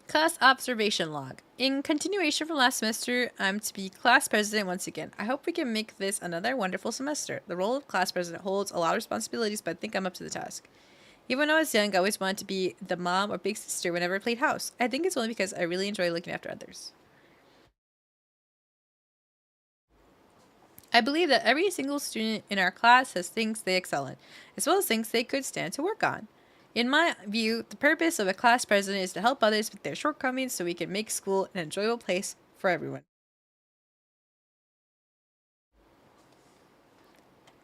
Class observation log. In continuation from last semester, I'm to be class president once again. I hope we can make this another wonderful semester. The role of class president holds a lot of responsibilities, but I think I'm up to the task. Even when I was young, I always wanted to be the mom or big sister whenever I played house. I think it's only because I really enjoy looking after others. I believe that every single student in our class has things they excel in, as well as things they could stand to work on. In my view, the purpose of a class president is to help others with their shortcomings so we can make school an enjoyable place for everyone.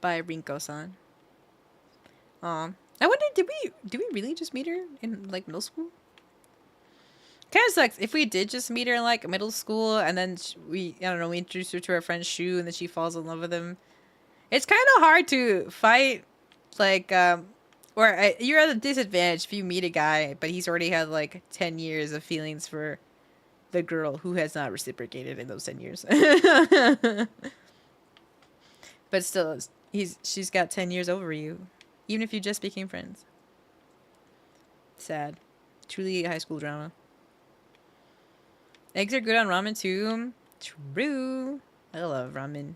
By Rinko-san. I wonder, did we really just meet her in like middle school? Kind of sucks if we did just meet her in like middle school and then we introduced her to our friend Shu and then she falls in love with him. It's kind of hard to fight like you're at a disadvantage if you meet a guy but he's already had like 10 years of feelings for the girl who has not reciprocated in those 10 years. But still, she's got 10 years over you, even if you just became friends. Sad. Truly high school drama. Eggs are good on ramen too. True. I love ramen.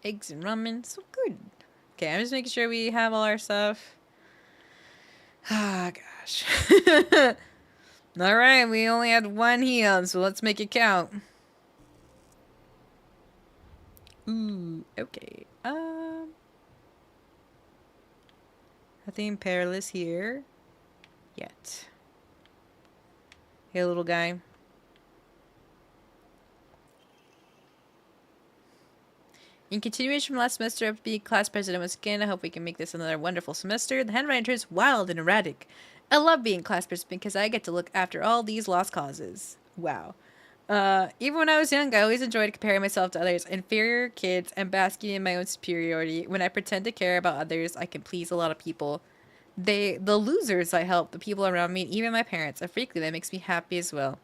Eggs and ramen, so good. Okay, I'm just making sure we have all our stuff. Ah, gosh. Alright, we only had one heal, so let's make it count. Ooh, okay. Nothing perilous here. Yet. Hey, little guy. In continuation from last semester, I have to be class president once again. I hope we can make this another wonderful semester. The handwriting turns wild and erratic. I love being class president because I get to look after all these lost causes. Wow. Even when I was young, I always enjoyed comparing myself to others, inferior kids, and basking in my own superiority. When I pretend to care about others, I can please a lot of people. The losers I help, the people around me, even my parents, and frankly, that makes me happy as well.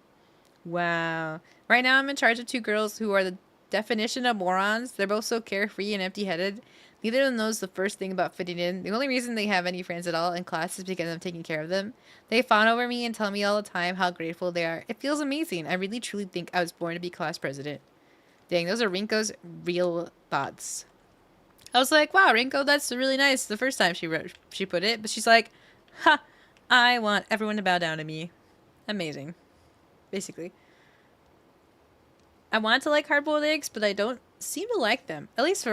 Wow. Right now, I'm in charge of two girls who are the definition of morons. They're both so carefree and empty-headed. Neither of them knows the first thing about fitting in. The only reason they have any friends at all in class is because I'm taking care of them. They fawn over me and tell me all the time how grateful they are. It feels amazing. I really truly think I was born to be class president. Dang, those are Rinko's real thoughts. I was like, wow, Rinko, that's really nice the first time she put it. But she's like, ha, I want everyone to bow down to me. Amazing. Basically. I want to like hard-boiled eggs, but I don't seem to like them. At least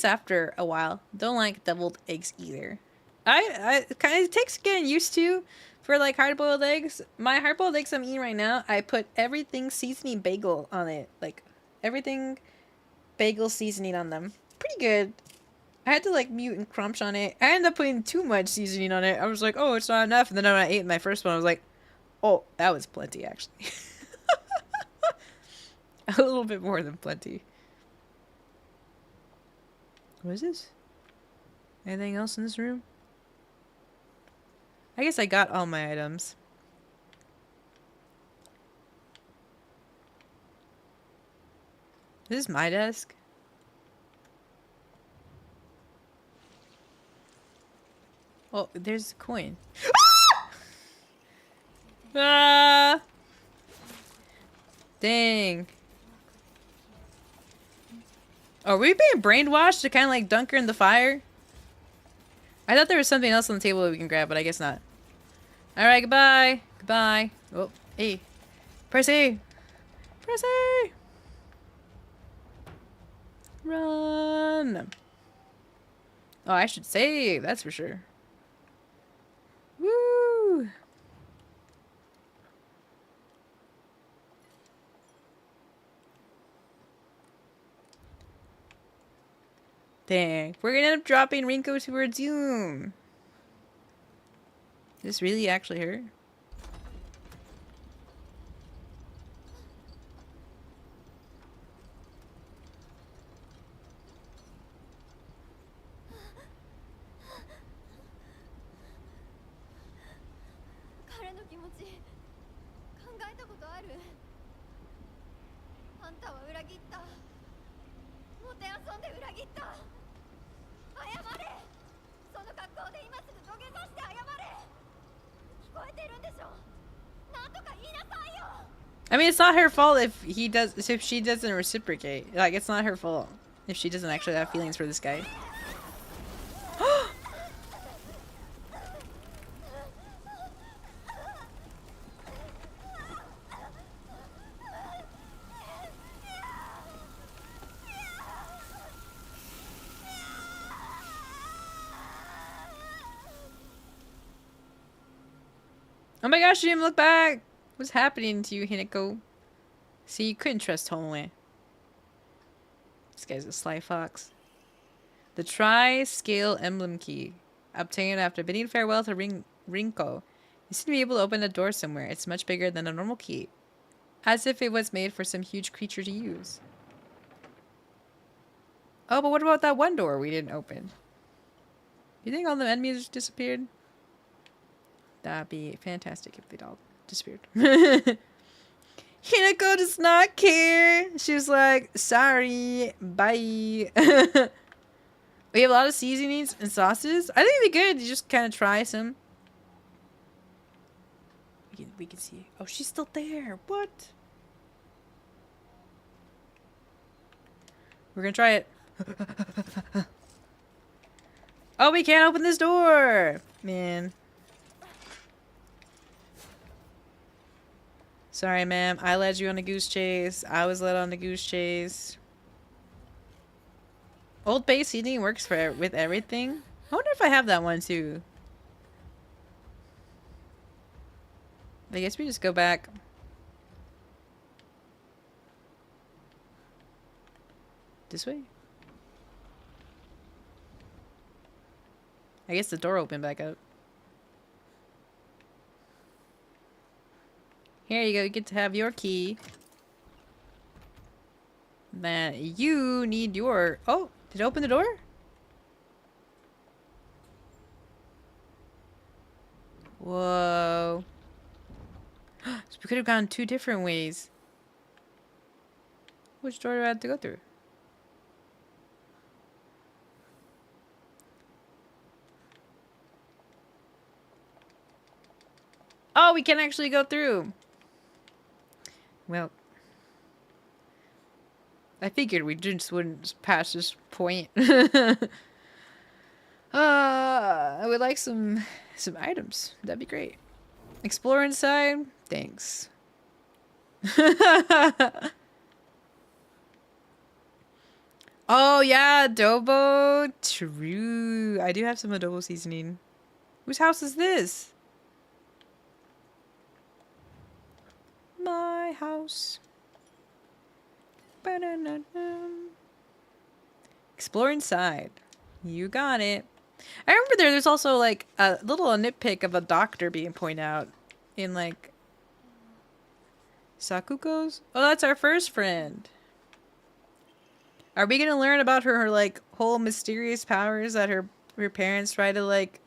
after a while. Don't like deviled eggs either. It kind of takes getting used to for like hard-boiled eggs. My hard-boiled eggs I'm eating right now, I put everything seasoning bagel on it. Like everything bagel seasoning on them. Pretty good. I had to like mute and crunch on it. I ended up putting too much seasoning on it. I was like, oh, it's not enough. And then when I ate my first one, I was like, oh, that was plenty actually. A little bit more than plenty. What is this? Anything else in this room? I guess I got all my items. This is my desk. Oh, there's a coin. Ah! Dang. Are we being brainwashed to kind of like dunk her in the fire? I thought there was something else on the table that we can grab, but I guess not. Alright, goodbye. Goodbye. Oh, hey. Press A. Press A. Run. Oh, I should save. That's for sure. Woo. Dang. We're gonna end up dropping Rinko to her doom. Is this really actually her? I mean, it's not her fault if she doesn't reciprocate. Like, it's not her fault if she doesn't actually have feelings for this guy. Oh my gosh, she didn't look back! What's happening to you, Hinako? See, you couldn't trust Homeland. This guy's a sly fox. The Tri-Scale Emblem Key. Obtained after bidding farewell to Rinko. You seem to be able to open a door somewhere. It's much bigger than a normal key. As if it was made for some huge creature to use. Oh, but what about that one door we didn't open? You think all the enemies disappeared? That'd be fantastic if they'd all disappeared. Hinako does not care. She was like, sorry, bye. We have a lot of seasonings and sauces. I think it'd be good to just kind of try some. We can see. Oh, she's still there. What? We're gonna try it. Oh, we can't open this door. Man. Sorry, ma'am. I led you on a goose chase. I was led on a goose chase. Old base seating works with everything. I wonder if I have that one too. I guess we just go back. This way? I guess the door opened back up. Here you go, you get to have your key. Then you need your... Oh, did it open the door? Whoa. So we could have gone 2 different ways. Which door do I have to go through? Oh, we can actually go through. Well, I figured we just wouldn't pass this point. I would like some items. That'd be great. Explore inside. Thanks. Oh yeah, adobo. True. I do have some adobo seasoning. Whose house is this? My house. Ba-da-da-da. Explore inside. You got it. I remember there's also like a little nitpick of a doctor being pointed out in like Sakuko's. Oh, that's our first friend. Are we gonna learn about her like whole mysterious powers that her parents try to like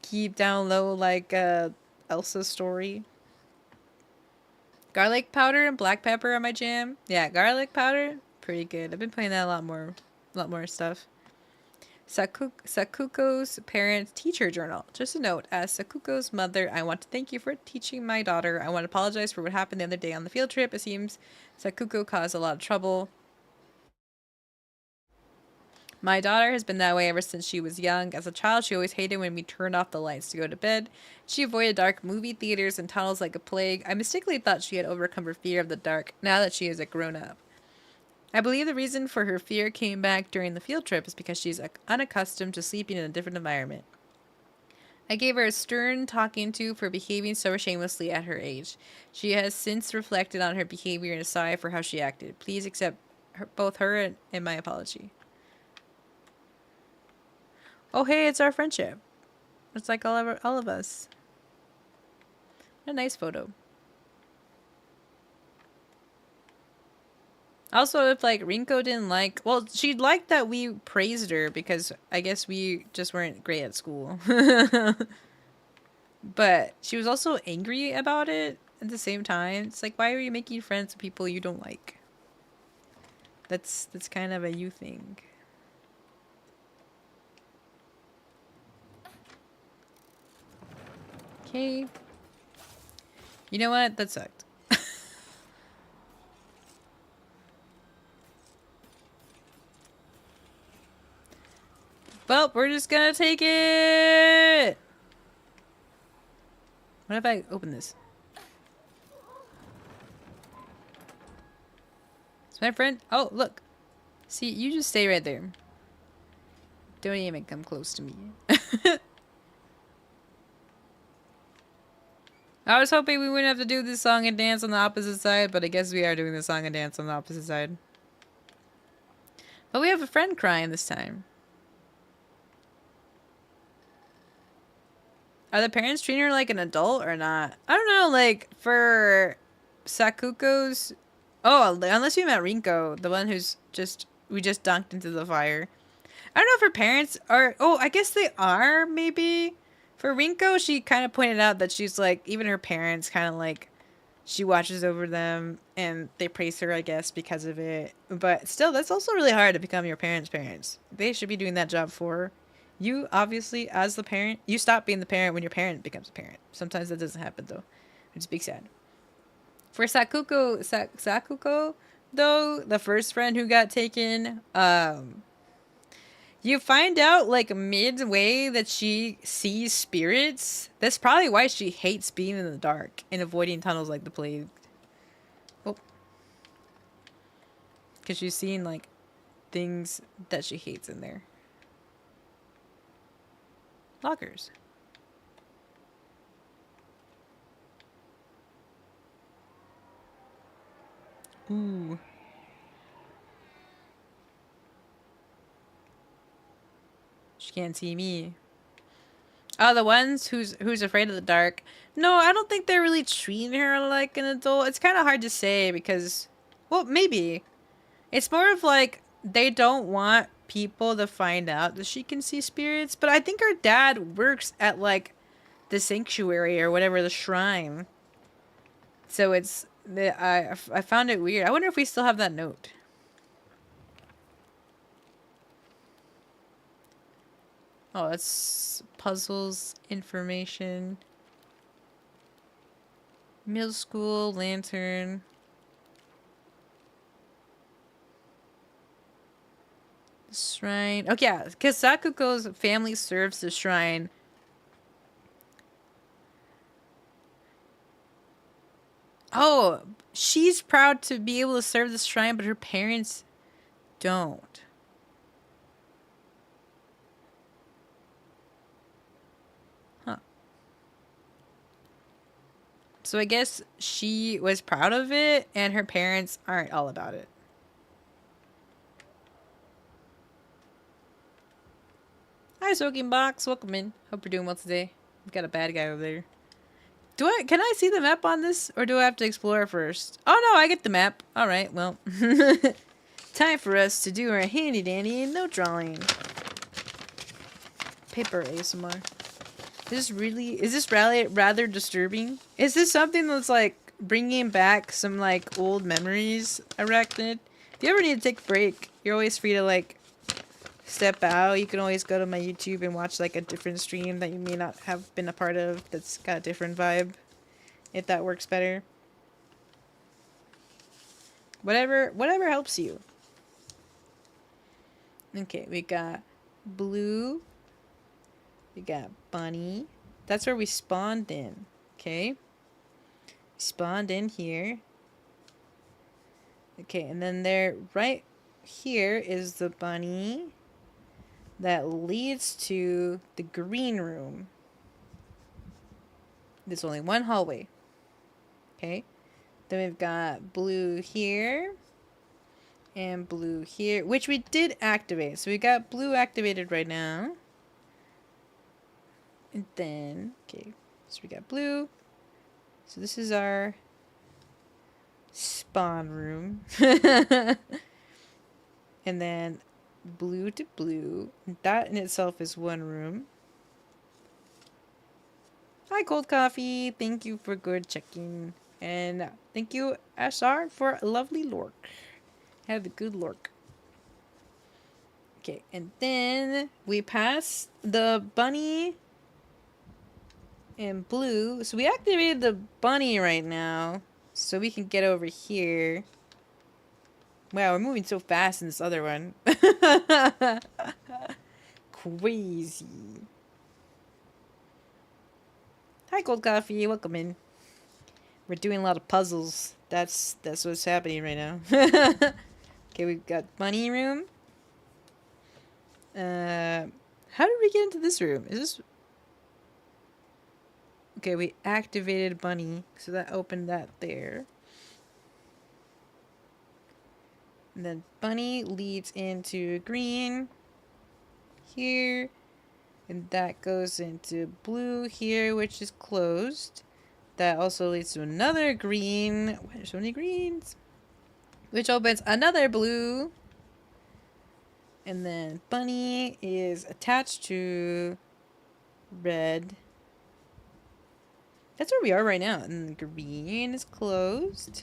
keep down low, like Elsa's story? Garlic powder and black pepper are my jam. Yeah, garlic powder, pretty good. I've been playing that a lot more stuff. Sakuko's parent-teacher journal. Just a note, as Sakuko's mother, I want to thank you for teaching my daughter. I want to apologize for what happened the other day on the field trip. It seems Sakuko caused a lot of trouble. My daughter has been that way ever since she was young. As a child, she always hated when we turned off the lights to go to bed. She avoided dark movie theaters and tunnels like a plague. I mistakenly thought she had overcome her fear of the dark, now that she is a grown-up. I believe the reason for her fear came back during the field trip is because she's unaccustomed to sleeping in a different environment. I gave her a stern talking to for behaving so shamelessly at her age. She has since reflected on her behavior and is sorry for how she acted. Please accept both her and my apology. Oh, hey, it's our friendship. It's like all of us. A nice photo. Also, if like Rinko didn't like, well, she liked that we praised her because I guess we just weren't great at school. But she was also angry about it at the same time. It's like, why are you making friends with people you don't like? That's kind of a you thing. Okay. You know what? That sucked. Well, we're just gonna take it! What if I open this? It's my friend. Oh, look. See, you just stay right there. Don't even come close to me. I was hoping we wouldn't have to do this song and dance on the opposite side, but I guess we are doing the song and dance on the opposite side. But we have a friend crying this time. Are the parents treating her like an adult or not? I don't know, like, for Sakuko's... Oh, unless you meant Rinko, the one who's we just dunked into the fire. I don't know if her parents are... Oh, I guess they are, maybe. For Rinko, she kind of pointed out that she's like, even her parents kind of like, she watches over them and they praise her, I guess, because of it. But still, that's also really hard to become your parents' parents. They should be doing that job for her. You, obviously, as the parent, you stop being the parent when your parent becomes a parent. Sometimes that doesn't happen, though. It's big sad. For Sakuko, though, the first friend who got taken, you find out, like, midway that she sees spirits. That's probably why she hates being in the dark and avoiding tunnels like the plague. Oh. Because she's seeing, like, things that she hates in there. Lockers. Ooh. She can't see me. Oh, the ones who's afraid of the dark. No, I don't think they're really treating her like an adult. It's kind of hard to say because, well, maybe. It's more of like they don't want people to find out that she can see spirits. But I think her dad works at like the sanctuary or whatever, the shrine. So it's I found it weird. I wonder if we still have that note. Oh, that's puzzles, information. Middle school, lantern. Shrine. Oh, yeah, because Sakuko's family serves the shrine. Oh, she's proud to be able to serve the shrine, but her parents don't. Huh. So I guess she was proud of it, and her parents aren't all about it. Hi, Soaking Box. Welcome in. Hope you're doing well today. We've got a bad guy over there. Can I see the map on this, or do I have to explore first? Oh no, I get the map. Alright, well. Time for us to do our handy dandy note drawing. Paper ASMR. Is this rather disturbing? Is this something that's like bringing back some like old memories, Arachnid? If you ever need to take a break, you're always free to like step out. You can always go to my YouTube and watch like a different stream that you may not have been a part of that's got a different vibe, if that works better. Whatever helps you. Okay, we got blue. We got bunny. That's where we spawned in. Okay. Spawned in here. Okay, and then there, right here is the bunny that leads to the green room. There's only one hallway. Okay. Then we've got blue here. And blue here, which we did activate. So we got blue activated right now. And then, okay, so we got blue. So this is our spawn room. And then blue to blue. That in itself is one room. Hi, Cold Coffee. Thank you for good checking. And thank you, SR, for a lovely lurk. Have a good lurk. Okay, and then we pass the bunny in blue. So we activated the bunny right now. So we can get over here. Wow, we're moving so fast in this other one. Crazy. Hi, Cold Coffee. Welcome in. We're doing a lot of puzzles. That's what's happening right now. Okay, we've got bunny room. How did we get into this room? Is this... Okay, we activated bunny, so that opened that there. And then bunny leads into green here. And that goes into blue here, which is closed. That also leads to another green. Why are there so many greens? Which opens another blue. And then bunny is attached to red. That's where we are right now. And green is closed.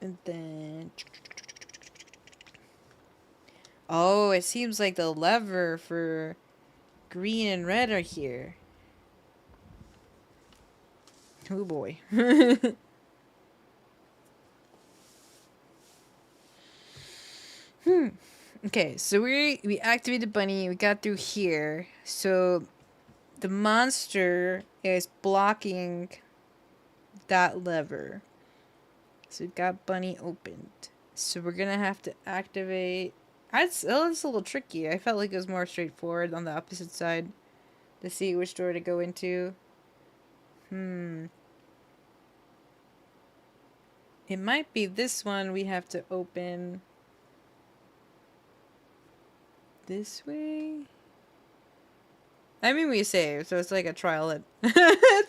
And then... Oh, it seems like the lever for green and red are here. Oh boy. Okay, so we activated bunny. We got through here. So the monster is blocking that lever. So we've got bunny opened. So we're gonna have to activate. It's a little tricky. I felt like it was more straightforward on the opposite side to see which door to go into. It might be this one we have to open this way. I mean, we saved, so it's like a trial and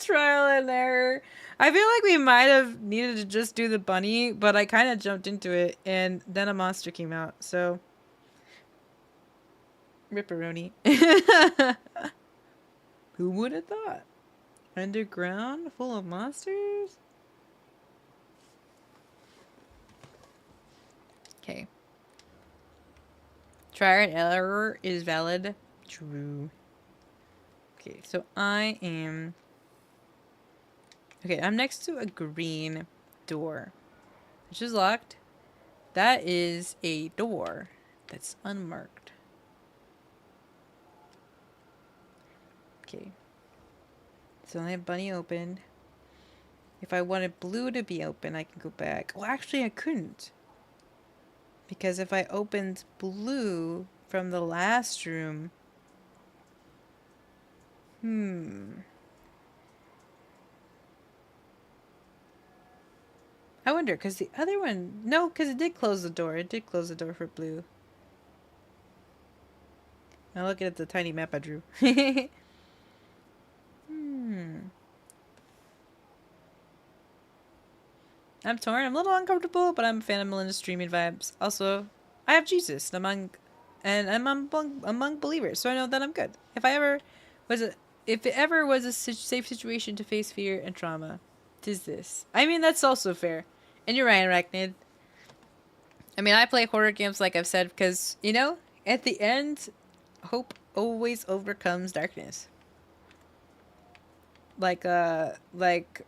trial and error. I feel like we might have needed to just do the bunny, but I kind of jumped into it, and then a monster came out. So, ripperoni. Who would have thought? Underground, full of monsters. Okay. Trial and error is valid. True. Okay, so I am... Okay, I'm next to a green door, which is locked. That is a door that's unmarked. Okay. So I have bunny opened. If I wanted blue to be open, I can go back. Well, actually, I couldn't. Because if I opened blue from the last room... I wonder, because the other one... No, because it did close the door. It did close the door for blue. I'm looking at the tiny map I drew. I'm torn. I'm a little uncomfortable, but I'm a fan of Melinda's streaming vibes. Also, I have Jesus and I'm among believers, so I know that I'm good. If it ever was a safe situation to face fear and trauma, 'tis this. I mean, that's also fair. And you're right, Arachnid. I mean, I play horror games like I've said because, you know, at the end, hope always overcomes darkness. Like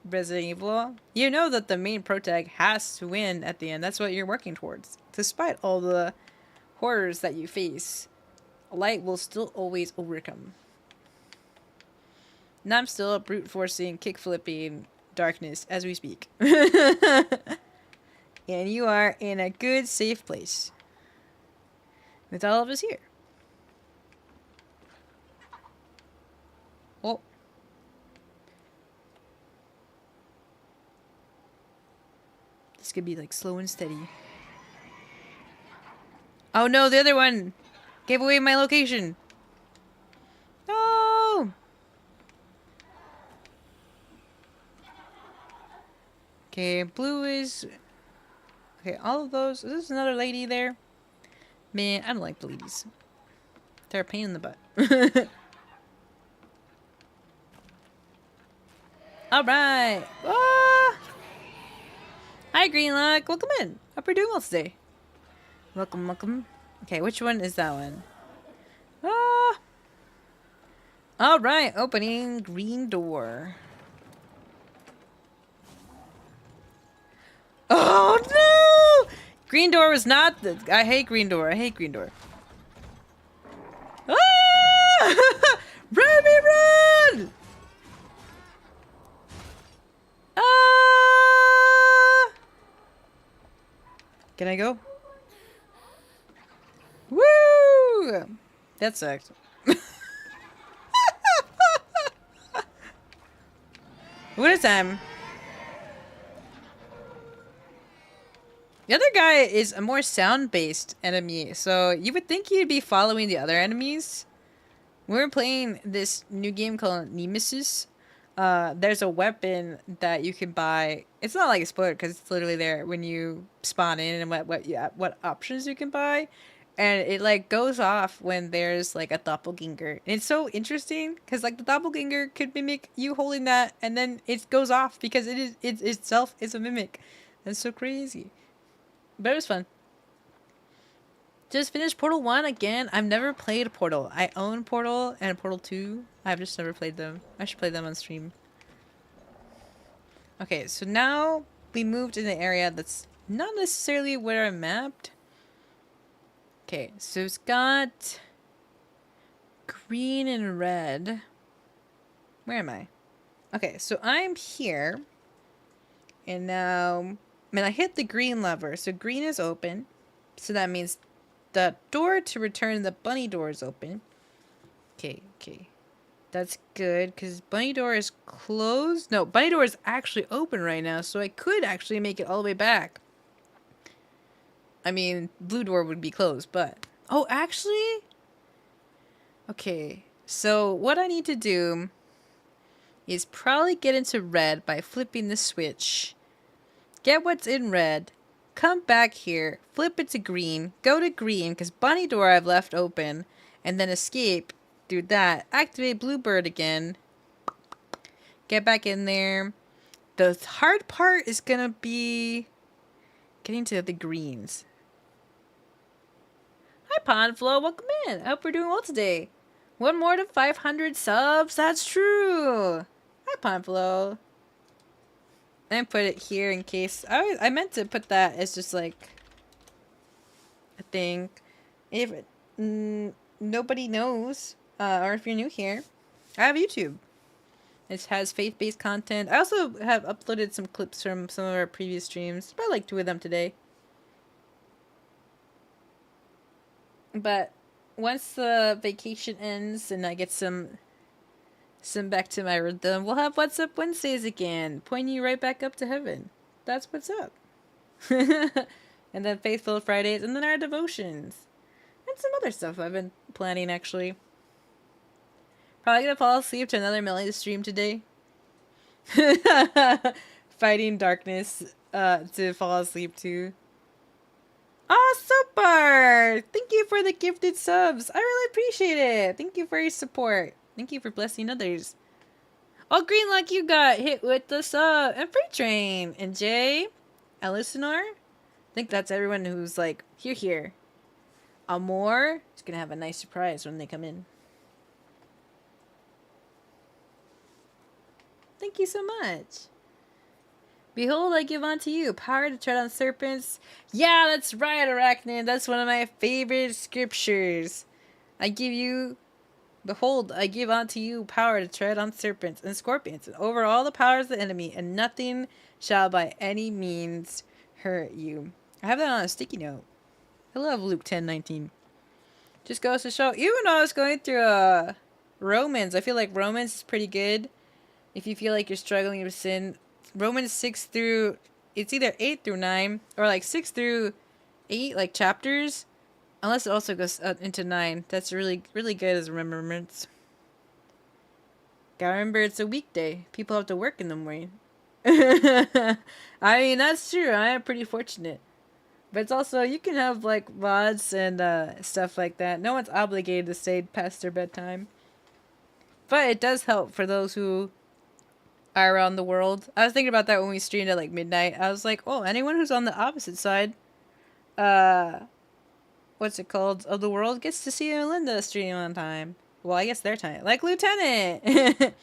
Resident Evil, you know that the main protag has to win at the end. That's what you're working towards. Despite all the horrors that you face, light will still always overcome. And I'm still brute forcing, kick flipping darkness as we speak. And you are in a good, safe place. With all of us here. Oh. This could be like slow and steady. Oh no, the other one gave away my location. No! Okay, blue is... Okay, all of those... Is this another lady there? Man, I don't like the ladies. They're a pain in the butt. Alright! Ah! Hi, Greenlock! Welcome in! Hope you're doing well today. Welcome, welcome. Okay, which one is that one? Ah! Alright, opening green door. Oh no! Green door was not the... I hate green door. I hate green door. Ah! Run me, run! Ah! Can I go? Woo! That sucked. What is time? The other guy is a more sound-based enemy, so you would think he'd be following the other enemies. We're playing this new game called Nemesis. There's a weapon that you can buy. It's not like a spoiler because it's literally there when you spawn in and what options you can buy. And it like goes off when there's like a doppelganger. And it's so interesting because like the doppelganger could mimic you holding that, and then it goes off because it itself is a mimic. That's so crazy. But it was fun. Just finished Portal 1 again. I've never played Portal. I own Portal and Portal 2. I've just never played them. I should play them on stream. Okay, so now we moved in an area that's not necessarily where I'm mapped. Okay, so it's got green and red. Where am I? Okay, so I'm here. And now... I hit the green lever, so green is open. So that means the door to return the bunny door is open. Okay. That's good, because bunny door is closed. No, bunny door is actually open right now, so I could actually make it all the way back. I mean, blue door would be closed, but... Oh, actually? Okay, so what I need to do is probably get into red by flipping the switch. Get what's in red, come back here, flip it to green, go to green, because bunny door I've left open, and then escape, do that, activate bluebird again, get back in there. The hard part is gonna be getting to the greens. Hi Pondflow, welcome in. I hope we're doing well today. One more to 500 subs, that's true. Hi Pondflow. And put it here in case... I meant to put that as just like a thing. If nobody knows, or if you're new here, I have YouTube. It has faith-based content. I also have uploaded some clips from some of our previous streams. Probably like 2 of them today. But once the vacation ends and I get some back to my rhythm, we'll have What's Up Wednesdays again, pointing you right back up to heaven. That's what's up. And then Faithful Fridays, and then our devotions. And some other stuff I've been planning, actually. Probably gonna fall asleep to another Melody stream today. Fighting darkness to fall asleep to. Oh, super! Thank you for the gifted subs. I really appreciate it. Thank you for your support. Thank you for blessing others. Oh, Green Luck, you got hit with the sub and free train. And Jay, Elisinor. I think that's everyone who's like here. Amor is gonna have a nice surprise when they come in. Thank you so much. Behold, I give unto you power to tread on serpents. Yeah, that's right, Arachnid. That's one of my favorite scriptures. I give you, behold, I give unto you power to tread on serpents and scorpions and over all the powers of the enemy, and nothing shall by any means hurt you. I have that on a sticky note. I love Luke 10:19. Just goes to show, even though I was going through Romans, I feel like Romans is pretty good. If you feel like you're struggling with sin, Romans 6 through, it's either 8 through 9, or like 6 through 8, like chapters. Unless it also goes into 9. That's really, really good as a remembrance. Gotta remember it's a weekday. People have to work in the morning. I mean, that's true. I am pretty fortunate. But it's also, you can have like VODs and stuff like that. No one's obligated to stay past their bedtime. But it does help for those who are around the world. I was thinking about that when we streamed at like midnight. I was like, oh, anyone who's on the opposite side, what's it called, of the world gets to see Melinda stream on time. Well, I guess their time. Like Lieutenant!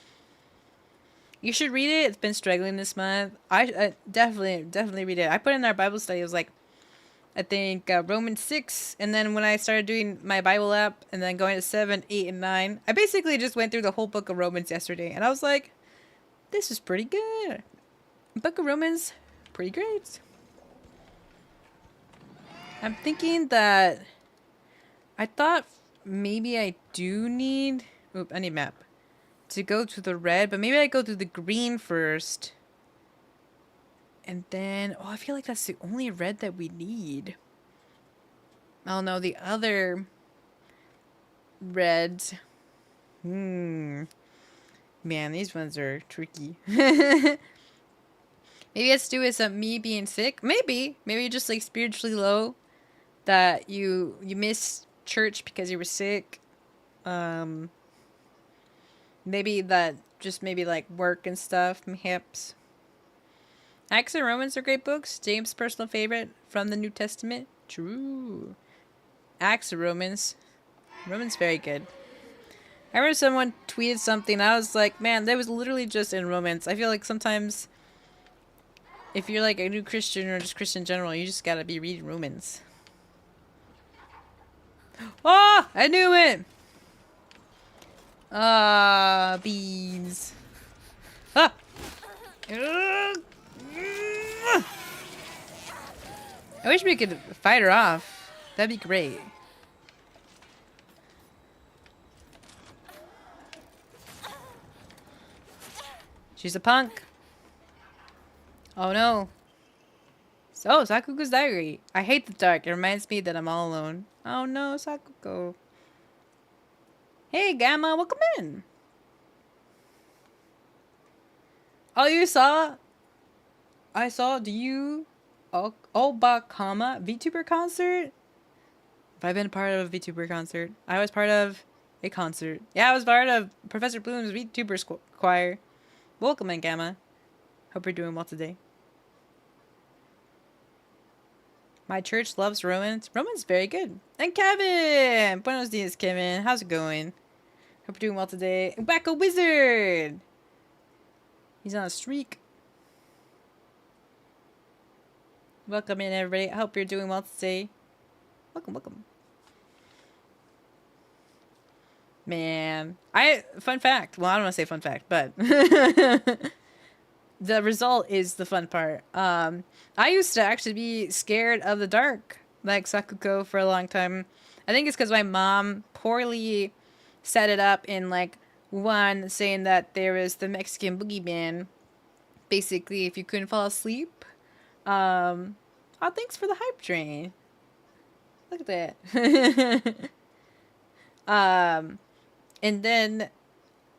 You should read it. It's been struggling this month. I definitely read it. I put it in our Bible study. It was like, I think Romans 6, and then when I started doing my Bible app, and then going to 7, 8, and 9, I basically just went through the whole book of Romans yesterday, and I was like, this is pretty good. Book of Romans, pretty great. I'm thinking that I thought maybe I do need, I need map to go to the red, but maybe I go through the green first. And then, I feel like that's the only red that we need. Oh no, the other reds. Man, these ones are tricky. Maybe it's to do with me being sick. Maybe you're just like spiritually low, that you miss church because you were sick. Maybe that just maybe like work and stuff, perhaps. Acts and Romans are great books. James' personal favorite from the New Testament. True. Acts and Romans. Romans very good. I remember someone tweeted something. I was like, man, that was literally just in Romans. I feel like sometimes if you're like a new Christian or just Christian in general, you just gotta be reading Romans. Oh, I knew it. Beans. Ah. I wish we could fight her off. That'd be great. She's a punk. Oh no. So, Sakuko's diary. I hate the dark. It reminds me that I'm all alone. Oh no, Sakuko. Hey, Gamma, welcome in. Oh, you saw? I saw, do you... Obakama VTuber concert? Have I been part of a VTuber concert? I was part of a concert. Yeah, I was part of Professor Bloom's VTuber choir. Welcome in, Gamma. Hope you're doing well today. My church loves Romans. Roman's very good. And Kevin! Buenos dias, Kevin. How's it going? Hope you're doing well today. Back a wizard! He's on a streak. Welcome in, everybody. I hope you're doing well today. Welcome. Man. Fun fact. Well, I don't want to say fun fact, but the result is the fun part. I used to actually be scared of the dark, like Sakuko, for a long time. I think it's because my mom poorly set it up in, like, one, saying that there was the Mexican boogeyman. Basically, if you couldn't fall asleep, thanks for the hype train. Look at that. And then,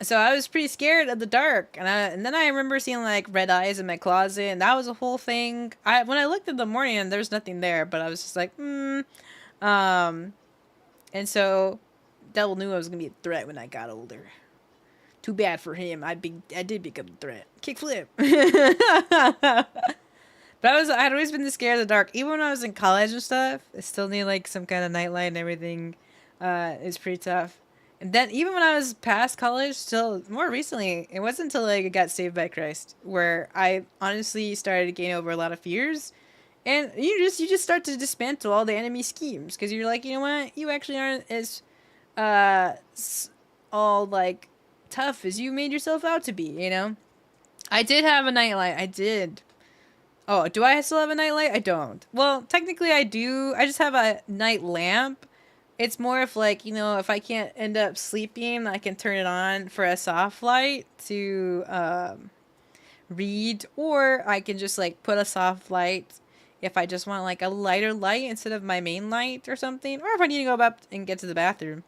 so I was pretty scared of the dark, and then I remember seeing like red eyes in my closet, and that was a whole thing. When I looked in the morning, there was nothing there, but I was just like, and so Devil knew I was gonna be a threat when I got older. Too bad for him. I did become a threat. Kickflip. But I'd always been scared of the dark. Even when I was in college and stuff, I still need like some kind of nightlight and everything. It's pretty tough. And then even when I was past college, still more recently, it wasn't until like I got saved by Christ where I honestly started to gain over a lot of fears. And you just start to dismantle all the enemy schemes because you're like, you know what, you actually aren't as all like tough as you made yourself out to be. You know, I did have a nightlight. I did. Oh, do I still have a nightlight? I don't. Well, technically I do. I just have a night lamp. It's more of like, you know, if I can't end up sleeping, I can turn it on for a soft light to read, or I can just like put a soft light if I just want like a lighter light instead of my main light or something, or if I need to go up and get to the bathroom.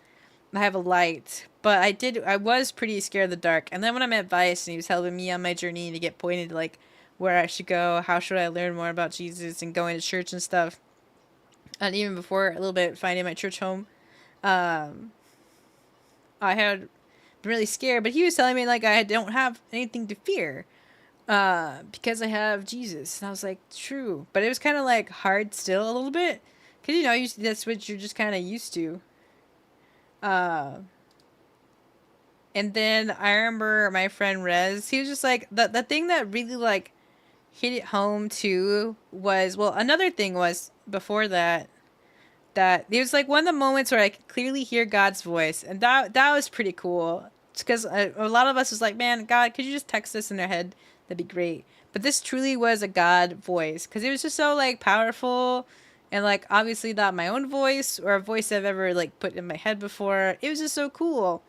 I have a light, but I was pretty scared of the dark. And then when I met Vice and he was helping me on my journey to get pointed like where I should go, how should I learn more about Jesus and going to church and stuff. And even before a little bit finding my church home, I had been really scared, but he was telling me like I don't have anything to fear because I have Jesus. And I was like, true. But it was kind of like hard still a little bit because, you know, that's what you're just kind of used to. And then I remember my friend Rez, he was just like, the thing that really like hit it home too was, well, another thing was before that it was like one of the moments where I could clearly hear God's voice, and that was pretty cool. Because a lot of us was like, man, God, could you just text us in our head? That'd be great. But this truly was a God voice, because it was just so like powerful, and like obviously not my own voice or a voice I've ever like put in my head before. It was just so cool.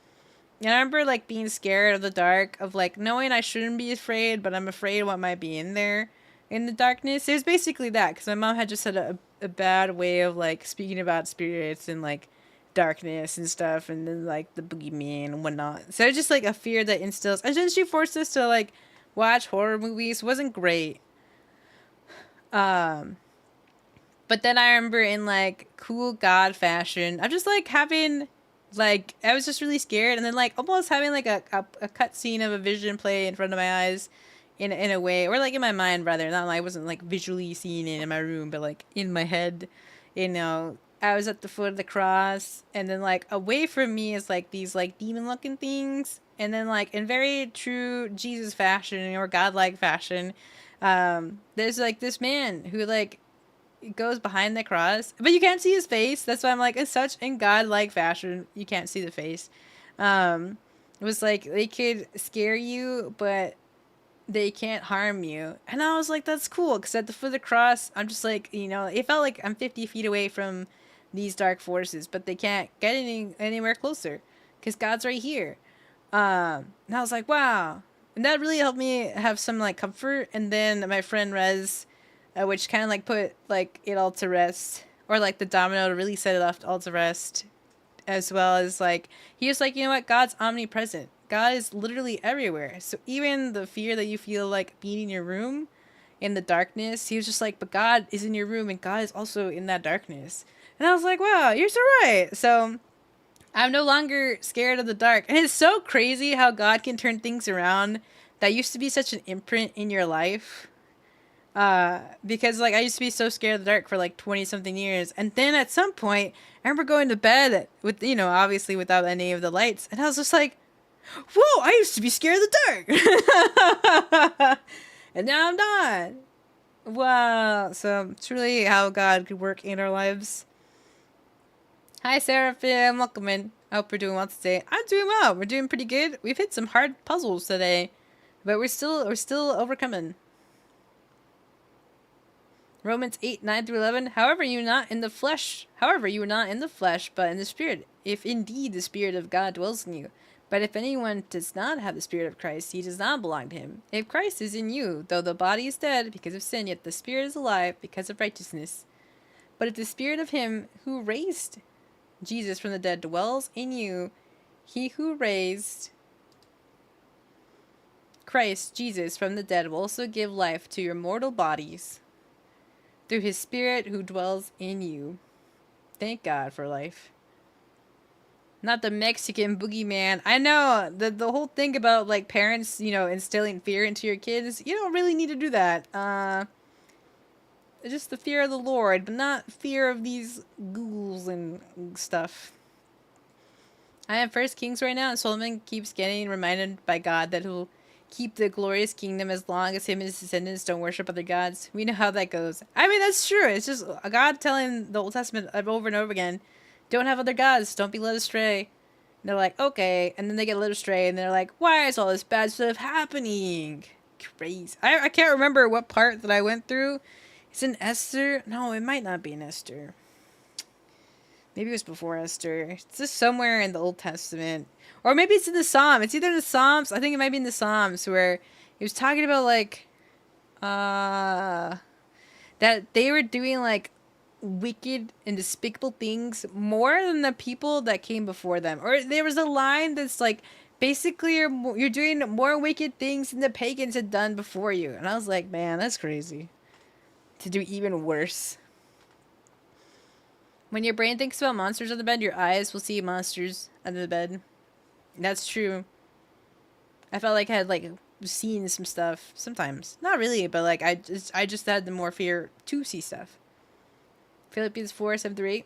And I remember like being scared of the dark, of like knowing I shouldn't be afraid, but I'm afraid what might be in there in the darkness. It was basically that, because my mom had just had a bad way of like speaking about spirits and like darkness and stuff, and then like the boogeyman and whatnot. So it's just like a fear that instills, and then she forced us to like watch horror movies. It wasn't great. But then I remember in like cool God fashion, I'm just like having like, I was just really scared, and then like almost having like a cut scene of a vision play in front of my eyes in a way, or like in my mind rather, not like I wasn't like visually seeing it in my room, but like in my head, you know, I was at the foot of the cross, and then like away from me is like these like demon looking things, and then like in very true Jesus fashion or godlike fashion, there's like this man who like goes behind the cross, but you can't see his face. That's why I'm like, it's such in godlike fashion, you can't see the face. It was like they could scare you, but they can't harm you. And I was like, that's cool, because at the foot of the cross, I'm just like, you know, it felt like I'm 50 feet away from these dark forces, but they can't get anywhere closer because God's right here. And I was like, wow. And that really helped me have some like comfort. And then my friend Rez, which kind of like put like it all to rest, or like the domino to really set it off all to rest, as well as like he was like, you know what, God's omnipresent. God is literally everywhere. So even the fear that you feel like being in your room in the darkness, he was just like, but God is in your room and God is also in that darkness. And I was like, wow, you're so right. So I'm no longer scared of the dark. And it's so crazy how God can turn things around that used to be such an imprint in your life. Because like I used to be so scared of the dark for like 20 something years, and then at some point I remember going to bed with, you know, obviously without any of the lights, and I was just like, whoa, I used to be scared of the dark. And now I'm not. Wow. So it's really how God could work in our lives. Hi Seraphim, welcome in. I hope we're doing well today. I'm doing well. We're doing pretty good. We've hit some hard puzzles today, but we're still overcoming. Romans 8:9-11. However, you are not in the flesh, but in the spirit, if indeed the Spirit of God dwells in you. But if anyone does not have the Spirit of Christ, he does not belong to him. If Christ is in you, though the body is dead because of sin, yet the Spirit is alive because of righteousness. But if the Spirit of him who raised Jesus from the dead dwells in you. He who raised Christ Jesus from the dead will also give life to your mortal bodies through his Spirit who dwells in you. Thank God for life. Not the Mexican boogeyman. I know the whole thing about like parents, you know, instilling fear into your kids. You don't really need to do that. Just the fear of the Lord, but not fear of these ghouls and stuff. I am First Kings right now, and Solomon keeps getting reminded by God that he'll keep the glorious kingdom as long as him and his descendants don't worship other gods. We know how that goes. I mean, that's true. It's just God telling the Old Testament over and over again, don't have other gods, don't be led astray. And they're like, okay, and then they get led astray, and they're like, why is all this bad stuff happening? Crazy. I can't remember what part that I went through. It's in Esther. No, it might not be in Esther. Maybe it was before Esther. It's just somewhere in the Old Testament. Or maybe it's in the Psalms. It's either in the Psalms. I think it might be in the Psalms where he was talking about like that they were doing like wicked and despicable things more than the people that came before them. Or there was a line that's like basically you're doing more wicked things than the pagans had done before you. And I was like, man, that's crazy. To do even worse. When your brain thinks about monsters on the bed, your eyes will see monsters under the bed. That's true. I felt like I had like seen some stuff sometimes. Not really, but like I just had the more fear to see stuff. Philippians 4:7-8.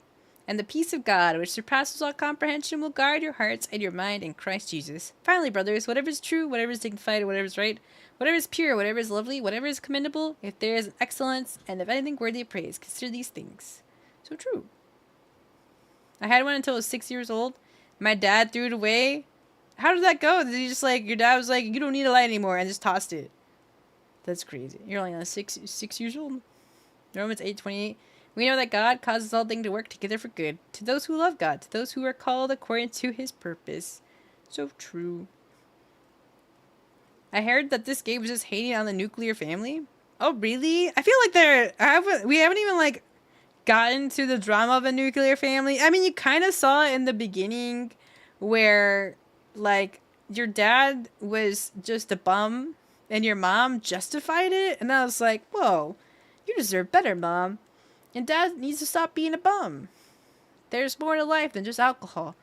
And the peace of God, which surpasses all comprehension, will guard your hearts and your mind in Christ Jesus. Finally, brothers, whatever is true, whatever is dignified, whatever is right, whatever is pure, whatever is lovely, whatever is commendable, if there is excellence, and if anything worthy of praise, consider these things. So true. I had one until I was 6 years old. My dad threw it away. How did that go? Did he just like, your dad was like, you don't need a light anymore, and just tossed it? That's crazy. You're only 6 years old. Romans 8:28. We know that God causes all things to work together for good, to those who love God, to those who are called according to his purpose. So true. I heard that this game was just hating on the nuclear family. Oh, really? I feel like we haven't even like gotten to the drama of a nuclear family. I mean, you kind of saw it in the beginning where like your dad was just a bum and your mom justified it. And I was like, whoa, you deserve better, Mom. And Dad needs to stop being a bum. There's more to life than just alcohol.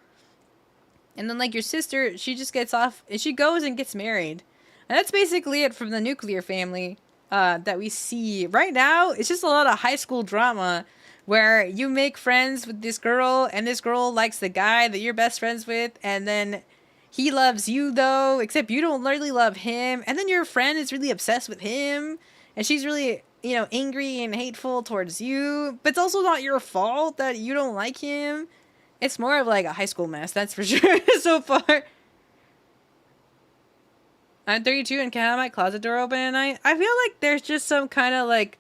And then like your sister, she just gets off and she goes and gets married. And that's basically it from the nuclear family that we see right now. It's just a lot of high school drama where you make friends with this girl and this girl likes the guy that you're best friends with, and then he loves you though, except you don't really love him, and then your friend is really obsessed with him and she's really, you know, angry and hateful towards you, but it's also not your fault that you don't like him. It's more of like a high school mess, that's for sure. So far. I'm 32 and can't have my closet door open at night. I feel like there's just some kind of like,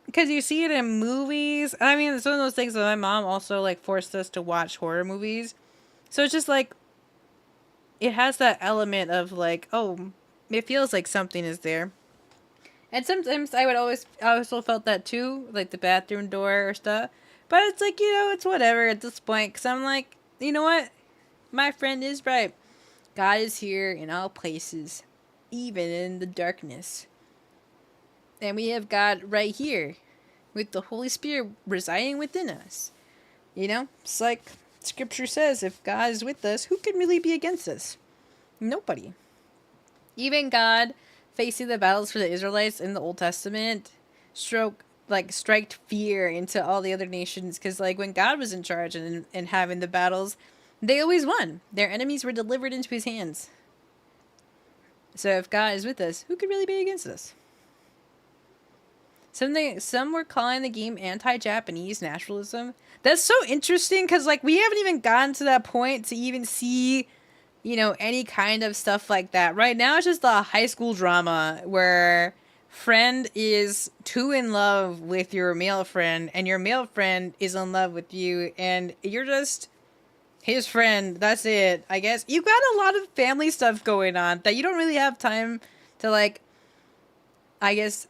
because you see it in movies. I mean, it's one of those things that my mom also like forced us to watch horror movies. So it's just like, it has that element of like, oh, it feels like something is there. And sometimes I also felt that too, like the bathroom door or stuff. But it's like, you know, it's whatever at this point. Because I'm like, you know what? My friend is right. God is here in all places, even in the darkness. And we have God right here, with the Holy Spirit residing within us. You know, it's like Scripture says, if God is with us, who can really be against us? Nobody. Even God, facing the battles for the Israelites in the Old Testament, striked fear into all the other nations. Because like when God was in charge and having the battles, they always won. Their enemies were delivered into his hands. So if God is with us, who could really be against us? Some were calling the game anti-Japanese nationalism. That's so interesting because like we haven't even gotten to that point to even see, you know, any kind of stuff like that. Right now it's just a high school drama where friend is too in love with your male friend and your male friend is in love with you and you're just his friend. That's it, I guess. You got a lot of family stuff going on that you don't really have time to like, I guess,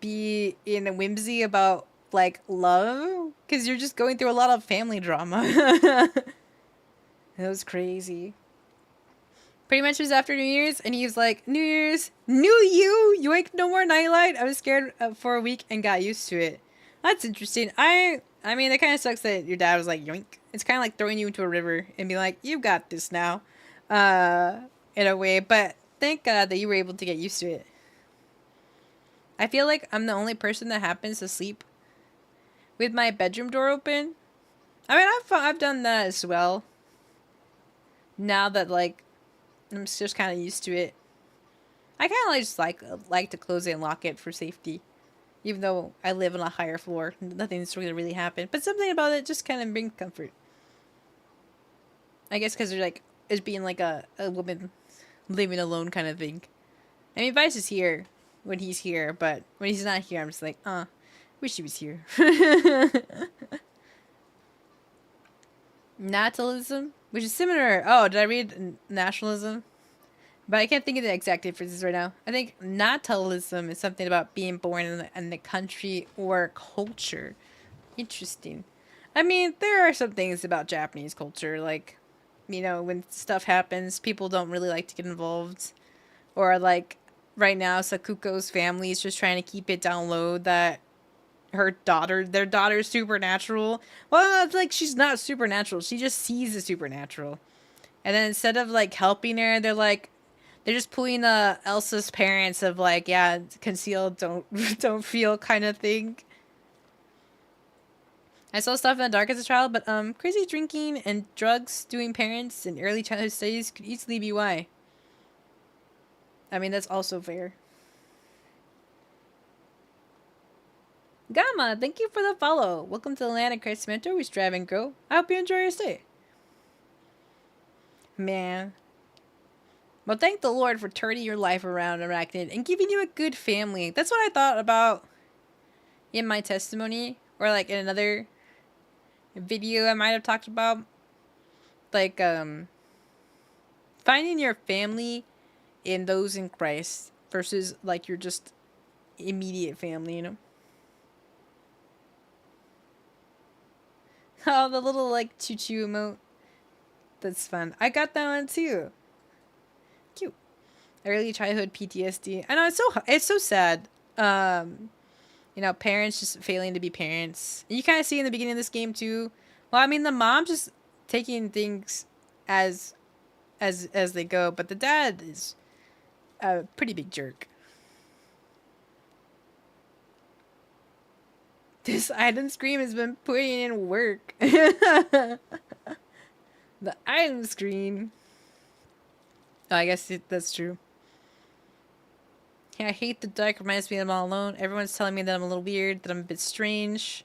be in a whimsy about like love because you're just going through a lot of family drama. It was crazy. Pretty much it was after New Year's, and he was like, New Year's, new you, yoink, no more nightlight. I was scared for a week and got used to it. That's interesting. I mean, it kind of sucks that your dad was like, yoink. It's kind of like throwing you into a river and be like, you got this now, in a way. But thank God that you were able to get used to it. I feel like I'm the only person that happens to sleep with my bedroom door open. I mean, I've done that as well. Now that, like, I'm just kind of used to it. I kind of just like to close it and lock it for safety. Even though I live on a higher floor. Nothing's really happened. But something about it just kind of brings comfort. I guess because they're like, it's being like a woman living alone kind of thing. I mean, Vice is here when he's here. But when he's not here, I'm just like, wish he was here. Natalism, which is similar. Oh, did I read nationalism? But I can't think of the exact differences right now. I think natalism is something about being born in the country or culture. Interesting. I mean, there are some things about Japanese culture, like, you know, when stuff happens, people don't really like to get involved. Or, like, right now, Sakuko's family is just trying to keep it down low that their daughter's supernatural. Well, it's like she's not supernatural. She just sees the supernatural. And then instead of, like, helping her, they're just pulling Elsa's parents of, like, yeah, conceal, don't feel kind of thing. I saw stuff in the dark as a child, but crazy drinking and drugs doing parents in early childhood studies could easily be why. I mean, that's also fair. Gamma, thank you for the follow. Welcome to the land of Christ Mentor. We strive and grow. I hope you enjoy your stay. Man. Well, thank the Lord for turning your life around, Arachnid, and giving you a good family. That's what I thought about in my testimony, or like in another video I might have talked about. Like, finding your family in those in Christ versus like your just immediate family, you know? Oh, the little like choo-choo emote. That's fun. I got that one too. Cute. Early childhood PTSD. I know it's so sad. You know, parents just failing to be parents. And you kind of see in the beginning of this game too. Well, I mean, the mom just taking things as they go, but the dad is a pretty big jerk. This item screen has been putting in work. The item screen. Oh, I guess that's true. Yeah, I hate the dark. Reminds me that I'm all alone. Everyone's telling me that I'm a little weird, that I'm a bit strange.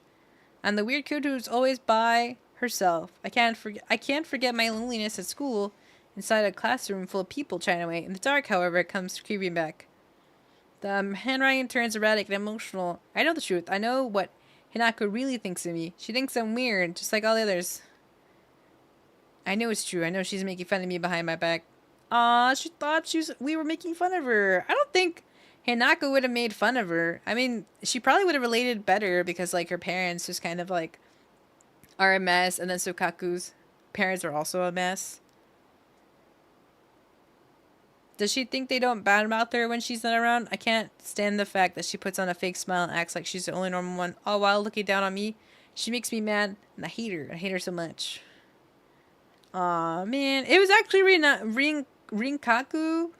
I'm the weird kid who's always by herself. I can't forget my loneliness at school, inside a classroom full of people chatting away. In the dark, however, it comes creeping back. The handwriting turns erratic and emotional. I know the truth. I know what Hinako really thinks of me. She thinks I'm weird, just like all the others. I know it's true. I know she's making fun of me behind my back. Aw, she thought we were making fun of her. I don't think Hinako would have made fun of her. I mean, she probably would have related better because, like, her parents just kind of, like, are a mess. And then Sukaku's parents are also a mess. Does she think they don't badmouth her when she's not around? I can't stand the fact that she puts on a fake smile and acts like she's the only normal one, all while looking down on me. She makes me mad, and I hate her. I hate her so much. Aw, man. It was actually Rinkaku?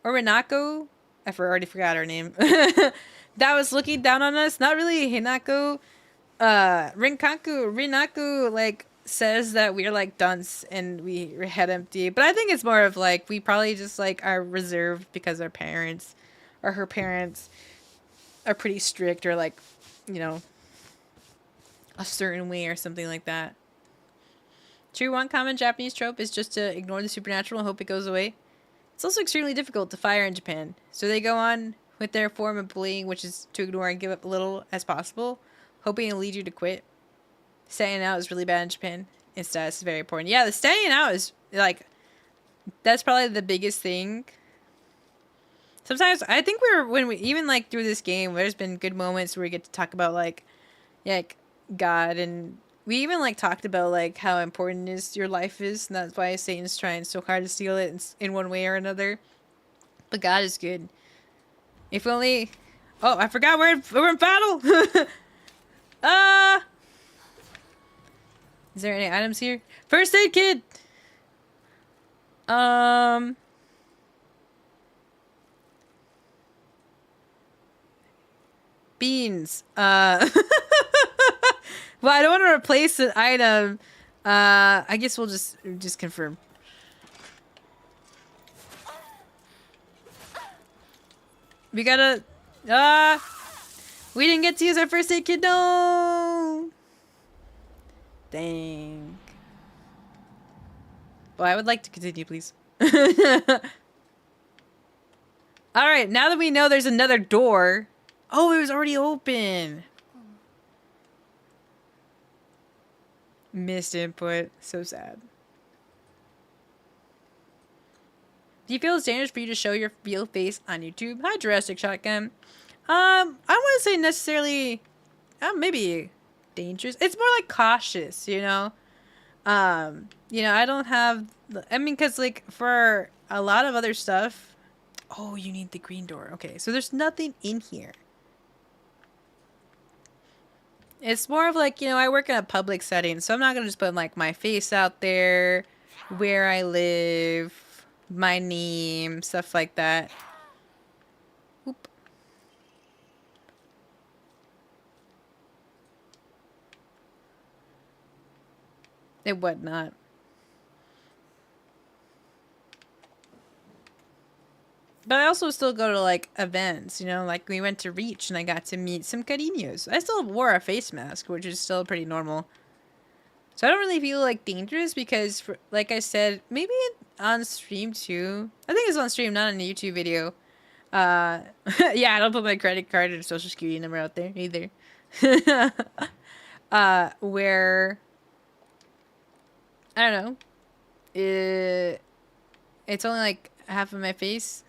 Or Rinako? I already forgot her name. That was looking down on us. Not really Hinako. Rinkaku, like, says that we're like dunce and we're head empty, but I think it's more of like we probably just like are reserved because our parents or her parents are pretty strict or like, you know, a certain way or something like that. True, one common Japanese trope is just to ignore the supernatural and hope it goes away. It's also extremely difficult to fire in Japan, so they go on with their form of bullying, which is to ignore and give up a little as possible, hoping it'll lead you to quit. Standing out is really bad in Japan. And status is very important. Yeah, the standing out is, like, that's probably the biggest thing. Sometimes, I think even, like, through this game, there's been good moments where we get to talk about, like, like God, and we even like talked about like how important is your life is, and that's why Satan's trying so hard to steal it in one way or another. But God is good. If only. Oh, I forgot we're in battle. Is there any items here? First aid kit. Beans. Well, I don't want to replace an item. I guess we'll just confirm. We gotta. We didn't get to use our first aid kit. No. Dang. Well, I would like to continue, please. All right, now that we know there's another door. Oh, it was already open. Missed input. So sad. Do you feel it's dangerous for you to show your real face on YouTube? Hi, Jurassic Shotgun. I wouldn't say necessarily, maybe dangerous. It's more like cautious, you know? You know, I don't have, I mean, because, like, for a lot of other stuff, oh, you need the green door. Okay, so there's nothing in here. It's more of like, you know, I work in a public setting, so I'm not going to just put, like, my face out there, where I live, my name, stuff like that. Oop. It would not. But I also still go to, like, events, you know? Like, we went to Reach, and I got to meet some cariños. I still wore a face mask, which is still pretty normal. So I don't really feel, like, dangerous because, like I said, maybe on stream, too. I think it's on stream, not in a YouTube video. Yeah, I don't put my credit card or social security number out there, either. Where... I don't know. It's only, like, half of my face.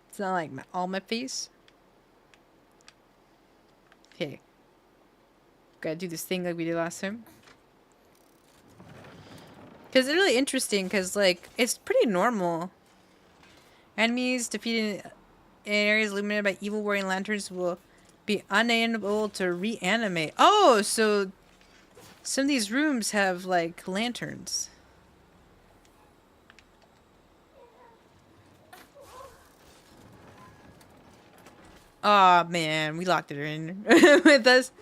It's not like all my face. Okay. Gotta do this thing like we did last time. Because it's really interesting because, like, it's pretty normal. Enemies defeated in areas illuminated by evil warring lanterns will be unable to reanimate. Oh, so some of these rooms have, like, lanterns. Oh man, we locked it in with us.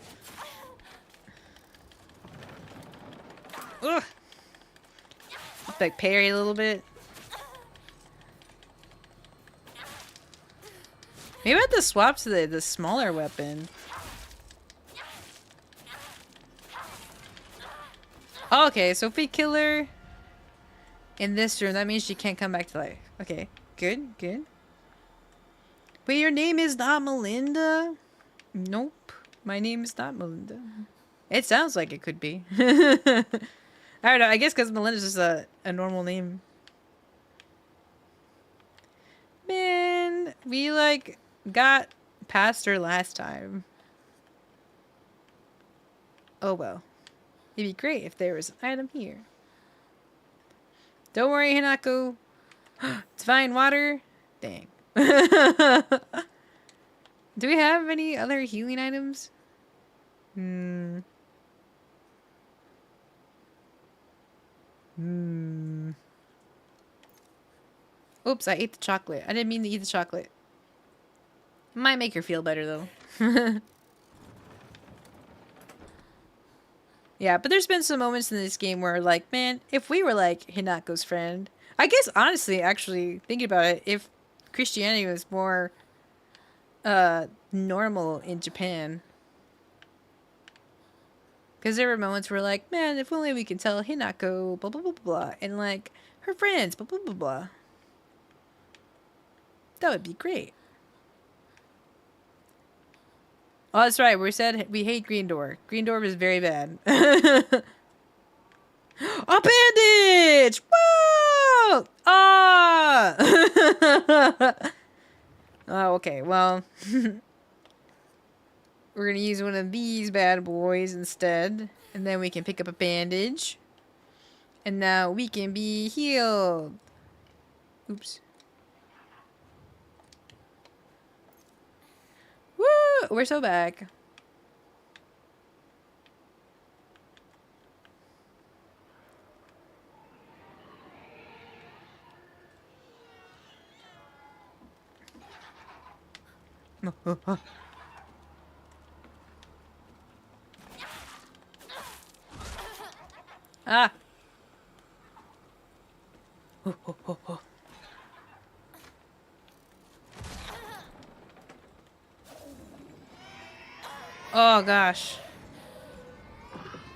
Ugh. Like parry a little bit. Maybe I have to swap to the smaller weapon. Oh, okay, so if we kill her in this room, that means she can't come back to life. Okay, good, good. But your name is not Melinda? Nope. My name is not Melinda. It sounds like it could be. I don't know. I guess because Melinda's just a normal name. Man, we, like, got past her last time. Oh, well. It'd be great if there was an item here. Don't worry, Hinako. Divine water? Dang. Do we have any other healing items? Oops, I ate the chocolate. I didn't mean to eat the chocolate. Might make her feel better, though. Yeah, but there's been some moments in this game where, like, man, if we were, like, Hinako's friend... I guess, honestly, actually, thinking about it, if Christianity was more normal in Japan. Because there were moments where, like, man, if only we could tell Hinako, blah, blah, blah, blah, and, like, her friends, blah, blah, blah, blah. That would be great. Oh, that's right. We said we hate Green Door. Green Door was very bad. A bandage! Whoa! Ah! Oh, okay. Well, we're We're gonna use one of these bad boys instead. And then we can pick up a bandage. And now we can be healed. Oops. Woo! We're so back. Ah! Oh gosh.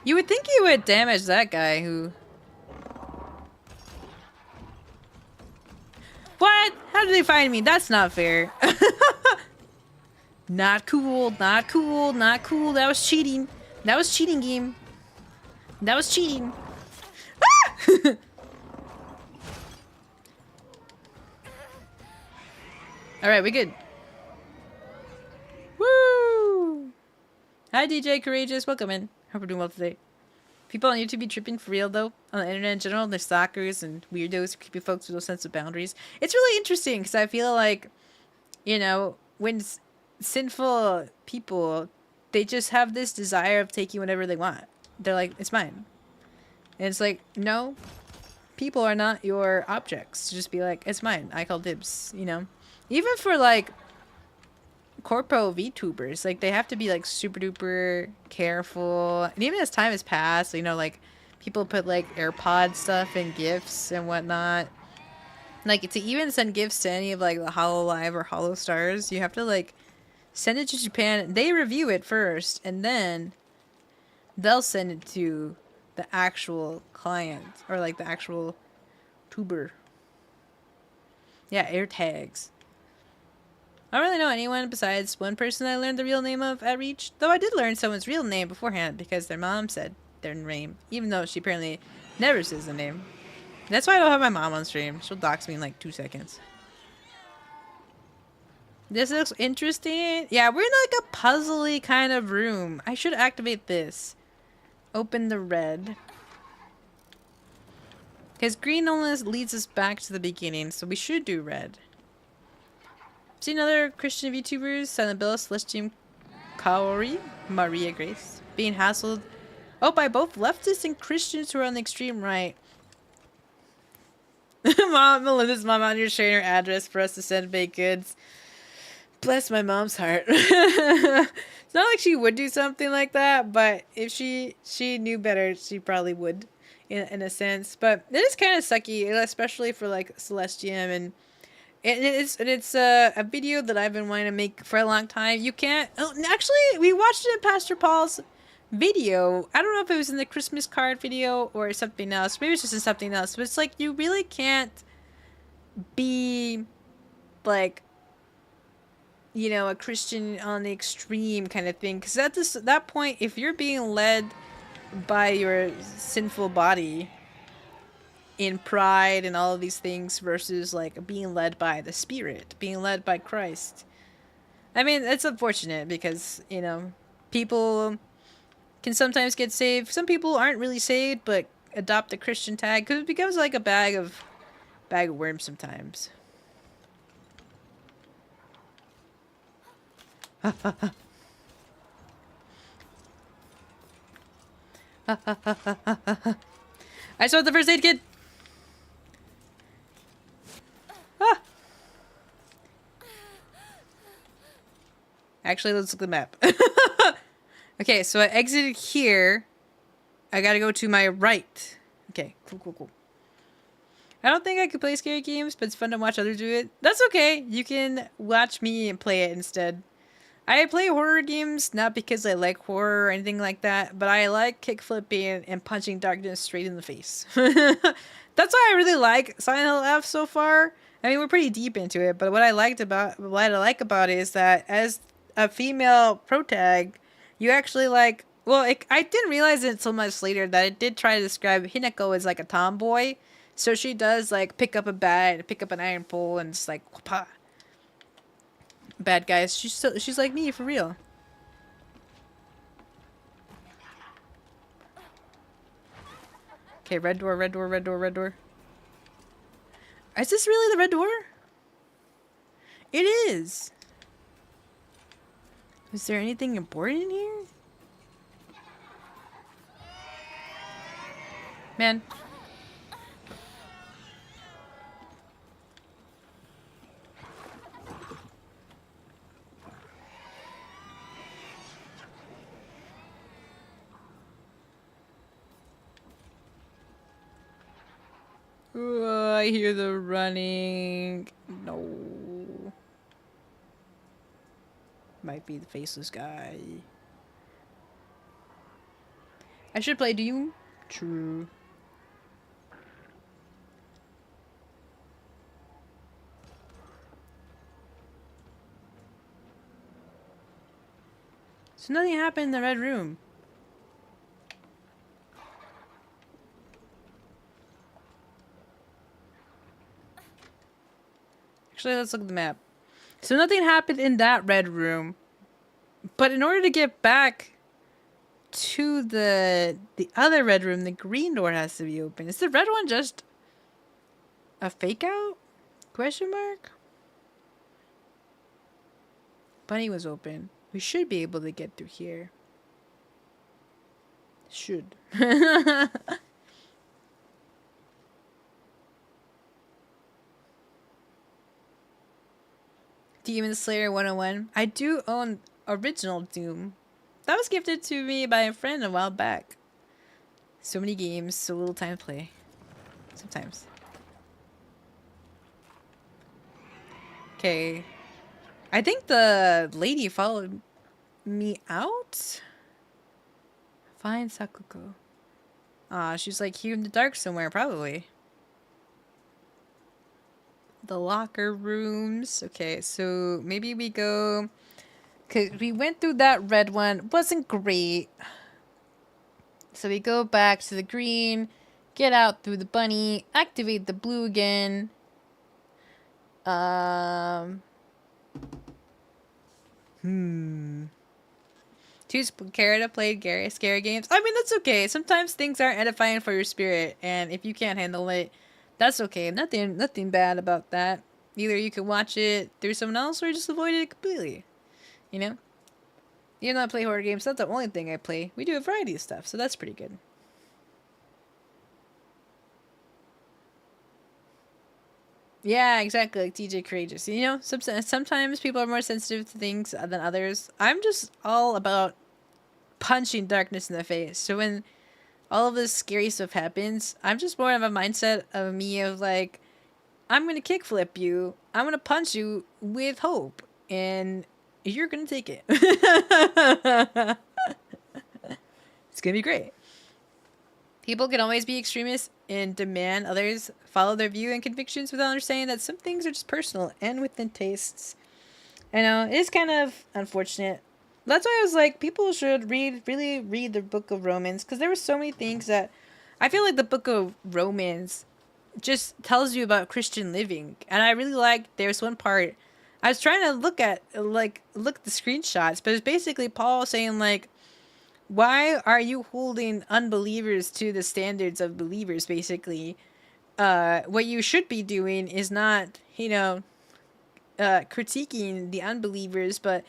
You would think you would damage that guy who... What? How did they find me? That's not fair. Not cool, not cool, not cool. That was cheating. That was cheating game. That was cheating. Ah! Alright, we good. Woo! Hi DJ Courageous, welcome in. Hope we're doing well today. People on YouTube be tripping for real though. On the internet in general, they're stalkers and weirdos, creepy folks with no sense of boundaries. It's really interesting because I feel like, you know, when sinful people, they just have this desire of taking whatever they want. They're like, it's mine. And it's like, no, people are not your objects. Just be like, it's mine. I call dibs, you know? Even for like corpo VTubers, like they have to be like super duper careful. And even as time has passed, you know, like people put like AirPod stuff and gifts and whatnot. Like to even send gifts to any of like the HoloLive or HoloStars, you have to like send it to Japan. They review it first and then they'll send it to the actual client or like the actual tuber. Yeah, air tags. I don't really know anyone besides one person I learned the real name of at Reach. Though I did learn someone's real name beforehand because their mom said their name. Even though she apparently never says the name. That's why I don't have my mom on stream. She'll dox me in like 2 seconds. This looks interesting. Yeah, we're in like a puzzly kind of room. I should activate this. Open the red. Because green only leads us back to the beginning, so we should do red. Seen other Christian VTubers, Silent Bill, Celestium Kaori, Maria Grace, being hassled by both leftists and Christians who are on the extreme right. Mom, Melinda's mom out here sharing her address for us to send baked goods. Bless my mom's heart. It's not like she would do something like that, but if she knew better, she probably would, in a sense. But it is kind of sucky, especially for like Celestium and it's a video that I've been wanting to make for a long time. You can't... Oh, actually, we watched it in Pastor Paul's video. I don't know if it was in the Christmas card video or something else. Maybe it's just in something else. But it's like, you really can't be, like, you know, a Christian on the extreme kind of thing. Because at that point, if you're being led by your sinful body... in pride and all of these things versus like being led by the Spirit, being led by Christ. I mean, it's unfortunate because, you know, people can sometimes get saved. Some people aren't really saved, but adopt the Christian tag because it becomes like a bag of worms sometimes. I saw the first aid kit. Ah. Actually, let's look at the map. Okay, so I exited here. I gotta go to my right. Okay, cool. I don't think I could play scary games, but it's fun to watch others do it. That's okay. You can watch me and play it instead. I play horror games not because I like horror or anything like that, but I like kickflipping and punching darkness straight in the face. That's why I really like Silent Hill F so far. I mean, we're pretty deep into it, but what I like about it is that as a female protag, you actually like... Well, I didn't realize it until much later that it did try to describe Hinako as like a tomboy. So she does like pick up a bat, pick up an iron pole, and just like... Whoop-ha. Bad guys. She's like me for real. Okay, red door, red door, red door, red door. Is this really the red door? It is. Is there anything important in here? Man. I hear the running. No. Might be the faceless guy. I should play Doom. True. So nothing happened in the red room. Actually, let's look at the map. So nothing happened in that red room. But in order to get back to the other red room, the green door has to be open. Is the red one just a fake out? Question mark? Bunny was open. We should be able to get through here. Should. Demon Slayer 101. I do own original Doom. That was gifted to me by a friend a while back. So many games, so little time to play. Sometimes. Okay. I think the lady followed me out? Find Sakuko. She's like here in the dark somewhere, probably. The locker rooms. Okay, so maybe we go... Cause we went through that red one. Wasn't great. So we go back to the green. Get out through the bunny. Activate the blue again. Too scared to play scary games. I mean, that's okay. Sometimes things aren't edifying for your spirit. And if you can't handle it, that's okay. Nothing bad about that. Either you can watch it through someone else or just avoid it completely. You know? Even though I play horror games, that's the only thing I play. We do a variety of stuff, so that's pretty good. Yeah, exactly, like TJ Courageous. You know, sometimes people are more sensitive to things than others. I'm just all about punching darkness in the face. So when all of this scary stuff happens, I'm just more of a mindset of me of like, I'm gonna kickflip you. I'm gonna punch you with hope, and you're gonna take it. It's gonna be great. People can always be extremists and demand others follow their view and convictions without understanding that some things are just personal and within tastes. I know, it is kind of unfortunate. That's why I was like, people should really read the book of Romans, because there were so many things that I feel like the book of Romans just tells you about Christian living. And I really like, there's one part, I was trying to look at the screenshots, but it's basically Paul saying like, why are you holding unbelievers to the standards of believers, basically? What you should be doing is not, critiquing the unbelievers, but,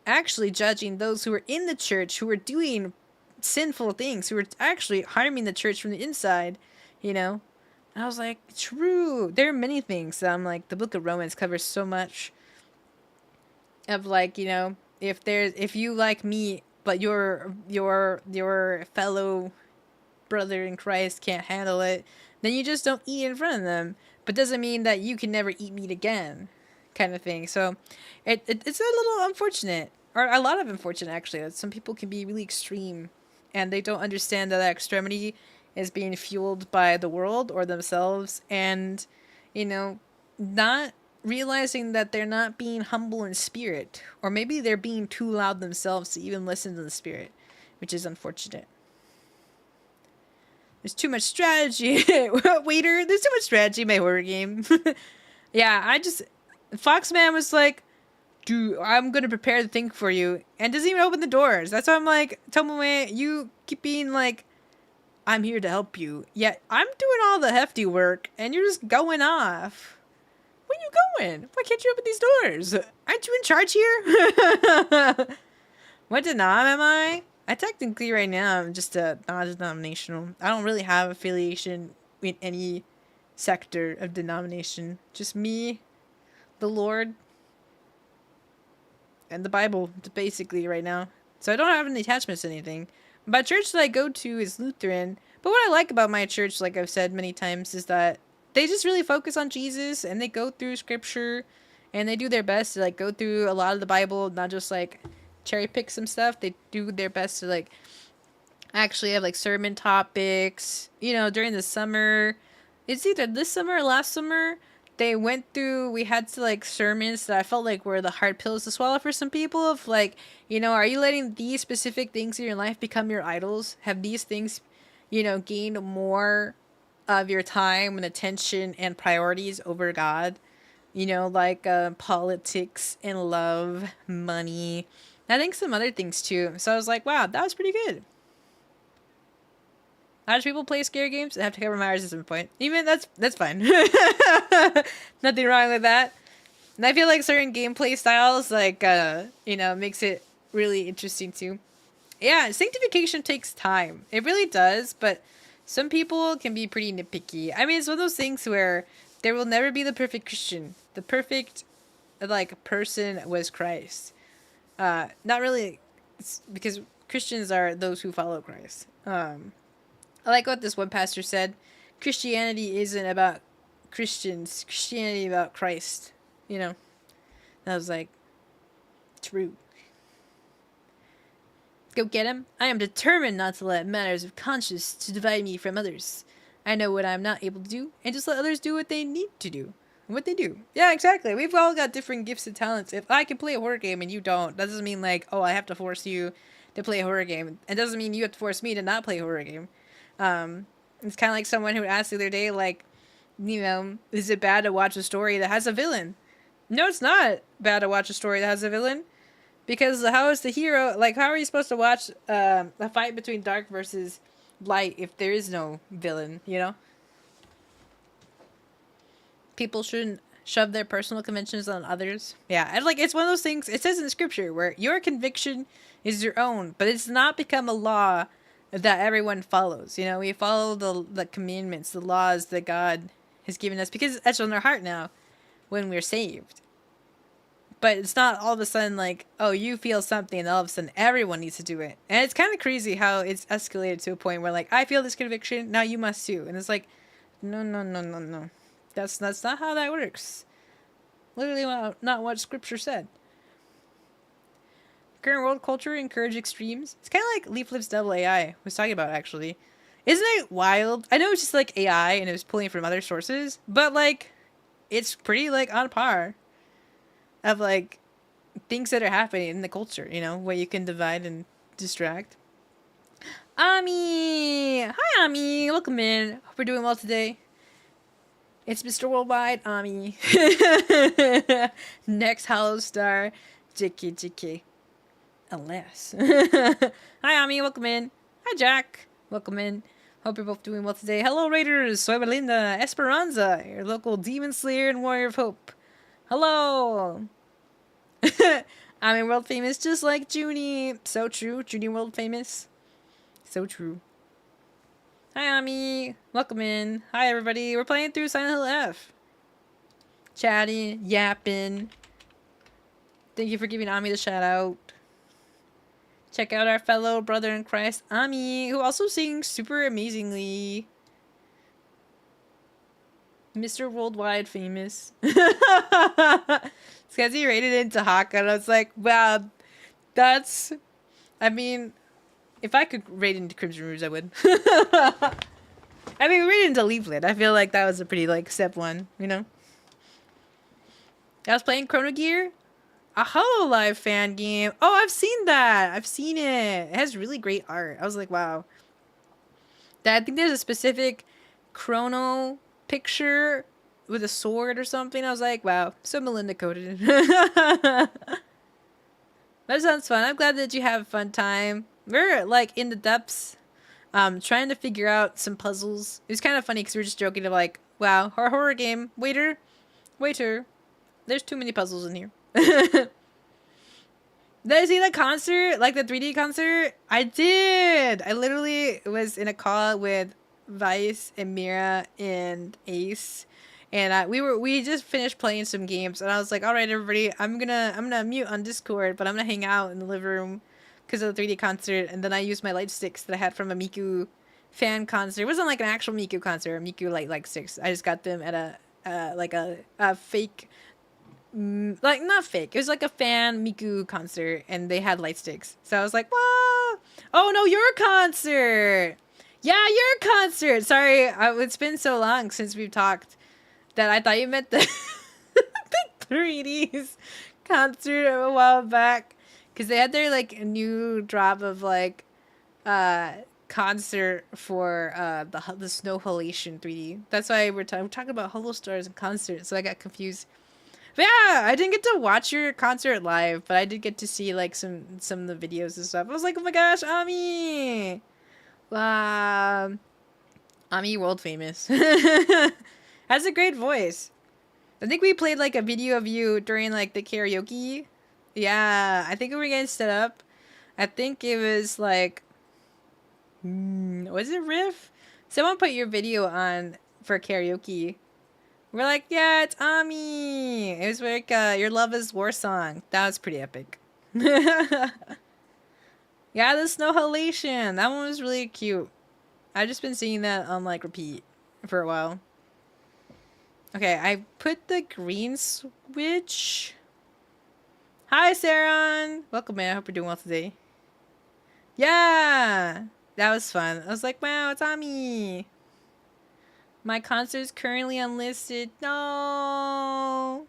actually judging those who are in the church, who are doing sinful things, who are actually harming the church from the inside, And I was like, true. There are many things that I'm like, the book of Romans covers so much of like, if you like me, but your fellow brother in Christ can't handle it, then you just don't eat in front of them. But doesn't mean that you can never eat meat again, kind of thing. So it's a little unfortunate, or a lot of unfortunate actually, that some people can be really extreme and they don't understand that extremity is being fueled by the world or themselves, and not realizing that they're not being humble in spirit, or maybe they're being too loud themselves to even listen to the spirit, which is unfortunate. There's too much strategy. Waiter, there's too much strategy in my horror game. Yeah, Foxman was like, dude, I'm gonna prepare the thing for you, and doesn't even open the doors. That's why I'm like, Tomoe, you keep being like, I'm here to help you. Yet I'm doing all the hefty work, and you're just going off. Where you going? Why can't you open these doors? Aren't you in charge here? What denom am I? I technically right now I'm just a non-denominational. I don't really have affiliation in any sector of denomination. Just me, the Lord, and the Bible, basically right now. So I don't have any attachments to anything. But church that I go to is Lutheran. But what I like about my church, like I've said many times, is that they just really focus on Jesus and they go through scripture and they do their best to like go through a lot of the Bible, not just like cherry pick some stuff. They do their best to like actually have like sermon topics. You know, during the summer, it's either this summer or last summer, they went through, we had to like sermons that I felt like were the hard pills to swallow for some people of like, you know, are you letting these specific things in your life become your idols? Have these things, you know, gained more of your time and attention and priorities over God? You know, like politics and love, money. I think some other things too. So I was like, wow, that was pretty good. How do people play scary games? I have to cover my resistance point. Even that's fine. Nothing wrong with that. And I feel like certain gameplay styles, like you know, makes it really interesting too. Yeah, sanctification takes time. It really does, but some people can be pretty nitpicky. I mean, it's one of those things where there will never be the perfect Christian. The perfect like person was Christ. Not really, it's because Christians are those who follow Christ. I like what this one pastor said. Christianity isn't about Christians. Christianity about Christ. You know? And I was like, true. Go get him. I am determined not to let matters of conscience to divide me from others. I know what I'm not able to do, and just let others do what they need to do. What they do. Yeah, exactly. We've all got different gifts and talents. If I can play a horror game and you don't, that doesn't mean like, oh, I have to force you to play a horror game. It doesn't mean you have to force me to not play a horror game. It's kind of like someone who asked the other day, like, you know, is it bad to watch a story that has a villain? No, it's not bad to watch a story that has a villain. Because how is the hero, like, how are you supposed to watch a fight between dark versus light if there is no villain, you know? People shouldn't shove their personal conventions on others. Yeah, and like, it's one of those things, it says in scripture, where your conviction is your own, but it's not become a law that everyone follows. You know, we follow the commandments, the laws that God has given us because it's etched on our heart now when we're saved. But it's not all of a sudden like, oh, you feel something and all of a sudden everyone needs to do it. And it's kind of crazy how it's escalated to a point where like, I feel this conviction, now you must too. And it's like, no. That's not how that works. Literally not what scripture said. Current world culture encourage extremes. It's kind of like Leaf Lives Devil AI was talking about, actually. Isn't it wild? I know it's just like AI and it was pulling from other sources, but like, it's pretty like on par of like things that are happening in the culture, you know, where you can divide and distract. Ami! Hi, Ami! Welcome in. Hope we're doing well today. It's Mr. Worldwide, Ami. Next Hollow Star, JK. Alas. Hi, Ami. Welcome in. Hi, Jack. Welcome in. Hope you're both doing well today. Hello, Raiders. Soy Melinda. Esperanza, your local Demon Slayer and Warrior of Hope. Hello. I'm world famous just like Junie. So true. Junie world famous. So true. Hi, Ami. Welcome in. Hi, everybody. We're playing through Silent Hill F. Chatting, yapping. Thank you for giving Ami the shout out. Check out our fellow brother in Christ, Ami, who also sings super amazingly. Mr. Worldwide famous. It's because he rated it into Haka, and I was like, wow, that's... I mean, if I could rate into Crimson Rouge, I would. I mean, rate into Leaflet. I feel like that was a pretty, like, step one, you know? I was playing Chrono Gear. A Hololive fan game. Oh, I've seen that. I've seen it. It has really great art. I was like, wow. I think there's a specific Chrono picture with a sword or something. I was like, wow. So Melinda coded it. That sounds fun. I'm glad that you have a fun time. We're like in the depths trying to figure out some puzzles. It was kind of funny because we were just joking of like, wow, our horror game, waiter, there's too many puzzles in here. Did I see the concert? Like the 3D concert? I did! I literally was in a call with Vice and Mira and Ace. And we just finished playing some games, and I was like, all right, everybody, I'm gonna mute on Discord, but I'm gonna hang out in the living room because of the 3D concert. And then I used my light sticks that I had from a Miku fan concert. It wasn't like an actual Miku concert, or Miku light sticks. I just got them at a fake, like not fake. It was like a fan Miku concert, and they had light sticks. So I was like, whoa! Oh no, your concert! Yeah, your concert. Sorry, it's been so long since we've talked that I thought you meant the the 3Ds concert a while back, because they had their like new drop of like concert for the Snow Halation 3D. That's why we're talking about Hollow Stars and concert, so I got confused. But yeah, I didn't get to watch your concert live, but I did get to see like some of the videos and stuff. I was like, oh my gosh, Ami! Wow, Ami world famous. Has a great voice. I think we played like a video of you during like the karaoke. Yeah, I think we were getting set up. I think it was like, was it Riff? Someone put your video on for karaoke. We're like, yeah, it's Ami. It was like Your Love Is War song. That was pretty epic. Yeah, the Snow Halation. That one was really cute. I've just been seeing that on like repeat for a while. Okay, I put the green switch. Hi, Saron. Welcome, man. I hope you're doing well today. Yeah, that was fun. I was like, wow, it's Ami. My concert's currently unlisted. No.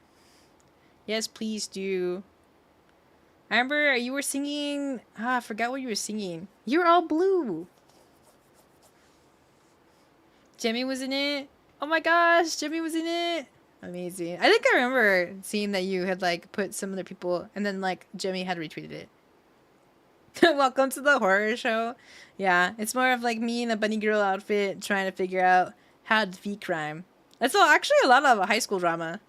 Yes, please do. I remember you were singing. I forgot what you were singing. You were all blue. Jimmy was in it. Oh my gosh, Jimmy was in it. Amazing. I think I remember seeing that you had like put some other people, and then like Jimmy had retweeted it. Welcome to the horror show. Yeah, it's more of like me in a bunny girl outfit trying to figure out how to defeat crime. That's actually a lot of high school drama.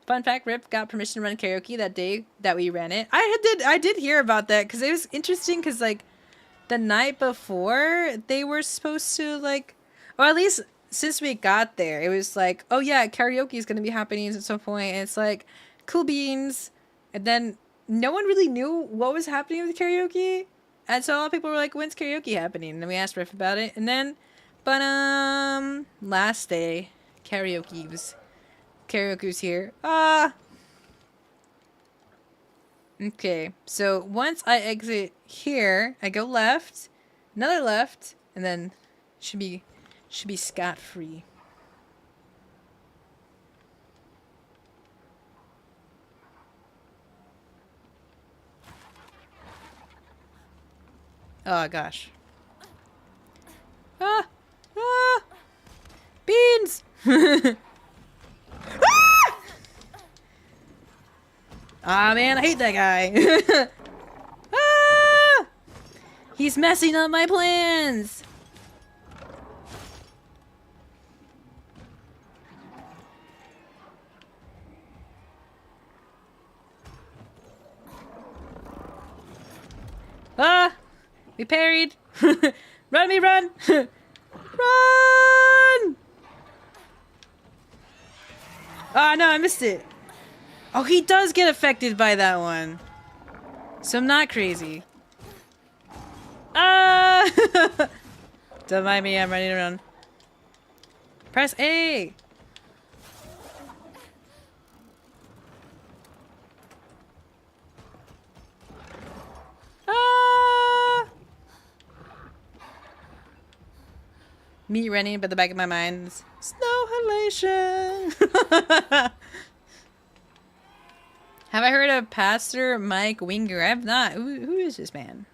Fun fact, Rip got permission to run karaoke that day that we ran it. I did hear about that because it was interesting because like the night before they were supposed to like, or at least since we got there, it was like, oh yeah, karaoke is going to be happening at some point. And it's like, cool beans. And then no one really knew what was happening with karaoke. And so a lot of people were like, when's karaoke happening? And then we asked Riff about it. And then, but last day, karaoke was here. Okay, so once I exit here, I go left, another left, and then should be scot-free. Oh gosh. Beans! Ah, man, I hate that guy. He's messing up my plans. We parried. Run, me, run. Run! Ah, no, I missed it. Oh, he does get affected by that one. So I'm not crazy. Don't mind me, I'm ready to run. Press A! Me running, but the back of my mind is Snow Halation! Have I heard of Pastor Mike Winger? I have not. Who is this man?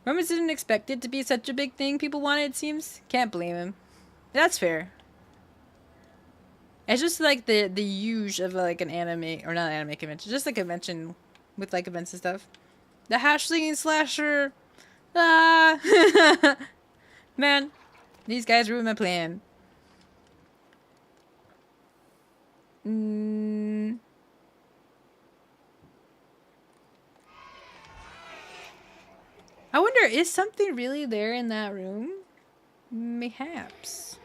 Romans didn't expect it to be such a big thing people wanted, it seems. Can't blame him. That's fair. It's just like the huge of like an anime, or not an anime convention, just a convention with like events and stuff. The hash slinging slasher, Ah! Man, these guys ruined my plan. I wonder, is something really there in that room? Mayhaps.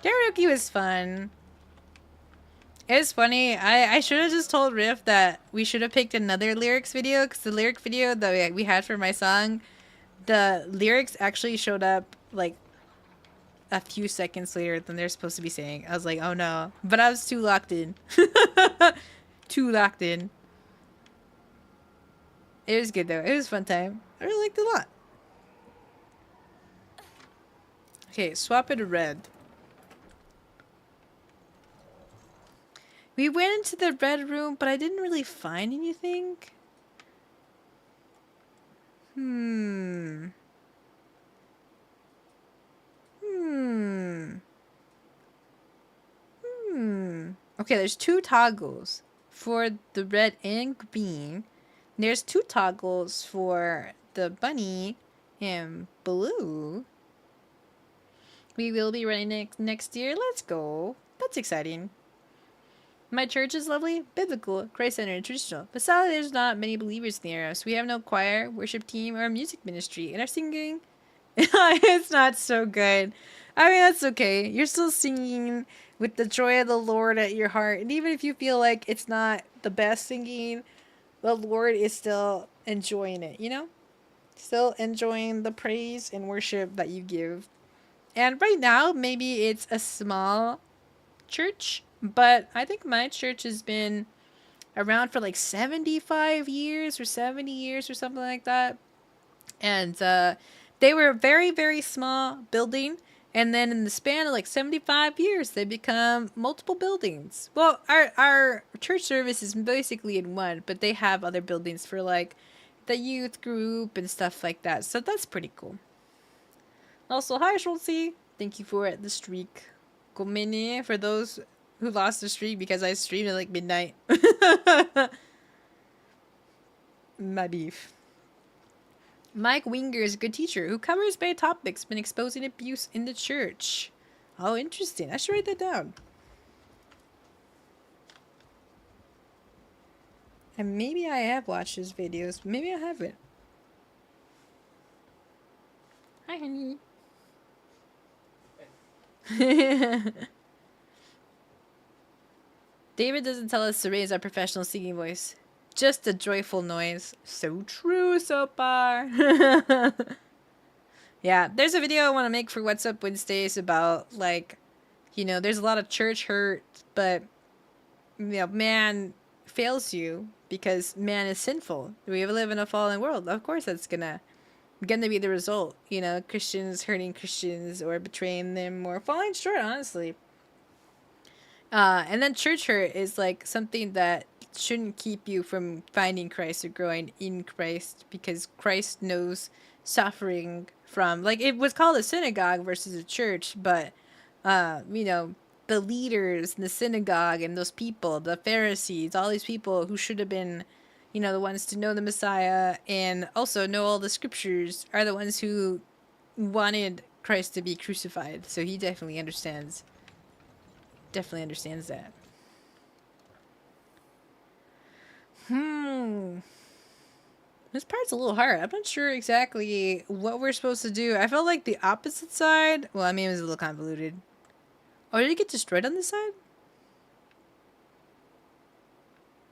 Karaoke was fun. It was funny. I should have just told Riff that we should have picked another lyrics video, because the lyric video that we had for my song, the lyrics actually showed up like a few seconds later than they're supposed to be saying. I was like, oh no. But I was too locked in. Too locked in. It was good though. It was a fun time. I really liked it a lot. Okay, swap it to red. We went into the red room, but I didn't really find anything. Okay, there's 2 toggles for the red and green. There's 2 toggles for the bunny and blue. We will be running next year. Let's go. That's exciting. My church is lovely, biblical, Christ-centered, and traditional. But sadly, there's not many believers in the area, so we have no choir, worship team, or music ministry. And our singing, it's not so good. I mean, that's okay. You're still singing with the joy of the Lord at your heart. And even if you feel like it's not the best singing, the Lord is still enjoying it, you know? Still enjoying the praise and worship that you give. And right now, maybe it's a small church, but I think my church has been around for like 75 years or 70 years or something like that. And they were a very, very small building. And then in the span of like 75 years, they become multiple buildings. Well, our church service is basically in one, but they have other buildings for like the youth group and stuff like that. So that's pretty cool. Also, hi, Schultzy. Thank you for the streak. Gomene for those who lost the streak because I streamed at like midnight. My beef. Mike Winger is a good teacher who covers bad topics when exposing abuse in the church. Oh, interesting. I should write that down. And maybe I have watched his videos. Maybe I haven't. Hi, honey. David doesn't tell us to raise our professional singing voice. Just a joyful noise. So true so far. Yeah, there's a video I want to make for What's Up Wednesdays about, like, you know, there's a lot of church hurt, but, you know, man fails you because man is sinful. We live in a fallen world. Of course that's gonna be the result. You know, Christians hurting Christians or betraying them or falling short, honestly. And then church hurt is like something that shouldn't keep you from finding Christ or growing in Christ, because Christ knows suffering from, like, it was called a synagogue versus a church, but you know, the leaders in the synagogue and those people, the Pharisees, all these people who should have been, you know, the ones to know the Messiah and also know all the scriptures, are the ones who wanted Christ to be crucified. So he definitely understands that. This part's a little hard. I'm not sure exactly what we're supposed to do. I felt like the opposite side, well, I mean, it was a little convoluted. Oh, did it get destroyed on this side?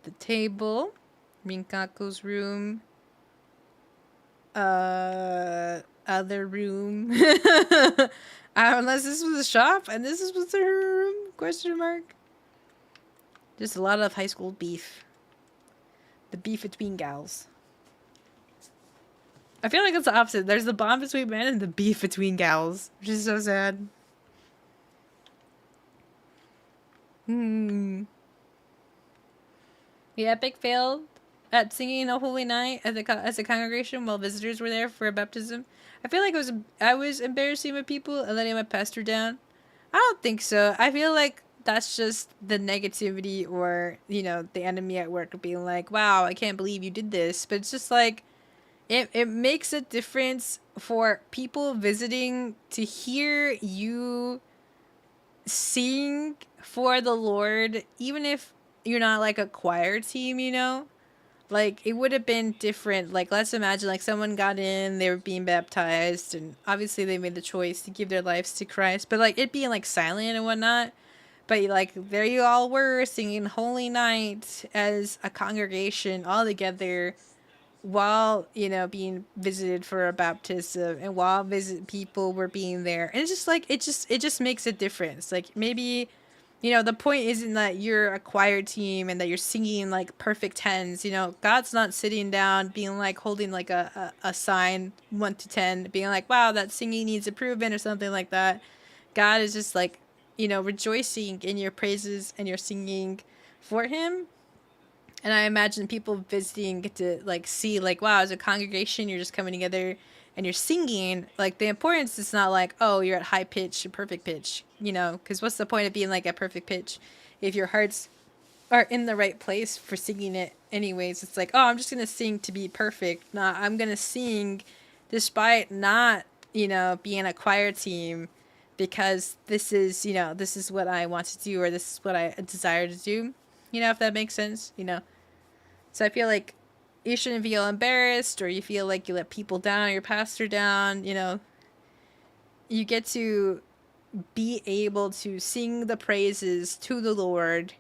The table. Rinkako's room. Other room. Unless this was a shop and this was her room? Question mark. Just a lot of high school beef. The beef between gals. I feel like it's the opposite. There's the bond between men and the beef between gals, which is so sad. The epic failed at singing a holy night as a congregation while visitors were there for a baptism. I feel like I was embarrassing my people and letting my pastor down. I don't think so. I feel like that's just the negativity, or, you know, the enemy at work being like, wow, I can't believe you did this. But it's just like, it makes a difference for people visiting to hear you sing for the Lord, even if you're not like a choir team, you know? Like, it would have been different. Like, let's imagine, like, someone got in, they were being baptized, and obviously they made the choice to give their lives to Christ, but, like, it being, like, silent and whatnot. But, like, there you all were singing Holy Night as a congregation all together while, you know, being visited for a baptism and while people were being there. And it's just, like, it just makes a difference. Like, maybe, you know, the point isn't that you're a choir team and that you're singing like perfect tens. You know, God's not sitting down being like holding like a sign 1 to 10, being like, wow, that singing needs improvement or something like that. God is just like, you know, rejoicing in your praises and your singing for him. And I imagine people visiting get to like see like, wow, as a congregation, you're just coming together and you're singing. Like, the importance is not like, oh, you're at high pitch or perfect pitch, you know, because what's the point of being like at perfect pitch if your hearts are in the right place for singing it anyways? It's like, oh, I'm just gonna sing to be perfect. Nah, I'm gonna sing despite not, you know, being a choir team, because this is, you know, this is what I want to do, or this is what I desire to do, you know, if that makes sense, you know. So I feel like you shouldn't feel embarrassed, or you feel like you let people down or your pastor down, you know. You get to be able to sing the praises to the Lord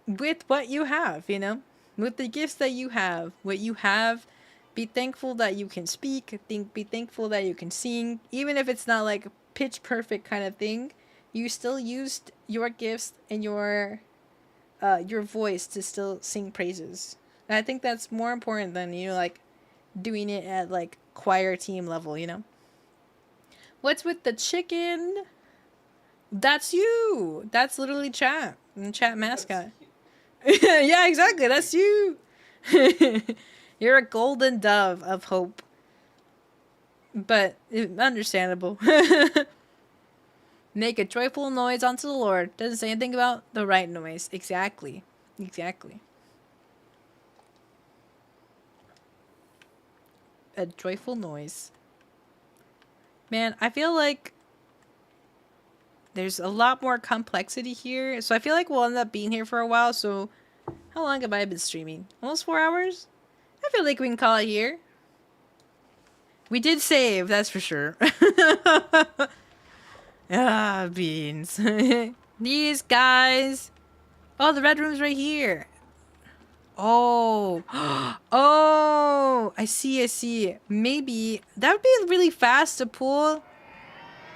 with what you have, you know, with the gifts that you have, what you have. Be thankful that you can speak. Be thankful that you can sing, even if it's not like pitch perfect kind of thing. You still used your gifts and your voice to still sing praises. And I think that's more important than, you know, like doing it at like choir team level, you know. What's with the chicken? That's you. That's literally chat. And chat mascot. Yeah, exactly. That's you. You're a golden dove of hope. But understandable. Make a joyful noise unto the Lord. Doesn't say anything about the right noise. Exactly. Exactly. A joyful noise. Man, I feel like there's a lot more complexity here. So I feel like we'll end up being here for a while. So how long have I been streaming? Almost 4 hours? I feel like we can call it here. We did save, that's for sure. Ah, beans. These guys. Oh, the red room's right here. Oh. Oh, I see. Maybe that would be really fast to pull.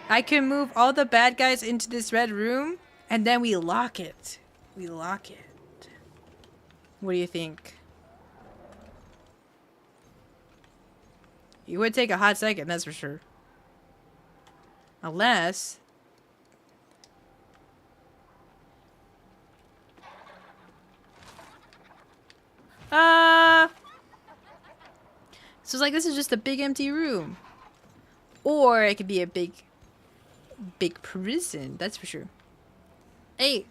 I can move all the bad guys into this red room, and then we lock it. What do you think? It would take a hot second, that's for sure. Unless... So it's like, this is just a big empty room. Or it could be a big prison, that's for sure. Hey!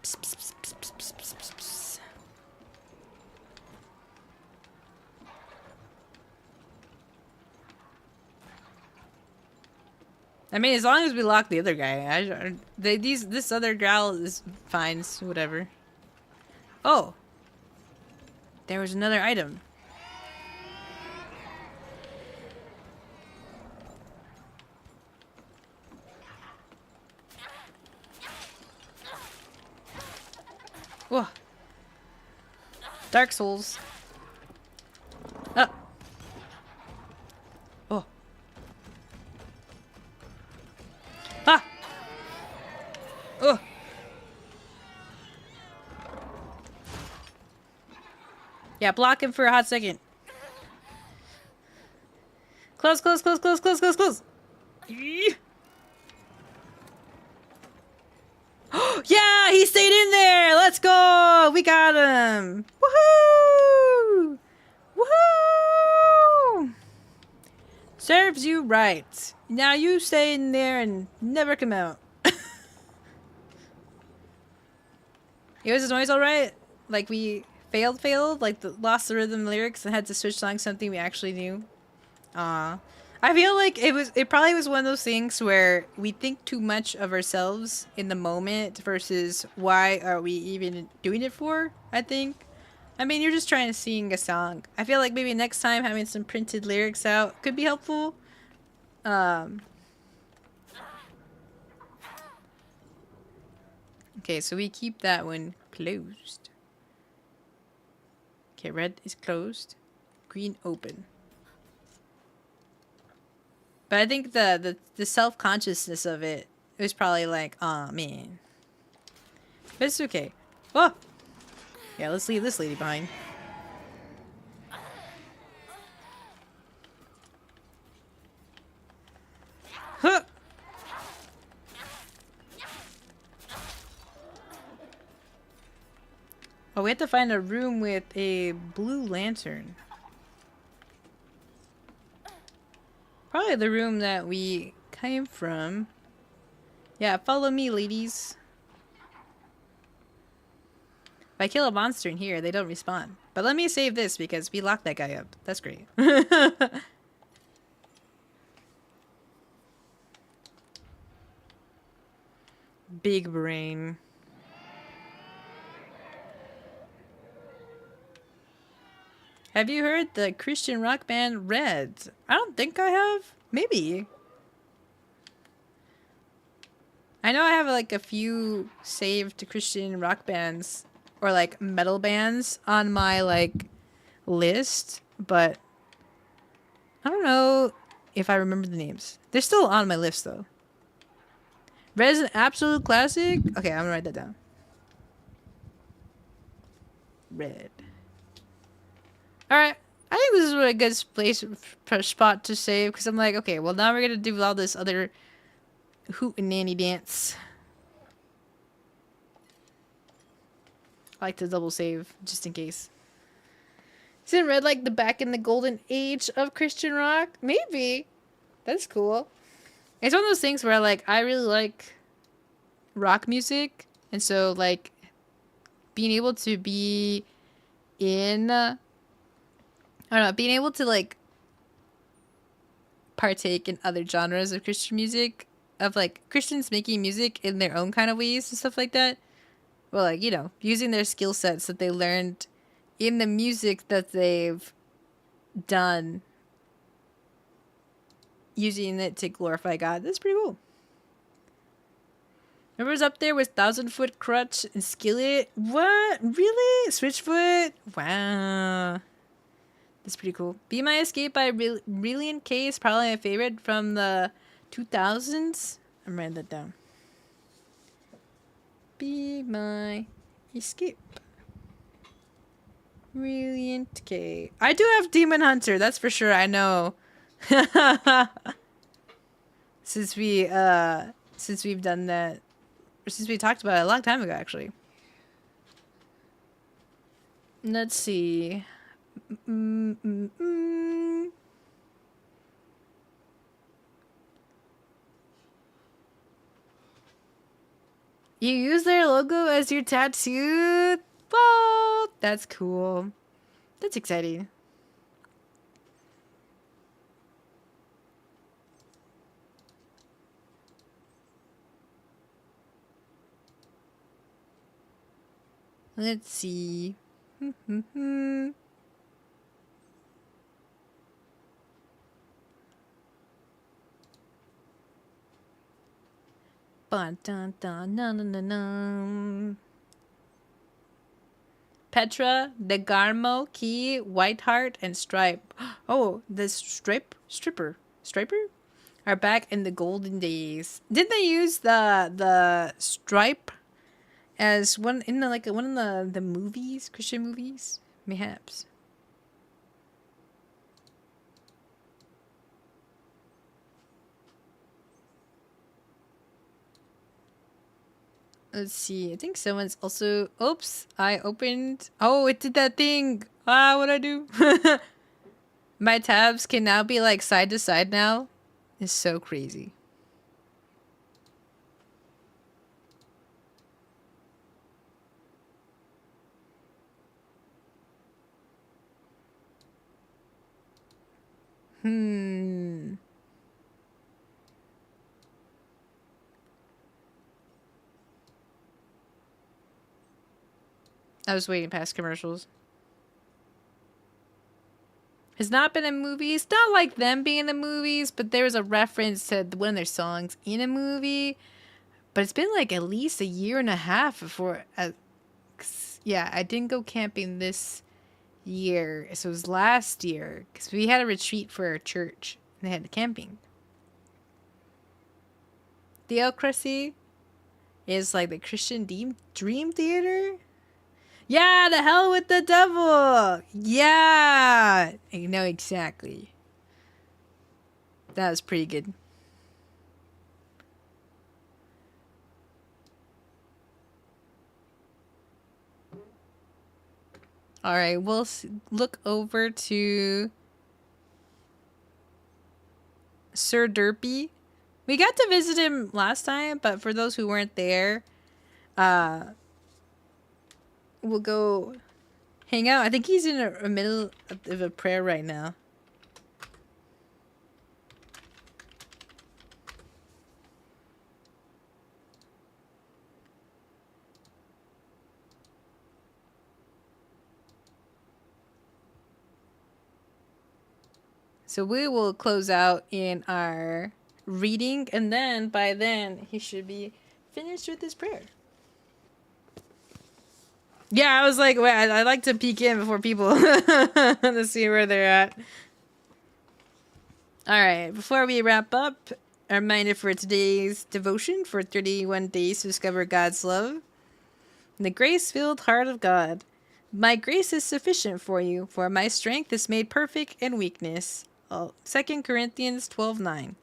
Psst, psst, psst, psst, psst, psst, psst, psst. I mean, as long as we lock the other guy, this other gal is fine, so whatever. Oh, there was another item. Whoa. Dark Souls. Oh. Oh. Ah. Oh. Yeah, block him for a hot second. Close. Yeah, he stayed in there. Let's go. We got him. Woohoo! Woohoo! Serves you right. Now you stay in there and never come out. Was his noise alright? Like, we failed, like lost the rhythm lyrics and had to switch songs something we actually knew. I feel like it probably was one of those things where we think too much of ourselves in the moment versus why are we even doing it for, I think. I mean, you're just trying to sing a song. I feel like maybe next time having some printed lyrics out could be helpful. Okay, so we keep that one closed. Okay, red is closed. Green open. But I think the self-consciousness of it was probably like, oh man. But it's okay. Oh! Yeah, let's leave this lady behind. Huh! Oh, we have to find a room with a blue lantern. Probably the room that we came from. Yeah, follow me, ladies. If I kill a monster in here, they don't respawn. But let me save this because we locked that guy up. That's great. Big brain. Have you heard the Christian rock band Red? I don't think I have. Maybe. I know I have like a few saved Christian rock bands or like metal bands on my like list, but I don't know if I remember the names. They're still on my list though. Red is an absolute classic. Okay, I'm gonna write that down. Red. Alright. I think this is a good place spot to save because I'm like, okay, well now we're gonna do all this other hoot and nanny dance. I like to double save just in case. Isn't Red like the back in the golden age of Christian rock? Maybe. That's cool. It's one of those things where like I really like rock music, and so like being able to be in I don't know, being able to like partake in other genres of Christian music, of like Christians making music in their own kind of ways and stuff like that. Well, like, you know, using their skill sets that they learned in the music that they've done, using it to glorify God. That's pretty cool. Whoever's up there with 1,000-foot crutch and skillet. What? Really? Switchfoot? Wow. That's pretty cool. Be My Escape by Brilliant K is probably my favorite from the 2000s. I'm writing that down. Be My Escape. Brilliant K. I do have Demon Hunter, that's for sure, I know. Since we've done that, or since we talked about it a long time ago, actually. Let's see. You use their logo as your tattoo? Whoa, that's cool. That's exciting. Let's see. Petra, Degarmo, Key, Whiteheart, and Stripe. Oh, the Striper are back in the golden days. Didn't they use the Stripe as one in the one of the movies, Christian movies? Mayhaps. Let's see. I think someone's also... Oops. I opened... Oh, it did that thing. Ah, what'd I do? My tabs can now be like side to side now. It's so crazy. I was waiting past commercials. Has not been in movies. Not like them being in the movies, but there was a reference to one of their songs in a movie. But it's been like at least a year and a half before. Yeah, I didn't go camping this year. So it was last year. Because we had a retreat for our church. And they had the camping. Theocracy is like the Christian Dream Theater. Yeah, the hell with the devil. Yeah. I know exactly. That was pretty good. All right, we'll look over to Sir Derpy. We got to visit him last time, but for those who weren't there, we'll go hang out. I think he's in a middle of a prayer right now. So we will close out in our reading, and then by then he should be finished with his prayer. Yeah, I was like, wait, I like to peek in before people to see where they're at. All right, before we wrap up, a reminder for today's devotion for 31 days to discover God's love. The grace-filled heart of God. My grace is sufficient for you, for my strength is made perfect in weakness. 2 Corinthians 12:9.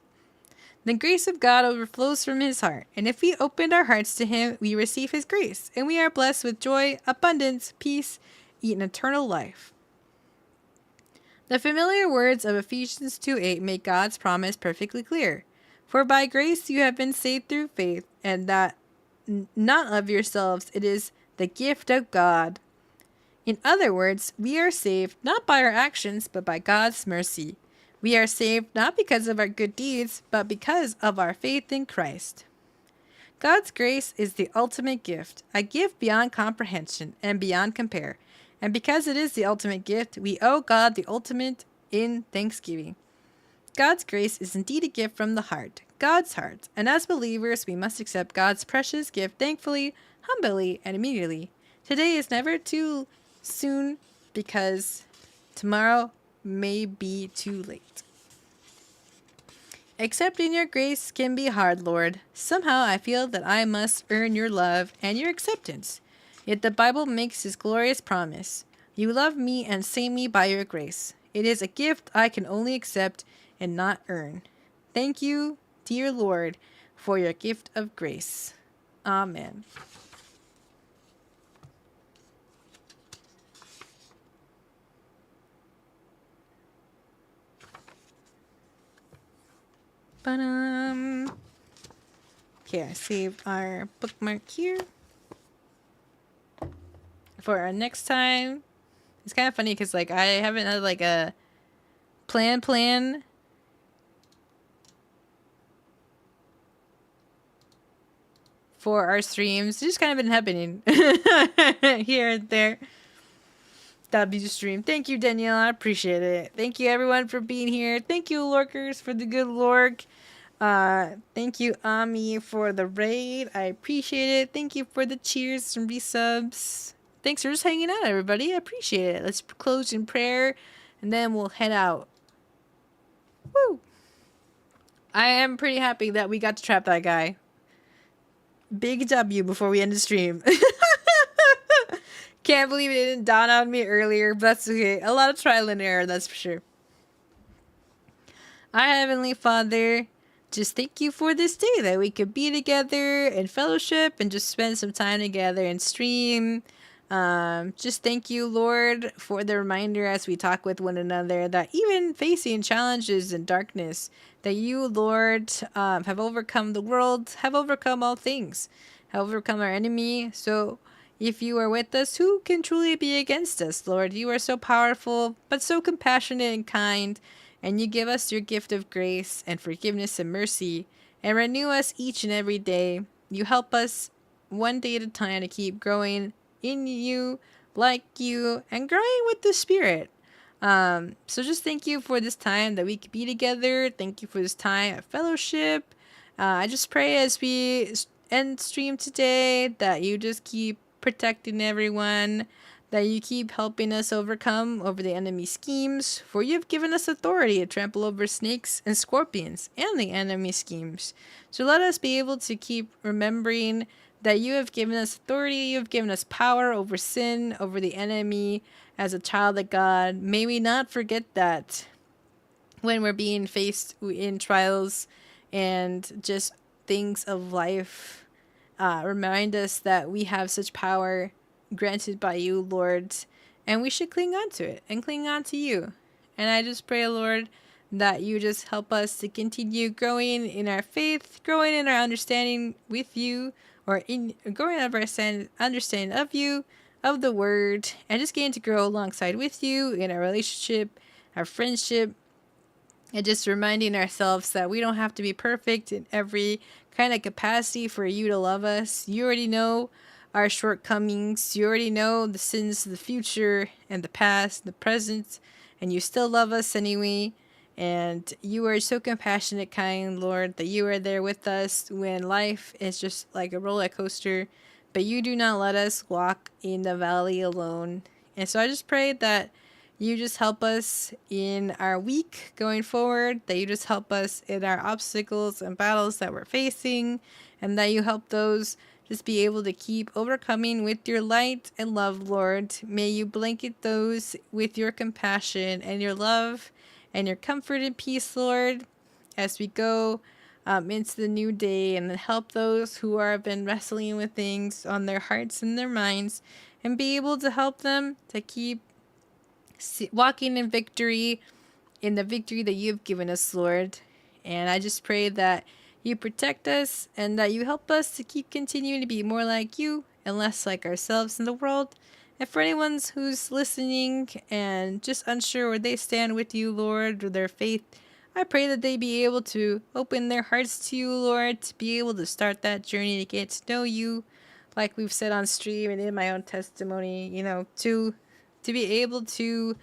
The grace of God overflows from his heart, and if we open our hearts to him, we receive his grace, and we are blessed with joy, abundance, peace, and eternal life. The familiar words of Ephesians 2:8 make God's promise perfectly clear. For by grace you have been saved through faith, and that not of yourselves, it is the gift of God. In other words, we are saved not by our actions, but by God's mercy. We are saved not because of our good deeds, but because of our faith in Christ. God's grace is the ultimate gift, a gift beyond comprehension and beyond compare. And because it is the ultimate gift, we owe God the ultimate in thanksgiving. God's grace is indeed a gift from the heart, God's heart. And as believers, we must accept God's precious gift thankfully, humbly, and immediately. Today is never too soon because tomorrow may be too late. Accepting your grace can be hard, Lord. Somehow I feel that I must earn your love and your acceptance. Yet the Bible makes his glorious promise. You love me and save me by your grace. It is a gift I can only accept and not earn. Thank you, dear Lord, for your gift of grace. Amen. Okay, I saved our bookmark here. For our next time, it's kind of funny because like I haven't had like a plan for our streams. It's just kind of been happening here and there. That'll be the stream. Thank you, Danielle. I appreciate it. Thank you, everyone, for being here. Thank you, lurkers, for the good lurk. Thank you, Ami, for the raid. I appreciate it. Thank you for the cheers and resubs. Thanks for just hanging out, everybody. I appreciate it. Let's close in prayer, and then we'll head out. Woo! I am pretty happy that we got to trap that guy. Big W before we end the stream. Can't believe it didn't dawn on me earlier, but that's okay. A lot of trial and error, that's for sure. Our Heavenly Father, just thank you for this day that we could be together in fellowship and just spend some time together and stream. Just thank you, Lord, for the reminder as we talk with one another that even facing challenges and darkness, that you, Lord, have overcome the world, have overcome all things, have overcome our enemy. So if you are with us, who can truly be against us, Lord? You are so powerful, but so compassionate and kind. and you give us your gift of grace and forgiveness and mercy, and renew us each and every day. You help us one day at a time to keep growing in you, like you, and growing with the Spirit. So just thank you for this time that we could be together. Thank you for this time of fellowship. I just pray as we end stream today that you just keep protecting everyone, that you keep helping us overcome over the enemy schemes, for you have given us authority to trample over snakes and scorpions and the enemy schemes. So let us be able to keep remembering that you have given us authority, you have given us power over sin, over the enemy as a child of God. May we not forget that when we're being faced in trials and just things of life. Remind us that we have such power granted by you, Lord, and we should cling on to it and cling on to you. And I just pray, Lord, that you just help us to continue growing in our faith, growing in our understanding with you, or in growing of our understanding of you, of the word, and just getting to grow alongside with you in our relationship, our friendship, and just reminding ourselves that we don't have to be perfect in every kind of capacity for you to love us. You already know our shortcomings. You already know the sins of the future and the past, the present, and you still love us anyway. And you are so compassionate, kind, Lord, that you are there with us when life is just like a roller coaster. But you do not let us walk in the valley alone. And so I just pray that you just help us in our week going forward, that you just help us in our obstacles and battles that we're facing, and that you help those just be able to keep overcoming with your light and love, Lord. May you blanket those with your compassion and your love and your comfort and peace, Lord, as we go into the new day, and help those who have been wrestling with things on their hearts and their minds, and be able to help them to keep walking in victory, in the victory that you've given us, Lord. And I just pray that you protect us and that you help us to keep continuing to be more like you and less like ourselves in the world. And for anyone who's listening and just unsure where they stand with you, Lord, or their faith, I pray that they be able to open their hearts to you, Lord, to be able to start that journey to get to know you, like we've said on stream and in my own testimony, to be able to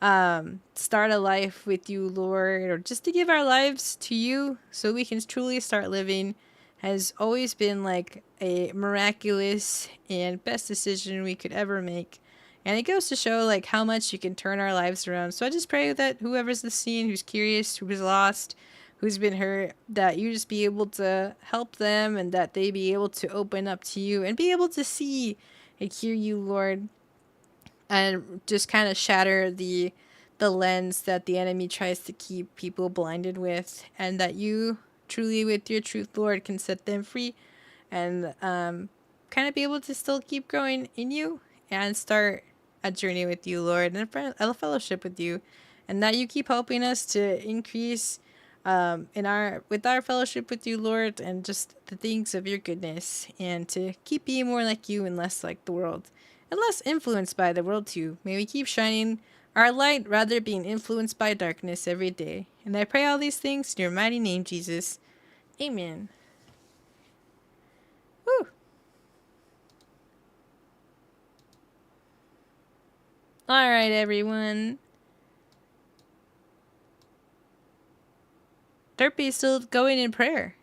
start a life with you, Lord, or just to give our lives to you so we can truly start living, has always been like a miraculous and best decision we could ever make. And it goes to show like how much you can turn our lives around. So I just pray that whoever's listening, who's curious, who's lost, who's been hurt, that you just be able to help them, and that they be able to open up to you and be able to see and hear you, Lord, and just kind of shatter the lens that the enemy tries to keep people blinded with, and that you truly with your truth, Lord, can set them free, and kind of be able to still keep growing in you and start a journey with you, Lord, and a fellowship with you, and that you keep helping us to increase in our fellowship with you, Lord, and just the things of your goodness, and to keep being more like you and less like the world, and less influenced by the world too. May we keep shining our light rather being influenced by darkness every day. And I pray all these things in your mighty name, Jesus. Amen. Woo. All right, everyone. Derpy is still going in prayer.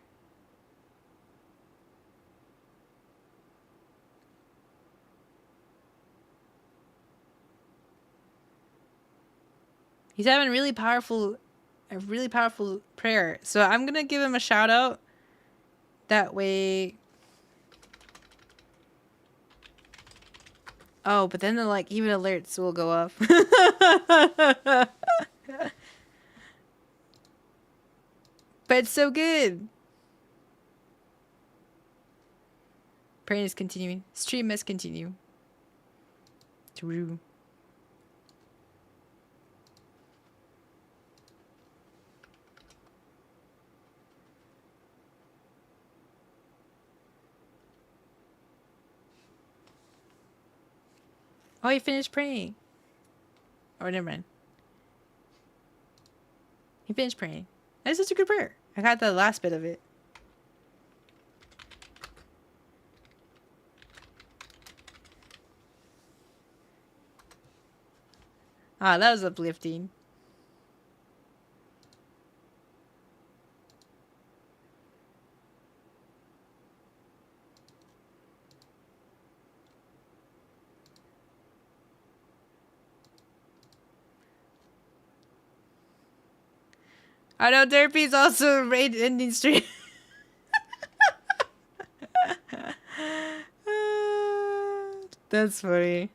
He's having a really powerful prayer. So I'm going to give him a shout out. That way. Oh, but then even alerts will go off. But it's so good. Praying is continuing. Stream must continue. True. Oh, he finished praying. Oh, never mind. He finished praying. That's such a good prayer. I got the last bit of it. Ah, that was uplifting. I know Derpy's also raid ending stream. That's funny.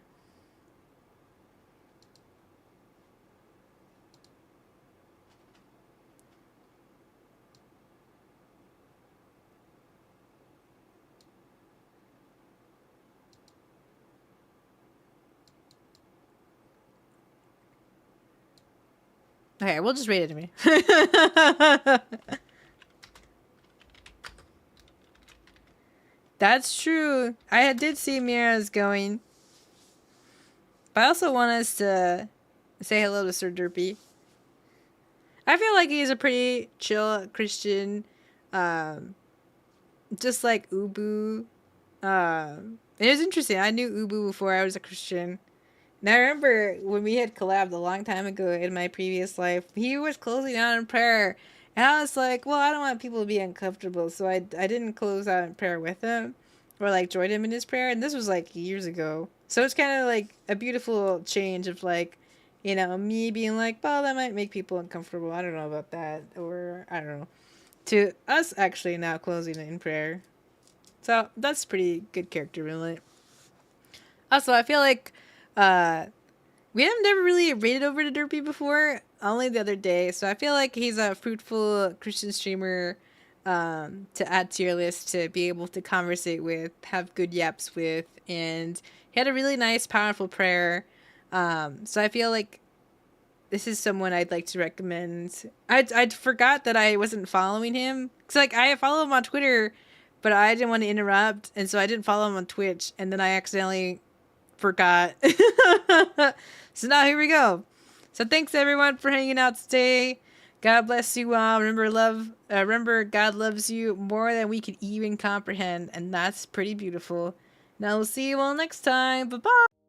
Okay, we'll just rate it to me. That's true. I did see Mira's going. But I also want us to say hello to Sir Derpy. I feel like he's a pretty chill Christian. Just like Ubu. It was interesting. I knew Ubu before I was a Christian. And I remember when we had collabed a long time ago in my previous life, he was closing out in prayer. And I was like, well, I don't want people to be uncomfortable. So I didn't close out in prayer with him or like join him in his prayer. And this was like years ago. So it's kind of like a beautiful change of like, you know, me being like, well, that might make people uncomfortable. I don't know about that. Or I don't know. To us actually now closing it in prayer. So that's pretty good character really. Also, I feel like we have never really rated over to Derpy before, only the other day. So I feel like he's a fruitful Christian streamer to add to your list, to be able to conversate with, have good yaps with, and he had a really nice, powerful prayer. So I feel like this is someone I'd like to recommend. I forgot that I wasn't following him. Cause like I follow him on Twitter, but I didn't want to interrupt, and so I didn't follow him on Twitch, and then I accidentally forgot. So now here we go. So thanks everyone for hanging out today. God bless you all. Remember God loves you more than we could even comprehend, and that's pretty beautiful. Now we'll see you all next time. Bye bye.